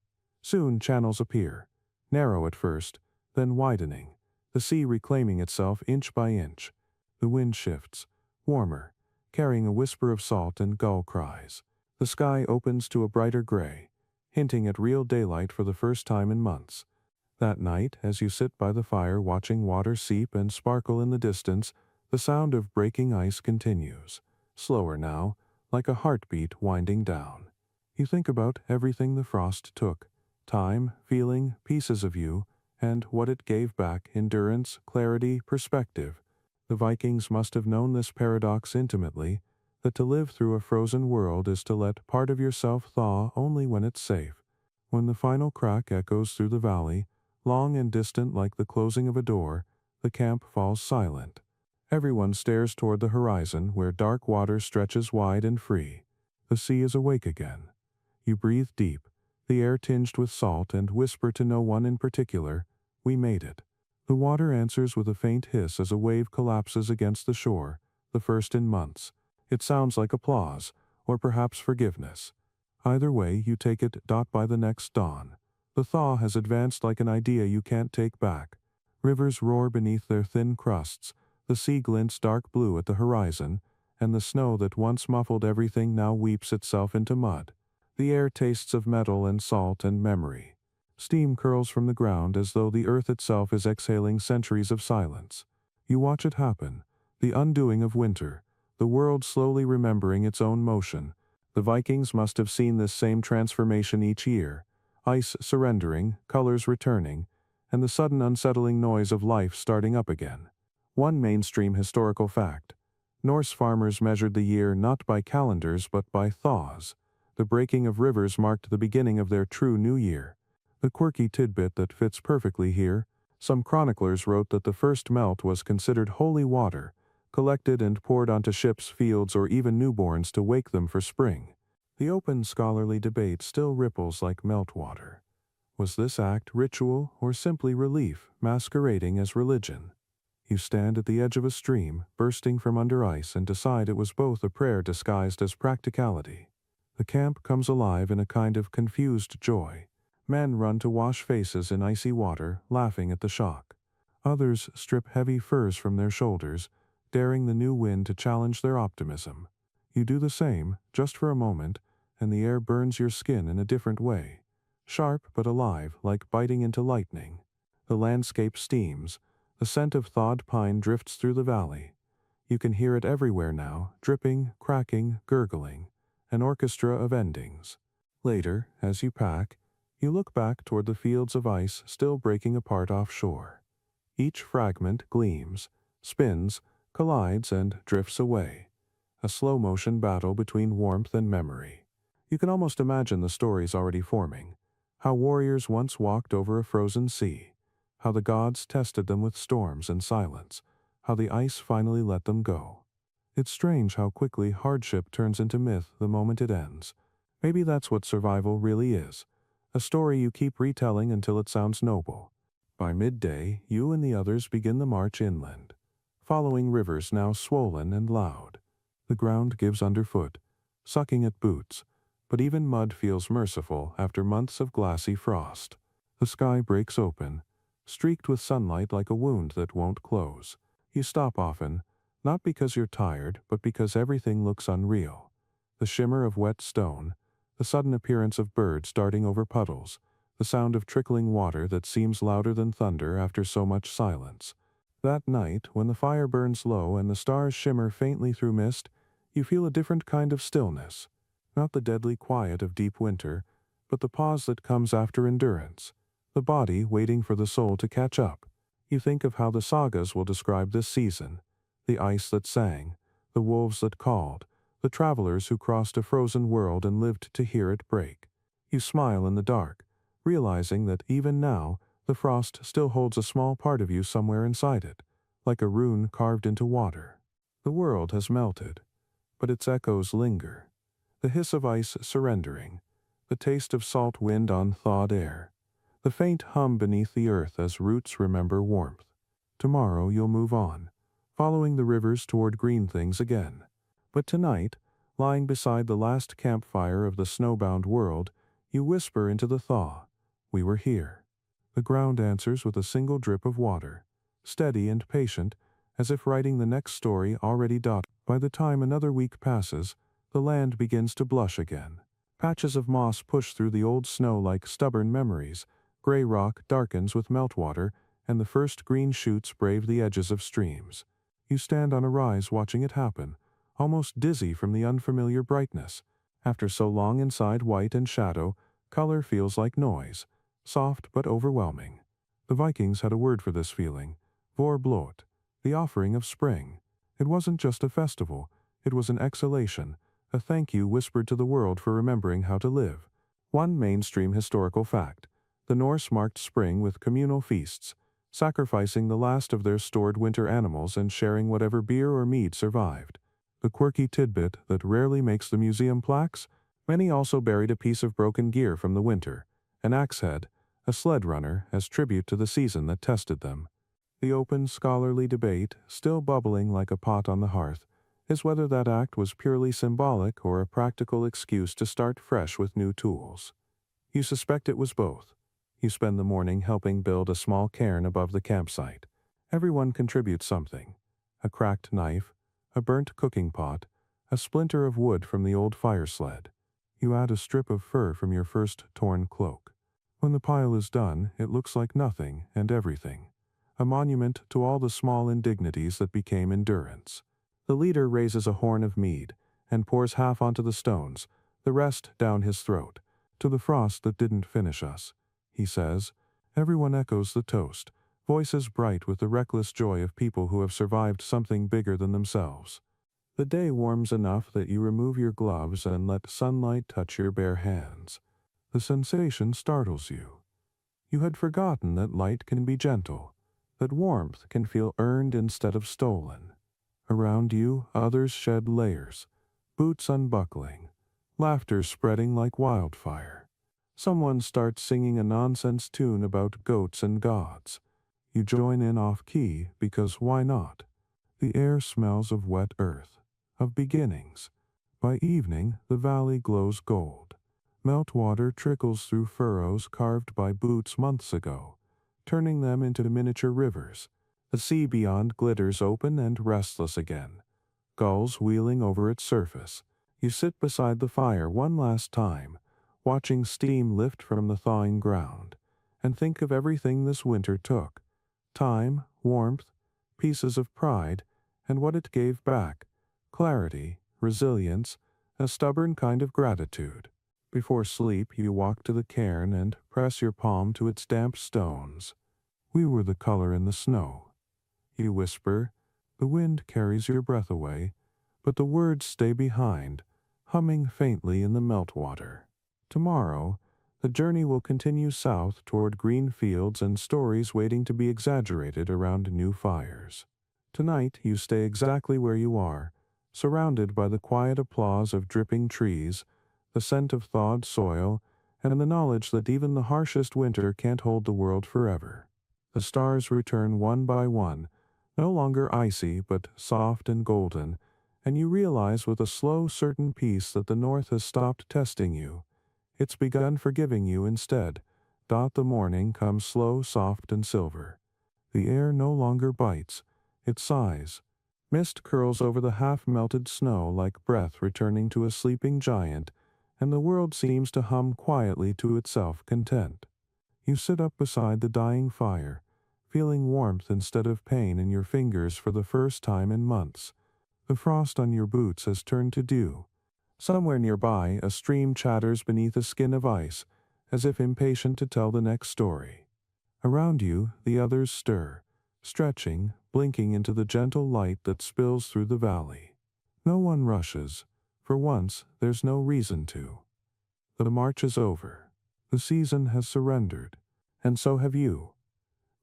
Soon channels appear, narrow at first, then widening, the sea reclaiming itself inch by inch. The wind shifts, warmer, carrying a whisper of salt and gull cries. The sky opens to a brighter gray, hinting at real daylight for the first time in months. That night, as you sit by the fire watching water seep and sparkle in the distance, the sound of breaking ice continues, slower now, like a heartbeat winding down. You think about everything the frost took, time, feeling, pieces of you, and what it gave back: endurance, clarity, perspective. The Vikings must have known this paradox intimately, that to live through a frozen world is to let part of yourself thaw only when it's safe. When the final crack echoes through the valley, long and distant like the closing of a door, the camp falls silent. Everyone stares toward the horizon where dark water stretches wide and free. The sea is awake again. You breathe deep, the air tinged with salt, and whisper to no one in particular, "We made it." The water answers with a faint hiss as a wave collapses against the shore, the first in months. It sounds like applause, or perhaps forgiveness. Either way, you take it by the next dawn. The thaw has advanced like an idea you can't take back. Rivers roar beneath their thin crusts, the sea glints dark blue at the horizon, and the snow that once muffled everything now weeps itself into mud. The air tastes of metal and salt and memory. Steam curls from the ground as though the earth itself is exhaling centuries of silence. You watch it happen, the undoing of winter, the world slowly remembering its own motion. The Vikings must have seen this same transformation each year, ice surrendering, colors returning, and the sudden unsettling noise of life starting up again. One mainstream historical fact: Norse farmers measured the year not by calendars but by thaws. The breaking of rivers marked the beginning of their true new year. The quirky tidbit that fits perfectly here: some chroniclers wrote that the first melt was considered holy water, collected and poured onto ships, fields, or even newborns to wake them for spring. The open scholarly debate still ripples like meltwater. Was this act ritual or simply relief masquerading as religion? You stand at the edge of a stream, bursting from under ice, and decide it was both a prayer disguised as practicality. The camp comes alive in a kind of confused joy. Men run to wash faces in icy water, laughing at the shock. Others strip heavy furs from their shoulders, daring the new wind to challenge their optimism. You do the same, just for a moment, and the air burns your skin in a different way. Sharp but alive, like biting into lightning. The landscape steams. The scent of thawed pine drifts through the valley. You can hear it everywhere now, dripping, cracking, gurgling. An orchestra of endings. Later, as you pack, you look back toward the fields of ice still breaking apart offshore. Each fragment gleams, spins, collides, and drifts away. A slow-motion battle between warmth and memory. You can almost imagine the stories already forming. How warriors once walked over a frozen sea. How the gods tested them with storms and silence. How the ice finally let them go. It's strange how quickly hardship turns into myth the moment it ends. Maybe that's what survival really is. A story you keep retelling until it sounds noble. By midday, you and the others begin the march inland, following rivers now swollen and loud. The ground gives underfoot, sucking at boots, but even mud feels merciful after months of glassy frost. The sky breaks open, streaked with sunlight like a wound that won't close. You stop often, not because you're tired, but because everything looks unreal. The shimmer of wet stone, the sudden appearance of birds darting over puddles, the sound of trickling water that seems louder than thunder after so much silence. That night, when the fire burns low and the stars shimmer faintly through mist, you feel a different kind of stillness. Not the deadly quiet of deep winter, but the pause that comes after endurance. The body waiting for the soul to catch up. You think of how the sagas will describe this season. The ice that sang, the wolves that called, the travelers who crossed a frozen world and lived to hear it break. You smile in the dark, realizing that even now, the frost still holds a small part of you somewhere inside it, like a rune carved into water. The world has melted, but its echoes linger. The hiss of ice surrendering, the taste of salt wind on thawed air, the faint hum beneath the earth as roots remember warmth. Tomorrow you'll move on, following the rivers toward green things again. But tonight, lying beside the last campfire of the snowbound world, you whisper into the thaw, "We were here." The ground answers with a single drip of water, steady and patient, as if writing the next story already dotted. By the time another week passes, the land begins to blush again. Patches of moss push through the old snow like stubborn memories, gray rock darkens with meltwater, and the first green shoots brave the edges of streams. You stand on a rise watching it happen, almost dizzy from the unfamiliar brightness. After so long inside white and shadow, color feels like noise, soft but overwhelming. The Vikings had a word for this feeling, vorblot, the offering of spring. It wasn't just a festival, it was an exhalation, a thank you whispered to the world for remembering how to live. One mainstream historical fact: the Norse marked spring with communal feasts, sacrificing the last of their stored winter animals and sharing whatever beer or mead survived. The quirky tidbit that rarely makes the museum plaques: many also buried a piece of broken gear from the winter, an axe head, a sled runner, as tribute to the season that tested them. The open scholarly debate, still bubbling like a pot on the hearth, is whether that act was purely symbolic or a practical excuse to start fresh with new tools. You suspect it was both. You spend the morning helping build a small cairn above the campsite. Everyone contributes something: a cracked knife, a burnt cooking pot, a splinter of wood from the old fire sled. You add a strip of fur from your first torn cloak. When the pile is done, it looks like nothing and everything, a monument to all the small indignities that became endurance. The leader raises a horn of mead and pours half onto the stones, the rest down his throat. "To the frost that didn't finish us," he says. Everyone echoes the toast, voices bright with the reckless joy of people who have survived something bigger than themselves. The day warms enough that you remove your gloves and let sunlight touch your bare hands. The sensation startles you. You had forgotten that light can be gentle, that warmth can feel earned instead of stolen. Around you, others shed layers, boots unbuckling, laughter spreading like wildfire. Someone starts singing a nonsense tune about goats and gods. You join in off-key because why not? The air smells of wet earth, of beginnings. By evening, the valley glows gold. Meltwater trickles through furrows carved by boots months ago, turning them into miniature rivers. The sea beyond glitters open and restless again, gulls wheeling over its surface. You sit beside the fire one last time, watching steam lift from the thawing ground, and think of everything this winter took: time, warmth, pieces of pride, and what it gave back: clarity, resilience, a stubborn kind of gratitude. Before sleep, you walk to the cairn and press your palm to its damp stones. "We were the color in the snow," you whisper. The wind carries your breath away, but the words stay behind, humming faintly in the meltwater. Tomorrow, The journey will continue south toward green fields and stories waiting to be exaggerated around new fires. Tonight, you stay exactly where you are, surrounded by the quiet applause of dripping trees, the scent of thawed soil, and the knowledge that even the harshest winter can't hold the world forever. The stars return one by one, no longer icy but soft and golden, and you realize with a slow, certain peace that the north has stopped testing you. It's begun forgiving you instead. The morning comes slow, soft, and silver. The air no longer bites, it sighs. Mist curls over the half-melted snow like breath returning to a sleeping giant, and the world seems to hum quietly to itself content. You sit up beside the dying fire, feeling warmth instead of pain in your fingers for the first time in months. The frost on your boots has turned to dew. Somewhere nearby, a stream chatters beneath a skin of ice, as if impatient to tell the next story. Around you, the others stir, stretching, blinking into the gentle light that spills through the valley. No one rushes. For once, there's no reason to. The march is over. The season has surrendered. And so have you.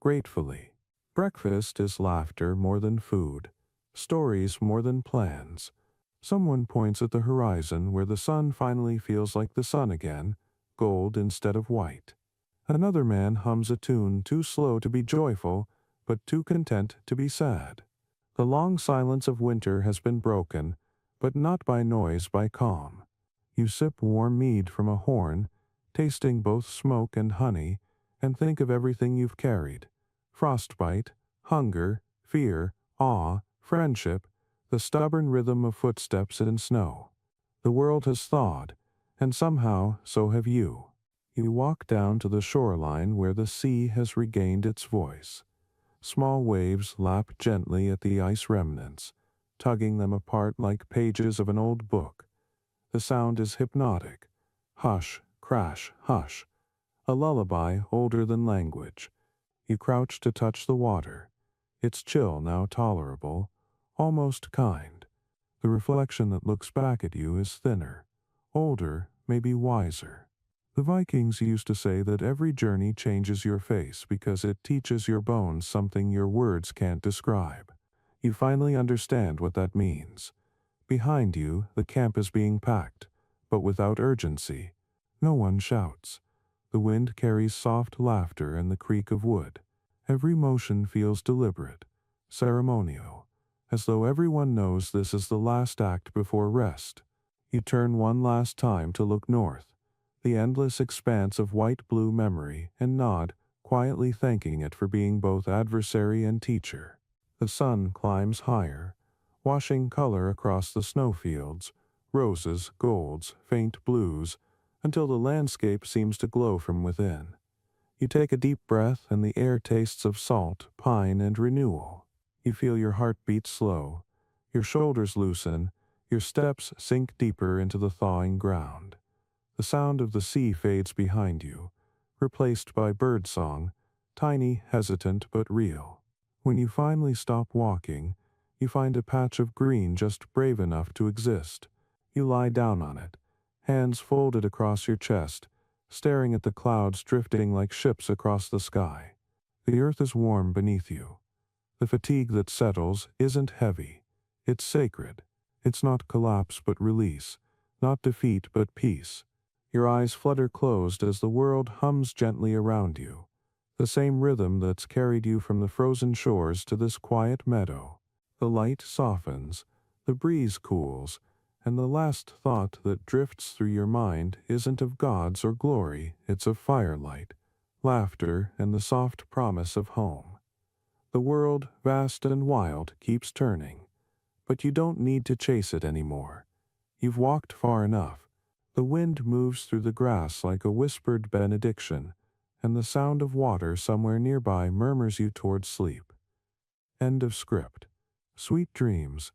Gratefully. Breakfast is laughter more than food, stories more than plans. Someone points at the horizon where the sun finally feels like the sun again, gold instead of white. Another man hums a tune too slow to be joyful, but too content to be sad. The long silence of winter has been broken, but not by noise, by calm. You sip warm mead from a horn, tasting both smoke and honey, and think of everything you've carried. Frostbite, hunger, fear, awe, friendship, the stubborn rhythm of footsteps in snow. The world has thawed, and somehow so have you. You walk down to the shoreline where the sea has regained its voice. Small waves lap gently at the ice remnants, tugging them apart like pages of an old book. The sound is hypnotic. Hush, crash, hush. A lullaby older than language. You crouch to touch the water. Its chill now tolerable, almost kind. The reflection that looks back at you is thinner, older, maybe wiser. The Vikings used to say that every journey changes your face because it teaches your bones something your words can't describe. You finally understand what that means. Behind you, the camp is being packed, but without urgency. No one shouts. The wind carries soft laughter and the creak of wood. Every motion feels deliberate, ceremonial, as though everyone knows this is the last act before rest. You turn one last time to look north, the endless expanse of white-blue memory, and nod, quietly thanking it for being both adversary and teacher. The sun climbs higher, washing color across the snowfields, roses, golds, faint blues, until the landscape seems to glow from within. You take a deep breath and the air tastes of salt, pine, and renewal. You feel your heart beat slow, your shoulders loosen, your steps sink deeper into the thawing ground. The sound of the sea fades behind you, replaced by birdsong, tiny, hesitant, but real. When you finally stop walking, you find a patch of green just brave enough to exist. You lie down on it, hands folded across your chest, staring at the clouds drifting like ships across the sky. The earth is warm beneath you. The fatigue that settles isn't heavy. It's sacred. It's not collapse but release, not defeat but peace. Your eyes flutter closed as the world hums gently around you, the same rhythm that's carried you from the frozen shores to this quiet meadow. The light softens, the breeze cools, and the last thought that drifts through your mind isn't of gods or glory, it's of firelight, laughter, and the soft promise of home. The world, vast and wild, keeps turning, but you don't need to chase it anymore. You've walked far enough. The wind moves through the grass like a whispered benediction, and the sound of water somewhere nearby murmurs you toward sleep. End of script. Sweet dreams.